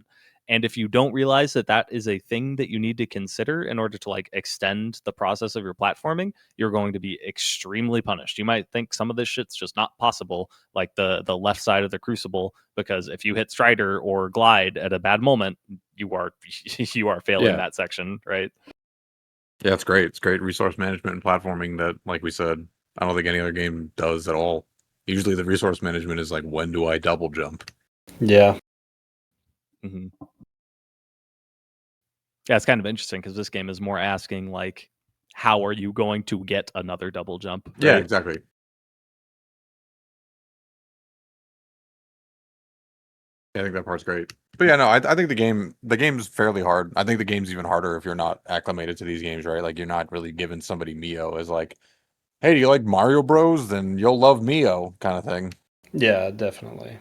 And if you don't realize that that is a thing that you need to consider in order to like extend the process of your platforming, you're going to be extremely punished. You might think some of this shit's just not possible, like the left side of the crucible, because if you hit Strider or Glide at a bad moment, you are failing that section, right? Yeah, it's great. It's great resource management and platforming that, like we said, I don't think any other game does at all. Usually the resource management is like, when do I double jump? Yeah. Mm-hmm. Yeah, it's kind of interesting because this game is more asking like, how are you going to get another double jump? Right? Yeah, exactly. Yeah, I think that part's great. But yeah, no, I think the game's fairly hard. I think the game's even harder if you're not acclimated to these games, right? Like you're not really giving somebody MIO as like, hey, do you like Mario Bros? Then you'll love MIO kind of thing. Yeah, definitely.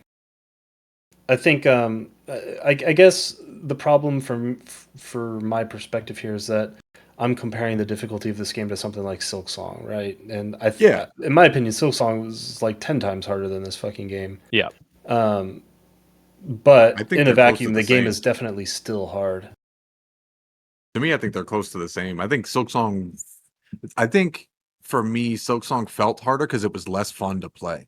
I think I guess the problem for my perspective here is that I'm comparing the difficulty of this game to something like Silksong, right? And in my opinion, Silksong was like 10 times harder than this fucking game. Yeah. But in a vacuum, the game is definitely still hard. To me, I think they're close to the same. I think Silksong, for me, Silksong felt harder because it was less fun to play.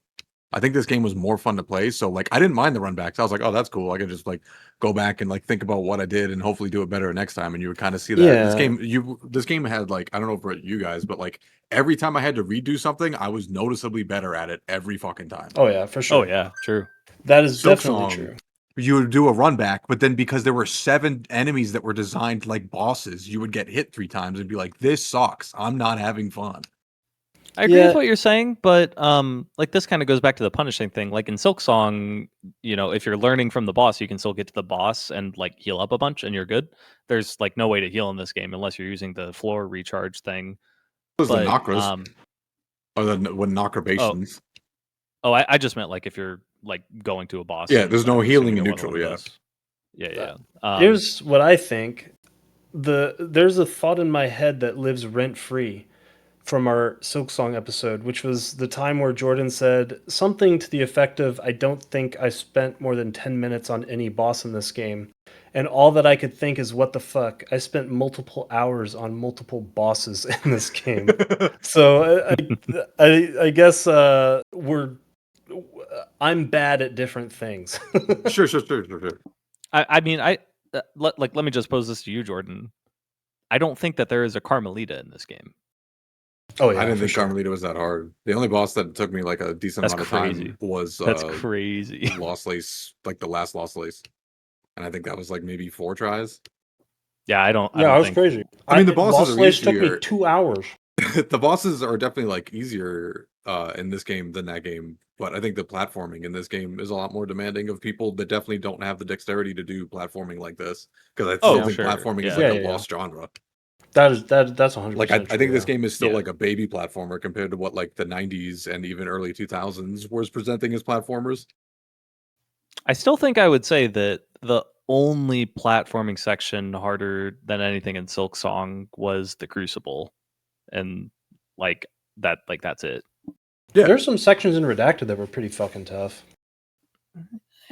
I think this game was more fun to play, so like I didn't mind the runbacks. I was like, oh, that's cool. I can just like go back and like think about what I did and hopefully do it better next time. And you would kind of see that this game had like, I don't know for you guys, but like every time I had to redo something, I was noticeably better at it every fucking time. Oh yeah, for sure. Oh yeah, true. That is definitely true. You would do a run back, but then because there were 7 enemies that were designed like bosses, you would get hit 3 times and be like, this sucks. I'm not having fun. I agree with what you're saying, but like this kind of goes back to the punishing thing. Like in Silksong, if you're learning from the boss, you can still get to the boss and like heal up a bunch and you're good. There's like no way to heal in this game unless you're using the floor recharge thing. Those are the Nokras. Or the Nokrabations. Oh, I just meant like if you're like going to a boss. Yeah, there's no healing in neutral, Yeah. Here's what I think. There's a thought in my head that lives rent free from our Silksong episode, which was the time where Jordan said something to the effect of, I don't think I spent more than 10 minutes on any boss in this game. And all that I could think is, what the fuck? I spent multiple hours on multiple bosses in this game. So I guess I'm bad at different things. Sure. I mean, let me just pose this to you, Jordan. I don't think that there is a Carmelita in this game. Oh yeah, I didn't for think sure. Carmelita was that hard. The only boss that took me like a decent That's amount of crazy. time was That's crazy. Lost Lace, like the last Lost Lace, and I think that was like maybe 4 tries. Yeah, I don't Yeah, that was think crazy. I mean, the bosses Lost are Lace took me easier. 2 hours. The bosses are definitely like easier in this game than that game, but I think the platforming in this game is a lot more demanding of people that definitely don't have the dexterity to do platforming like this. Because I still Oh, think sure. platforming is Yeah. like Yeah, a yeah. lost genre. That's 100% Like I true. think this yeah. game is still Yeah. like a baby platformer compared to what like the 90s and even early 2000s was presenting as platformers. I still think I would say that the only platforming section harder than anything in Silk Song was the Crucible, and like that's it. Yeah. There's some sections in Redacted that were pretty fucking tough.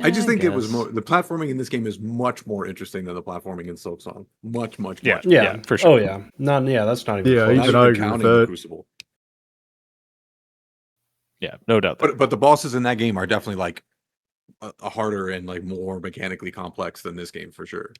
I just think it was guess. more the platforming in this game is much more interesting than the platforming in Silk Song. Much more. Yeah, for sure. Oh yeah, that's not even Yeah, close. Not even I even agree with counting the that. Crucible. Yeah, no doubt. There. But the bosses in that game are definitely like a harder and like more mechanically complex than this game for sure.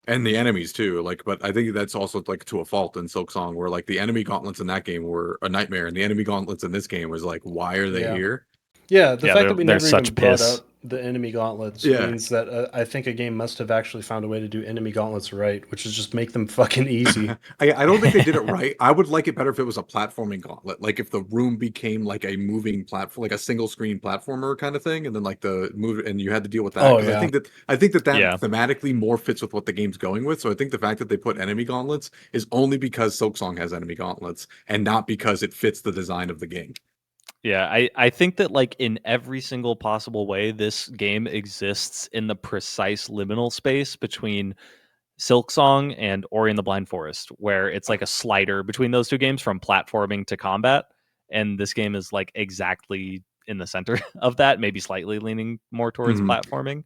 And the enemies too, like, but I think that's also like to a fault in Silk Song, where like the enemy gauntlets in that game were a nightmare, and the enemy gauntlets in this game was like, why are they Yeah. here? Yeah, the fact that we they're never such even brought piss. out the enemy gauntlets Yeah. means that I think a game must have actually found a way to do enemy gauntlets right, which is just make them fucking easy. I don't think they did it right. I would like it better if it was a platforming gauntlet, like if the room became like a moving platform, like a single screen platformer kind of thing, and then like the move, and you had to deal with that. Oh, 'Cause yeah. I think that Yeah. thematically more fits with what the game's going with. So I think the fact that they put enemy gauntlets is only because Silk Song has enemy gauntlets, and not because it fits the design of the game. Yeah, I think that like in every single possible way, this game exists in the precise liminal space between Silk Song and Ori and the Blind Forest, where it's like a slider between those two games from platforming to combat. And this game is like exactly in the center of that, maybe slightly leaning more towards Mhm. platforming.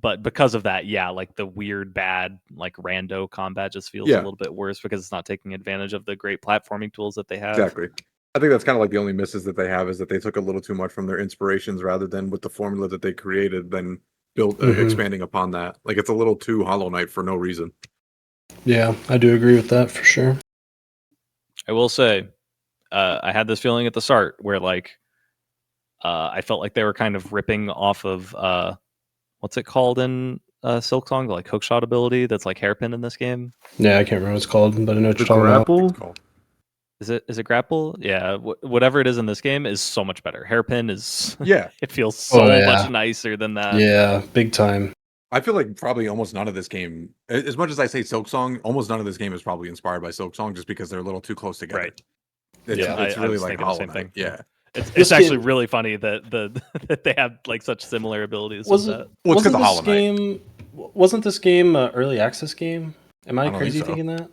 But because of that, yeah, like the weird, bad, like rando combat just feels a Yeah. little bit worse because it's not taking advantage of the great platforming tools that they have. Exactly. I think that's kind of like the only misses that they have is that they took a little too much from their inspirations rather than with the formula that they created, then built Mhm. expanding upon that. Like it's a little too Hollow Knight for no reason. Yeah, I do agree with that for sure. I will say, I had this feeling at the start where like I felt like they were kind of ripping off of what's it called in Silk Song, the like hookshot ability that's like hairpin in this game. Yeah, I can't remember what it's called, but I know what The you're talking about. grapple? Cool. Is it grapple? Yeah, whatever it is in this game is so much better. Hairpin is Yeah. it feels so Oh, yeah. much nicer than that. Yeah, big time. I feel like probably almost none of this game, as much as I say Silk Song, almost none of this game is probably inspired by Silk Song just because they're a little too close together. Right. It's, Yeah. it's I really was like thinking the Hollow same Knight. thing. Yeah. It's This actually game- really funny that that they have like such similar abilities Was with it? that. Well, it's 'cause wasn't of this Hollow Knight. game? Wasn't this game an early access game? Am I don't think crazy so. thinking that?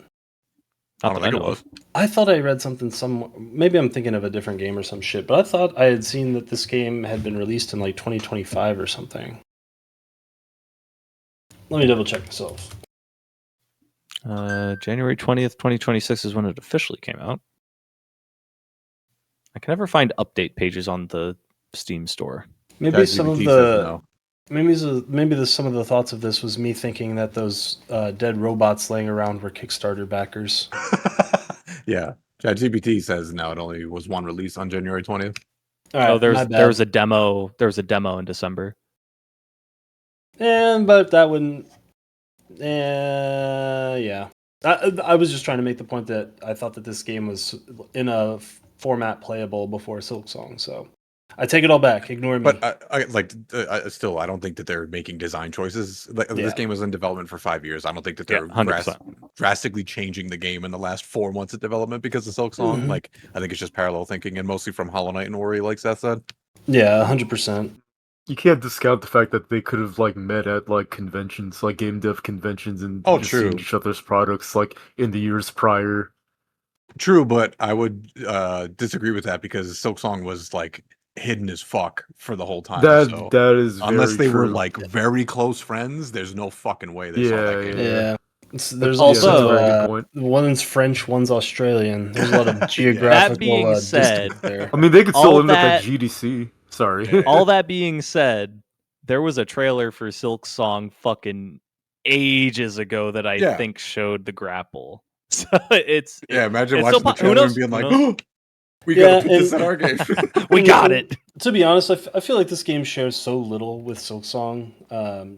I Not don't that I think it know was. of. I thought I read something maybe I'm thinking of a different game or some shit, but I thought I had seen that this game had been released in like 2025 or something. Let me double check myself. January 20th, 2026 is when it officially came out. I can never find update pages on the Steam store. Maybe some of ChatGPT the says no. maybe some of the thoughts of this was me thinking that those dead robots laying around were Kickstarter backers. Yeah. ChatGPT says no, it only was one release on January 20th. All right, Oh, my bad. there was a demo. There was a demo in December. But that wouldn't. Yeah. I was just trying to make the point that I thought that this game was in a format playable before Silk Song, so I take it all back. Ignore me. But still, I don't think that they're making design choices. Like, Yeah. This game was in development for 5 years. I don't think that Yeah, they're 100%. drastically changing the game in the last 4 months of development because of Silk Song. Mhm. Like, I think it's just parallel thinking, and mostly from Hollow Knight and Ori, like Seth said. Yeah, 100%. You can't discount the fact that they could have like met at like conventions, like game dev conventions, and Oh, just true. seen each other's products like in the years prior. True, but I would disagree with that because Silk Song was like hidden as fuck for the whole time. so That is unless very they were true. like very close friends, there's no fucking way they saw that game. Yeah. There's Also- also that's a very good point. one's French, one's Australian. There's a lot of Yeah. geographical That being distance said- there. I mean, they could still All end up at that- GDC. Sorry. Yeah. All that being said, there was a trailer for Silk Song fucking ages ago that I Yeah. think showed the grapple. So it's Imagine it's watching still the who trailer and knows? being Who like, knows? we Yeah, gotta put this in our game. We got it. To be honest, I feel like this game shares so little with Silksong.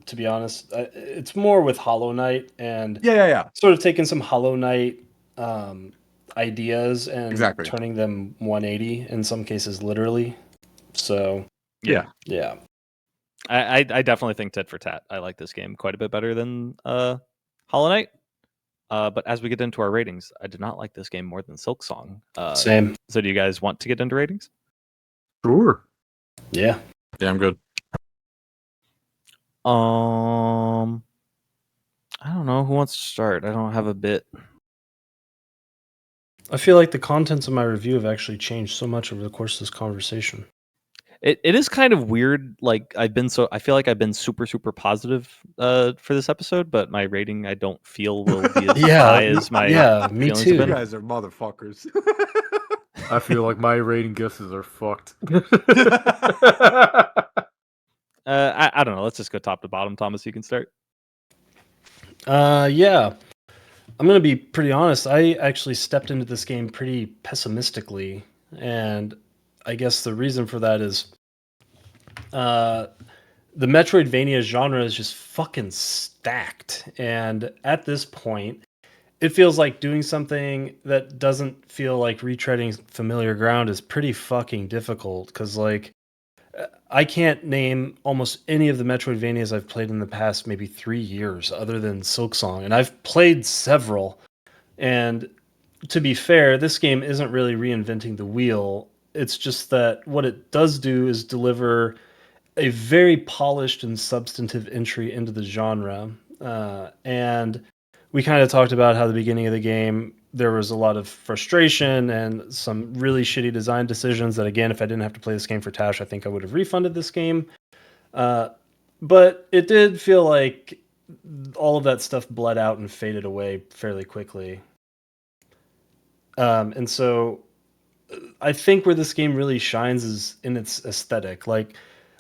To be honest, it's more with Hollow Knight and yeah. sort of taking some Hollow Knight ideas and Exactly. turning them 180 in some cases, literally. So Yeah. yeah. I definitely think tit for tat. I like this game quite a bit better than Hollow Knight. But as we get into our ratings, I did not like this game more than Silksong. Same. So do you guys want to get into ratings? Sure. Yeah. Yeah, I'm good. I don't know who wants to start. I don't have a bit. I feel like the contents of my review have actually changed so much over the course of this conversation. It is kind of weird. Like I feel like I've been super positive for this episode, but my rating I don't feel will be as high as my me feelings too. have You been. guys are motherfuckers. I feel like my rating guesses are fucked. I don't know. Let's just go top to bottom. Thomas, you can start. Yeah. I'm going to be pretty honest. I actually stepped into this game pretty pessimistically. And I guess the reason for that is the Metroidvania genre is just fucking stacked. And at this point, it feels like doing something that doesn't feel like retreading familiar ground is pretty fucking difficult. Because, like, I can't name almost any of the Metroidvanias I've played in the past maybe 3 years other than Silksong. And I've played several. And to be fair, this game isn't really reinventing the wheel. It's just that what it does do is deliver a very polished and substantive entry into the genre. And we kind of talked about how the beginning of the game there was a lot of frustration and some really shitty design decisions that, again, if I didn't have to play this game for Tash, I think I would have refunded this game. But it did feel like all of that stuff bled out and faded away fairly quickly. And so I think where this game really shines is in its aesthetic. Like,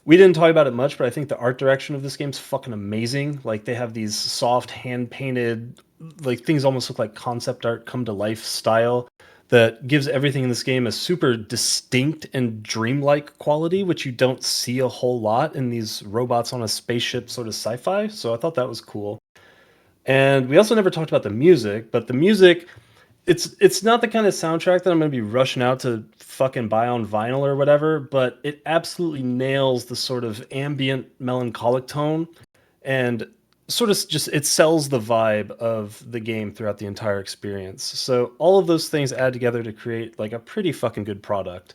we didn't talk about it much, but I think the art direction of this game's fucking amazing. Like, they have these soft, hand-painted, like, things almost look like concept art come to life style that gives everything in this game a super distinct and dreamlike quality, which you don't see a whole lot in these robots on a spaceship sort of sci-fi. So I thought that was cool. And we also never talked about the music, but the music, it's not the kind of soundtrack that I'm going to be rushing out to fucking buy on vinyl or whatever, but it absolutely nails the sort of ambient melancholic tone and sort of just it sells the vibe of the game throughout the entire experience. So all of those things add together to create like a pretty fucking good product.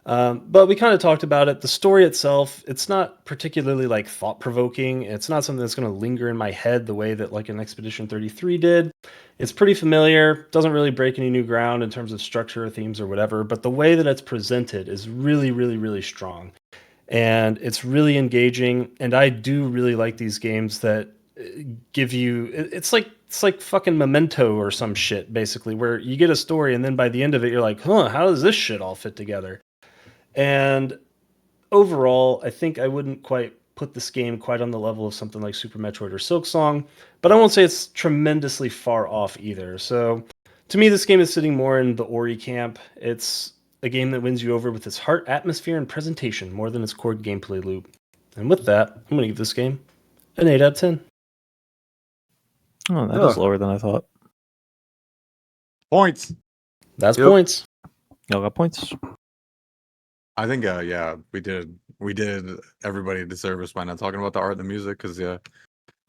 But we kind of talked about it. The story itself, it's not particularly like thought provoking. It's not something that's going to linger in my head the way that like an Expedition 33 did. It's pretty familiar, doesn't really break any new ground in terms of structure or themes or whatever, but the way that it's presented is really, really, really strong. And it's really engaging. And I do really like these games that give you it's like fucking Memento or some shit, basically, where you get a story and then by the end of it, you're like, huh, how does this shit all fit together? And overall, I think I wouldn't quite put this game quite on the level of something like Super Metroid or Silksong, but I won't say it's tremendously far off either. So to me, this game is sitting more in the Ori camp. It's a game that wins you over with its heart, atmosphere, and presentation more than its core gameplay loop. And with that, I'm going to give this game an 8 out of 10. Oh, that is lower than I thought. Points. That's Yep. points. Y'all got points. I think, yeah, we did everybody a disservice by not talking about the art and the music, because, yeah,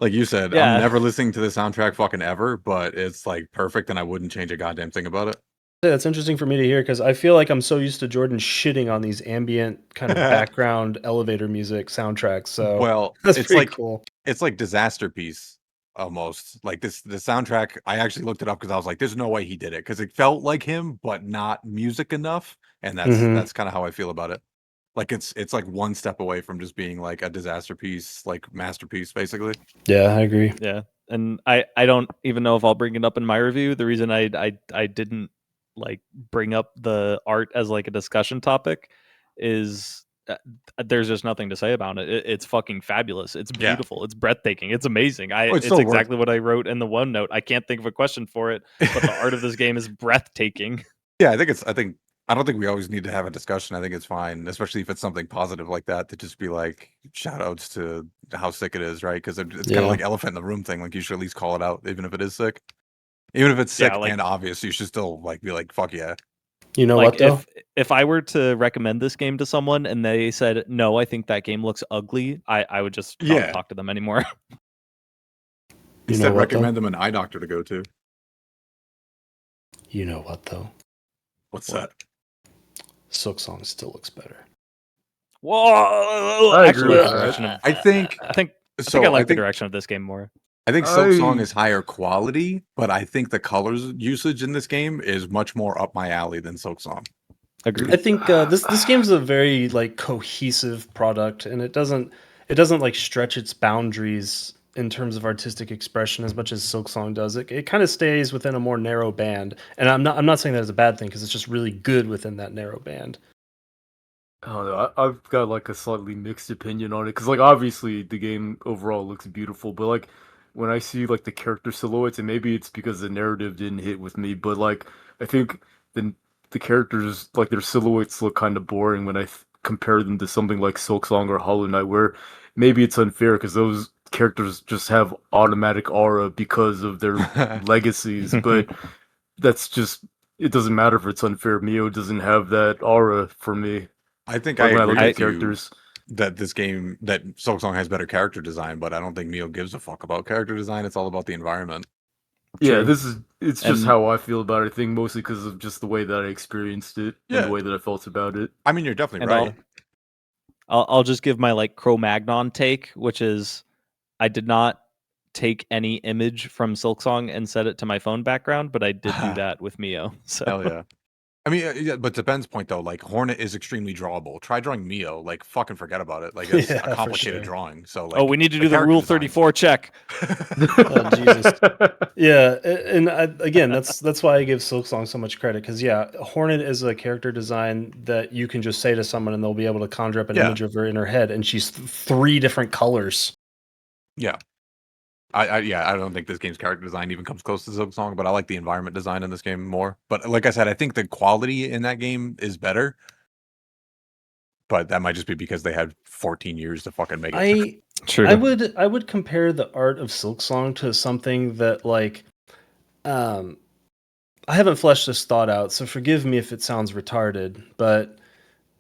like you said, Yeah. I'm never listening to the soundtrack fucking ever, but it's, like, perfect, and I wouldn't change a goddamn thing about it. Yeah, that's interesting for me to hear because I feel like I'm so used to Jordan shitting on these ambient kind of background elevator music soundtracks. So Well, that's it's pretty like cool. it's like Disaster Piece almost. Like the soundtrack, I actually looked it up because I was like, there's no way he did it, because it felt like him, but not music enough. And that's kind of how I feel about it. Like it's like one step away from just being like a Disaster Piece, like masterpiece, basically. Yeah, I agree. Yeah, and I don't even know if I'll bring it up in my review. The reason I didn't like bring up the art as like a discussion topic is there's just nothing to say about it. It's fucking fabulous. It's Yeah. beautiful. It's breathtaking. It's amazing. Well, It's still exactly what I wrote in the OneNote. I can't think of a question for it, but the art of this game is breathtaking. Yeah, I don't think we always need to have a discussion. I think it's fine, especially if it's something positive like that, to just be like shout outs to how sick it is, right? Because it's kind Yeah. of like elephant in the room thing. Like you should at least call it out, even if it is sick. Even if it's sick Yeah, like- and obvious, you should still like be like, fuck yeah. You know Like what though? if I were to recommend this game to someone and they said no, I think that game looks ugly, I would just not Yeah. talk to them anymore. You Instead, know what though? recommend them an eye doctor to go to. You know what though? What's What? that? Silksong still looks better. Whoa! I Actually, agree like with the that. direction of, I think I think so. I like the direction of this game more. I think Silksong I- is higher quality, but I think the colors usage in this game is much more up my alley than Silksong. Agreed. I think this game's a very like cohesive product, and it doesn't like stretch its boundaries in terms of artistic expression as much as Silksong does. It kind of stays within a more narrow band, and I'm not saying that is a bad thing because it's just really good within that narrow band. I don't know. I've got like a slightly mixed opinion on it because, like, obviously the game overall looks beautiful, but like when I see like the character silhouettes, and maybe it's because the narrative didn't hit with me, but like I think the characters, like their silhouettes, look kind of boring when I compare them to something like Silksong or Hollow Knight, where maybe it's unfair because those characters just have automatic aura because of their legacies, but that's just, it doesn't matter if it's unfair. Mio doesn't have that aura for me. I think Like I when I agree look at with you characters. that that Silksong has better character design, but I don't think Mio gives a fuck about character design. It's all about the environment. Yeah, True. it's just And- how I feel about it. I think mostly because of just the way that I experienced it Yeah. and the way that I felt about it. I mean, you're definitely And right. I'll just give my like Cro-Magnon take, which is I did not take any image from Silksong and set it to my phone background, but I did do that with Mio. So Hell yeah. I mean, yeah, but to Ben's point though, like Hornet is extremely drawable. Try drawing Mio, like fucking forget about it. Like it's Yeah, a for complicated sure. drawing. So like, oh, we need to do the character Rule design- 34 check. Oh, Jesus. Yeah, and again, that's why I give Silksong so much credit because yeah, Hornet is a character design that you can just say to someone and they'll be able to conjure up an Yeah. image of her in her head, and she's three different colors. Yeah. I don't think this game's character design even comes close to Silksong, but I like the environment design in this game more. But like I said, I think the quality in that game is better. But that might just be because they had 14 years to fucking make it. True. I would compare the art of Silksong to something that like I haven't fleshed this thought out, so forgive me if it sounds retarded, but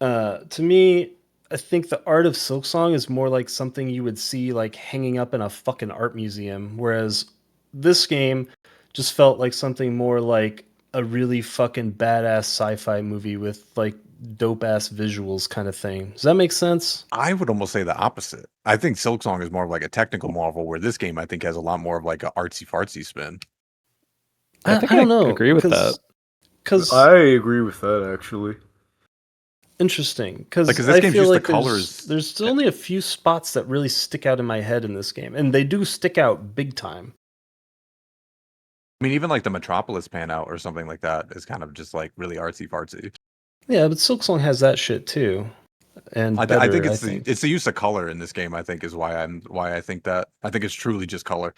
to me, I think the art of Silksong is more like something you would see like hanging up in a fucking art museum, whereas this game just felt like something more like a really fucking badass sci-fi movie with like dope ass visuals kind of thing. Does that make sense? I would almost say the opposite. I think Silksong is more of like a technical marvel, where this game I think has a lot more of like a artsy fartsy spin. I think I don't know. agree with that. Because I agree with that actually. interesting, because Like, 'cause this I game's feel just the like colors. there's only a few spots that really stick out in my head in this game, and they do stick out big time. I mean, even like the Metropolis pan out or something like that is kind of just like really artsy fartsy. Yeah, but Silksong has that shit too, and I better, think it's the use of color in this game. I think is why I think that. I think it's truly just color.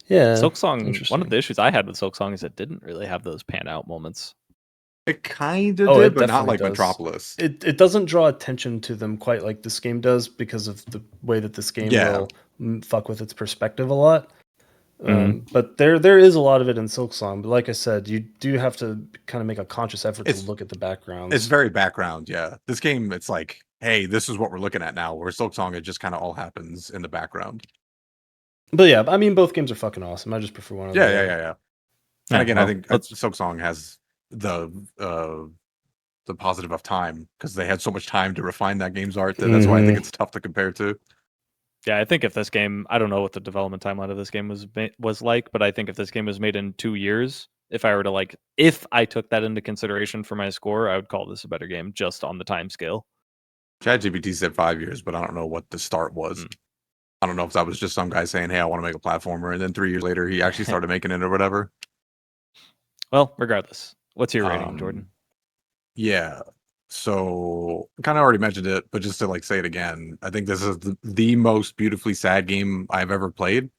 yeah. Silksong, one interesting. of the issues I had with Silksong is it didn't really have those pan out moments. It kind of Oh, did, it but not definitely like does. Metropolis. It doesn't draw attention to them quite like this game does because of the way that this game Yeah. will fuck with its perspective a lot. Mhm. But there is a lot of it in Silksong. But like I said, you do have to kind of make a conscious effort It's- to look at the backgrounds. It's very background, yeah. This game, it's like, hey, this is what we're looking at now. Where Silksong, it just kind of all happens in the background. But yeah, I mean, both games are fucking awesome. I just prefer one of Yeah, the yeah, other. yeah, yeah. Yeah, And again, well, I think let's- Silksong has the positive of time because they had so much time to refine that game's art that that's why I think it's tough to compare to. Yeah, I think if this game, I don't know what the development timeline of this game was like, but I think if this game was made in 2 years, if I were to like, if I took that into consideration for my score, I would call this a better game just on the time scale. ChatGPT said 5 years, but I don't know what the start was. I don't know if that was just some guy saying, "Hey, I want to make a platformer," and then 3 years later he actually started making it or whatever. Well, regardless, what's your rating, Jordan? Yeah. So kind of already mentioned it, but just to like say it again, I think this is the most beautifully sad game I've ever played.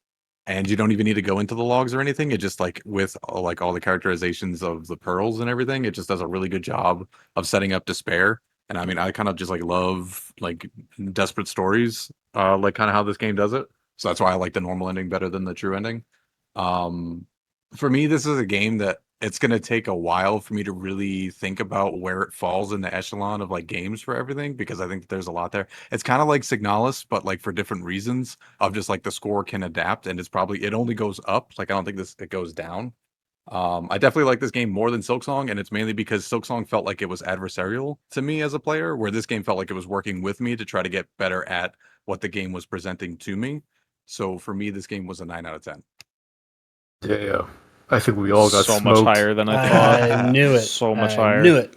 And you don't even need to go into the logs or anything. It just like with like all the characterizations of the pearls and everything, it just does a really good job of setting up despair. And I mean, I kind of just like love like desperate stories, like kind of how this game does it. So that's why I like the normal ending better than the true ending. Um, for me, this is a game that it's going to take a while for me to really think about where it falls in the echelon of like games for everything, because I think that there's a lot there. It's kind of like Signalis, but like for different reasons of just like the score can adapt, and it only goes up. Like I don't think it goes down. I definitely like this game more than Silksong, and it's mainly because Silksong felt like it was adversarial to me as a player, where this game felt like it was working with me to try to get better at what the game was presenting to me. So for me, this game was a 9 out of 10. Yeah. I think we all got so smoked. much higher than I thought. I knew it. So much I higher. knew it.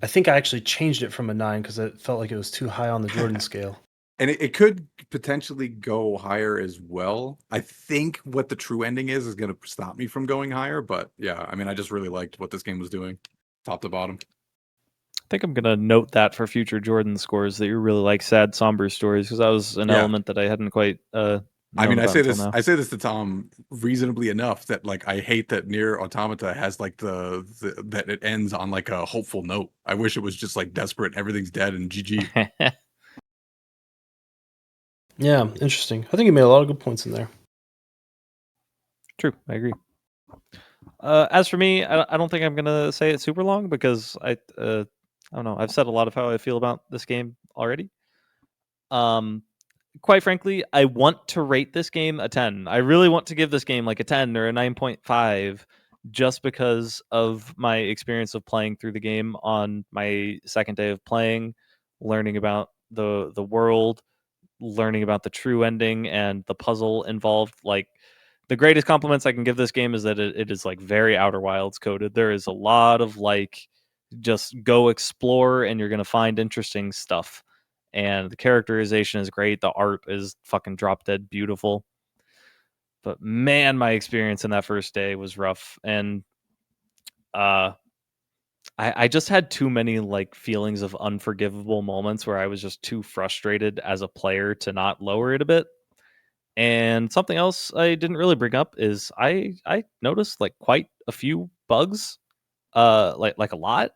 I think I actually changed it from a 9 because it felt like it was too high on the Jordan scale. And it could potentially go higher as well. I think what the true ending is going to stop me from going higher. But yeah, I mean, I just really liked what this game was doing, top to bottom. I think I'm gonna note that for future Jordan scores that you really like sad, somber stories, because that was an element that I hadn't quite. I mean, I say this now. to Tom reasonably enough that like I hate that NieR Automata has like the that it ends on like a hopeful note. I wish it was just like desperate, everything's dead and GG. Yeah, interesting. I think you made a lot of good points in there. True, I agree. As for me, I don't think I'm gonna say it super long because I don't know. I've said a lot of how I feel about this game already. Quite frankly, I want to rate this game a 10. I really want to give this game like a 10 or a 9.5 just because of my experience of playing through the game on my second day of playing, learning about the world, learning about the true ending and the puzzle involved. Like the greatest compliments I can give this game is that it is like very Outer Wilds coded. There is a lot of like just go explore and you're gonna find interesting stuff. And the characterization is great. The art is fucking drop dead beautiful. But man, my experience in that first day was rough. And I just had too many like feelings of unforgivable moments where I was just too frustrated as a player to not lower it a bit. And something else I didn't really bring up is I noticed like quite a few bugs, like a lot.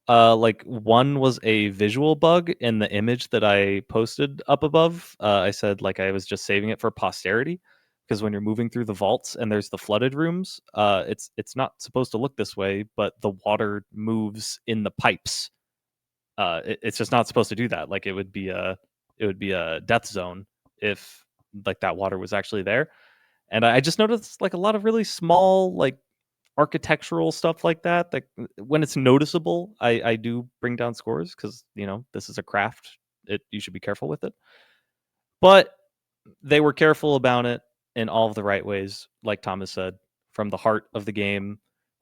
Like one was a visual bug in the image that I posted up above. I said like I was just saving it for posterity because when you're moving through the vaults and there's the flooded rooms, it's not supposed to look this way, but the water moves in the pipes. It's just not supposed to do that. Like it would be a death zone if like that water was actually there. And I just noticed like a lot of really small like architectural stuff like that. Like when it's noticeable, I do bring down scores because this is a craft. You should be careful with it. But they were careful about it in all of the right ways, like Thomas said, from the heart of the game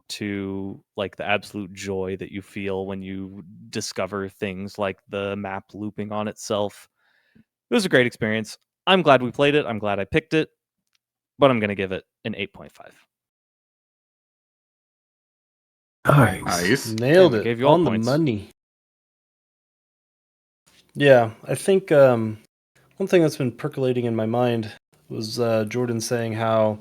to like the absolute joy that you feel when you discover things like the map looping on itself. It was a great experience. I'm glad we played it. I'm glad I picked it, but I'm going to give it an 8.5. Nice. Nailed Damn, I it gave you all on the points. money. Yeah, I think one thing that's been percolating in my mind was Jordan saying how,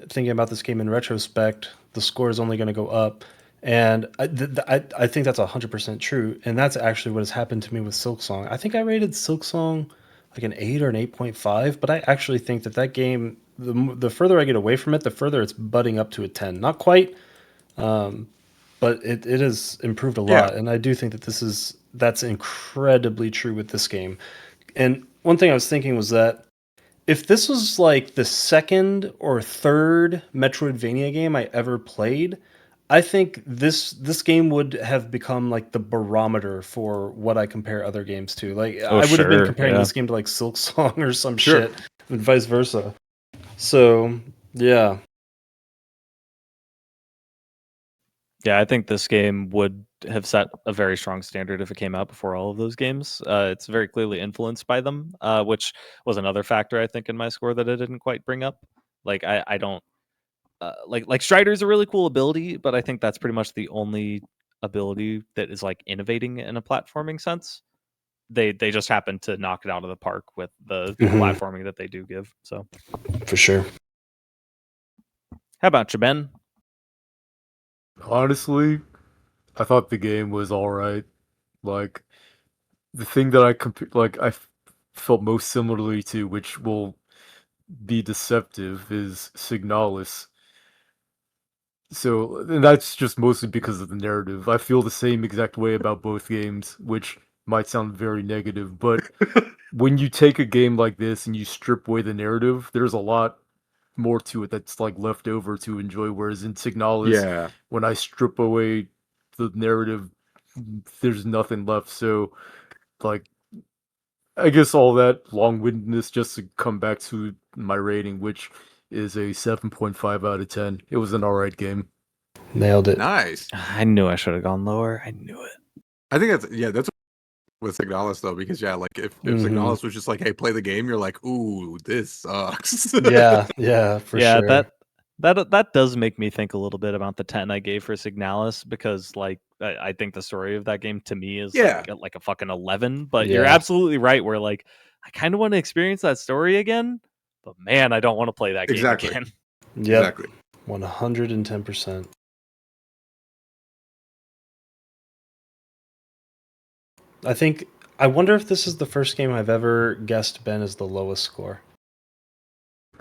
thinking about this game in retrospect, the score is only going to go up. And I think that's 100% true. And that's actually what has happened to me with Silksong. I think I rated Silksong like an 8 or an 8.5, but I actually think that game, the further I get away from it, the further it's budding up to a 10. Not quite, but it has improved a lot. And I do think that that's incredibly true with this game. And one thing I was thinking was that if this was like the second or third Metroidvania game I ever played, I think this game would have become like the barometer for what I compare other games to. Like I would have been comparing this game to like Silksong or some shit, and vice versa. So yeah. Yeah, I think this game would have set a very strong standard if it came out before all of those games. It's very clearly influenced by them, which was another factor I think in my score that I didn't quite bring up. Like I don't like Strider's a really cool ability, but I think that's pretty much the only ability that is like innovating in a platforming sense. They just happen to knock it out of the park with the platforming that they do give. So For sure. how about you, Ben? Honestly, I thought the game was all right. Like the thing that felt most similarly to, which will be deceptive, is Signalis. So and that's just mostly because of the narrative. I feel the same exact way about both games, which might sound very negative, but when you take a game like this and you strip away the narrative, there's a lot more to it that's like left over to enjoy. Whereas in Signalis, Yeah. when I strip away the narrative, there's nothing left. So, like, I guess all that long-windedness just to come back to my rating, which is a 7.5 out of 10. It was an alright game. Nailed it. Nice. I knew I should have gone lower. I knew it. I think that's with Signalis though, because like if Signalis was just like, hey, play the game, you're like, ooh, this sucks. Yeah, for Yeah, sure. that does make me think a little bit about the 10 I gave for Signalis, because like I think the story of that game to me is Yeah. like a fucking 11. But you're Yeah. absolutely right. Where like I kind of want to experience that story again, but man, I don't want to play that Exactly. game again. Yep. Exactly. 110%. I wonder if this is the first game I've ever guessed Ben is the lowest score.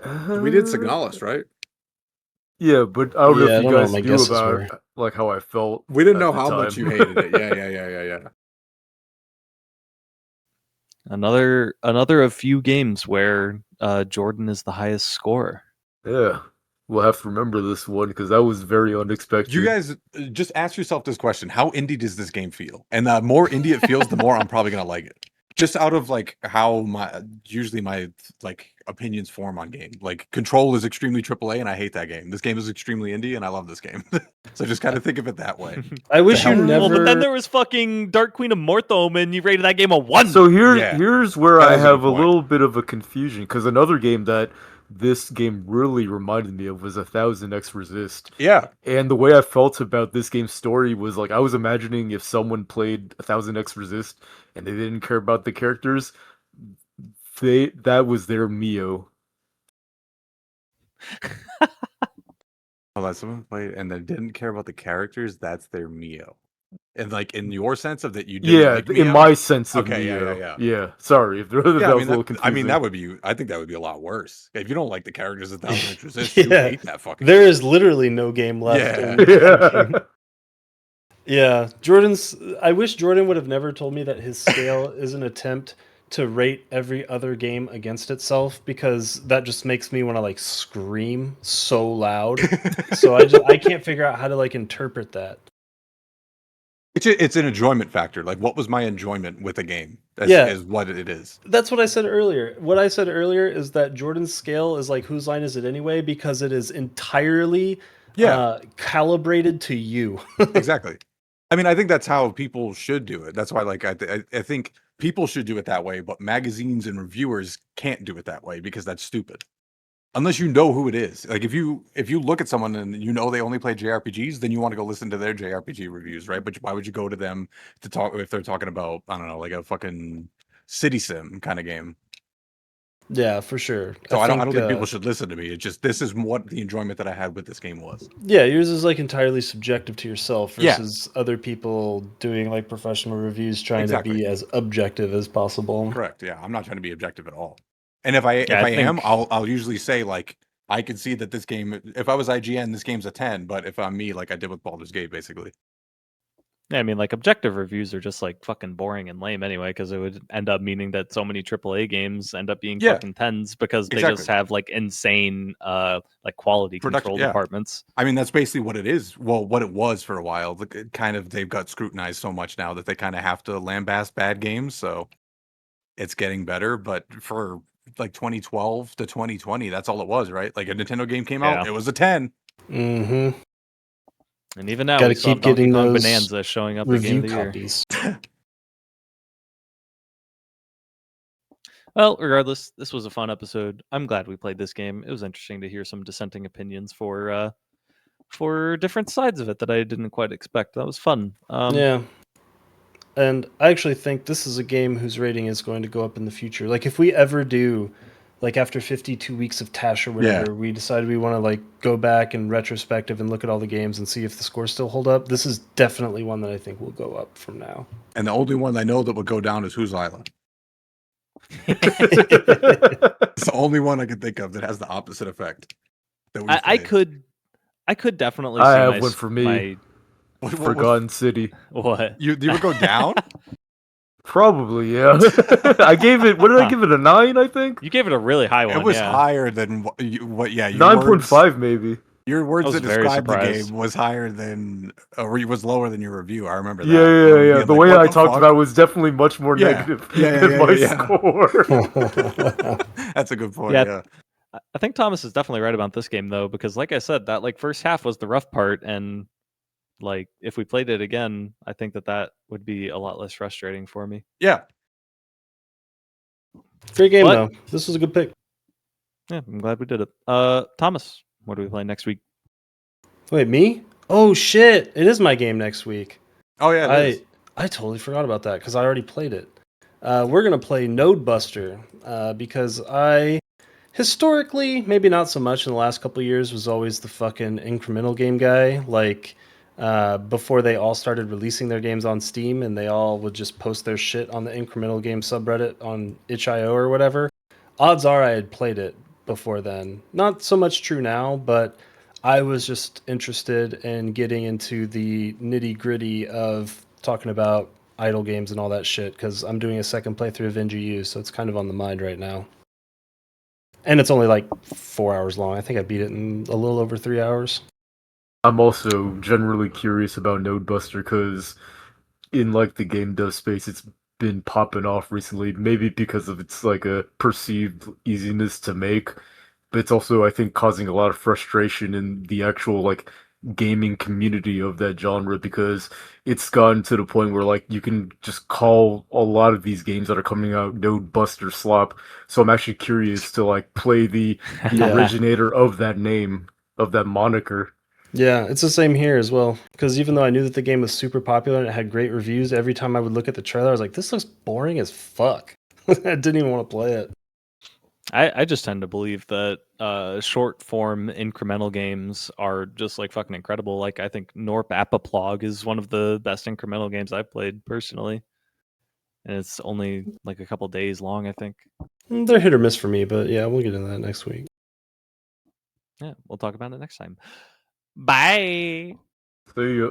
We did Signalis, right? Yeah, but I don't know Yeah, I if you don't know what guys my knew guesses about were. like how I felt. We didn't at know the how much time. you hated it. Yeah. Another of few games where Jordan is the highest scorer. Yeah, we'll have to remember this one because that was very unexpected. You guys just ask yourself this question: how indie does this game feel? And the more indie it feels, the more I'm probably gonna like it. Just out of like how my like opinions form on game. Like Control is extremely AAA, and I hate that game. This game is extremely indie, and I love this game. So just kind of think of it that way. I wish you never. Well, but then there was fucking Dark Queen of Morthome, and you rated that game a 1. So Yeah. here's where That I is a good have a point. little bit of a confusion because another game that this game really reminded me of was 1000x Resist. Yeah. And the way I felt about this game's story was like I was imagining if someone played 1000x Resist and they didn't care about the characters, that was their MIO. Oh, someone played and then didn't care about the characters. That's their MIO. And like in your sense of that, you didn't Yeah, like in MIO? my sense of Okay, MIO. yeah. Sorry if that was Yeah, a little confusing. that would be. I think that would be a lot worse if you don't like the characters of Thousand X Resist. Yeah. You hate that fucking. There is literally no game left. Yeah. In that game. Yeah, I wish Jordan would have never told me that his scale is an attempt to rate every other game against itself, because that just makes me want to like scream so loud. So I can't figure out how to like interpret that. It's an enjoyment factor. Like, what was my enjoyment with a game? Yeah. Is what it is. That's what I said earlier. What I said earlier is that Jordan's scale is like, whose line is it anyway? Because it is entirely calibrated to you. Exactly. I mean, I think that's how people should do it. That's why, like, I think people should do it that way, but magazines and reviewers can't do it that way because that's stupid. Unless you know who it is. Like if you look at someone and you know they only play JRPGs, then you want to go listen to their JRPG reviews, right? But why would you go to them to talk if they're talking about, I don't know, like a fucking city sim kind of game? Yeah, for sure. So I don't think people should listen to me. It's just this is what the enjoyment that I had with this game was. Yeah, yours is like entirely subjective to yourself Yeah. versus other people doing like professional reviews trying Exactly. to be as objective as possible. Correct. Yeah, I'm not trying to be objective at all. And if I am, I'll usually say like I can see that this game. If I was IGN, this game's a 10. But if I'm me, like I did with Baldur's Gate, basically. Yeah, I mean, like objective reviews are just like fucking boring and lame anyway, because it would end up meaning that so many AAA games end up being fucking 10s because they just have like insane like quality control departments. I mean, that's basically what it is. Well, what it was for a while. They've got scrutinized so much now that they kind of have to lambast bad games. So it's getting better, but for like 2012 to 2020, that's all it was, right? Like a Nintendo game came out, it was a 10. Mm-hmm. And even now, gotta we still keep have Donkey getting Kong those Bonanza showing up review at Game of the copies. Year. Well, regardless, this was a fun episode. I'm glad we played this game. It was interesting to hear some dissenting opinions for for different sides of it that I didn't quite expect. That was fun. Yeah. And I actually think this is a game whose rating is going to go up in the future. Like if we ever do, like after 52 weeks of Tash or whatever, we decided we want to like go back and retrospective and look at all the games and see if the scores still hold up. This is definitely one that I think will go up from now. And the only one I know that would go down is Whose Island. It's the only one I can think of that has the opposite effect. That I could definitely I see have my, one for me. Forgotten City. What? You would go down? Probably, yeah. I gave it. What did I give it? A 9, I think. You gave it a really high one. It was yeah. higher than what? Yeah, 9.5 maybe. Your words I was that very described the surprised. game was higher than, or was lower than your review. I remember that. Yeah. The Like, way what I the talked fuck? about it was definitely much more negative than my score. That's a good point. Yeah. Yeah. I think Thomas is definitely right about this game though, because like I said, that like first half was the rough part, and like if we played it again, I think that would be a lot less frustrating for me. Yeah. Great game But- though. This was a good pick. Yeah, I'm glad we did it. Thomas, what do we play next week? Wait, me? Oh shit! It is my game next week. Oh yeah. It is. I totally forgot about that because I already played it. We're gonna play Node Buster because I historically, maybe not so much in the last couple of years, was always the fucking incremental game guy. Like before they all started releasing their games on Steam and they all would just post their shit on the incremental game subreddit on itch.io or whatever. Odds are I had played it before then. Not so much true now, but I was just interested in getting into the nitty gritty of talking about idle games and all that shit because I'm doing a second playthrough of NGU, so it's kind of on the mind right now. And it's only like 4 hours long. I think I beat it in a little over 3 hours. I'm also generally curious about Nodebuster because in like the game dev space, it's been popping off recently. Maybe because of its like a perceived easiness to make, but it's also I think causing a lot of frustration in the actual like gaming community of that genre because it's gotten to the point where like you can just call a lot of these games that are coming out Node Buster slop. So I'm actually curious to like play the Yeah. originator of that name, of that moniker. Yeah, it's the same here as well. Because even though I knew that the game was super popular and it had great reviews, every time I would look at the trailer, I was like, this looks boring as fuck. I didn't even want to play it. I just tend to believe that short form incremental games are just like fucking incredible. Like I think Norp Appaplog is one of the best incremental games I've played personally. And it's only like a couple days long, I think. They're hit or miss for me, but yeah, we'll get into that next week. Yeah, we'll talk about it next time. Bye. See ya.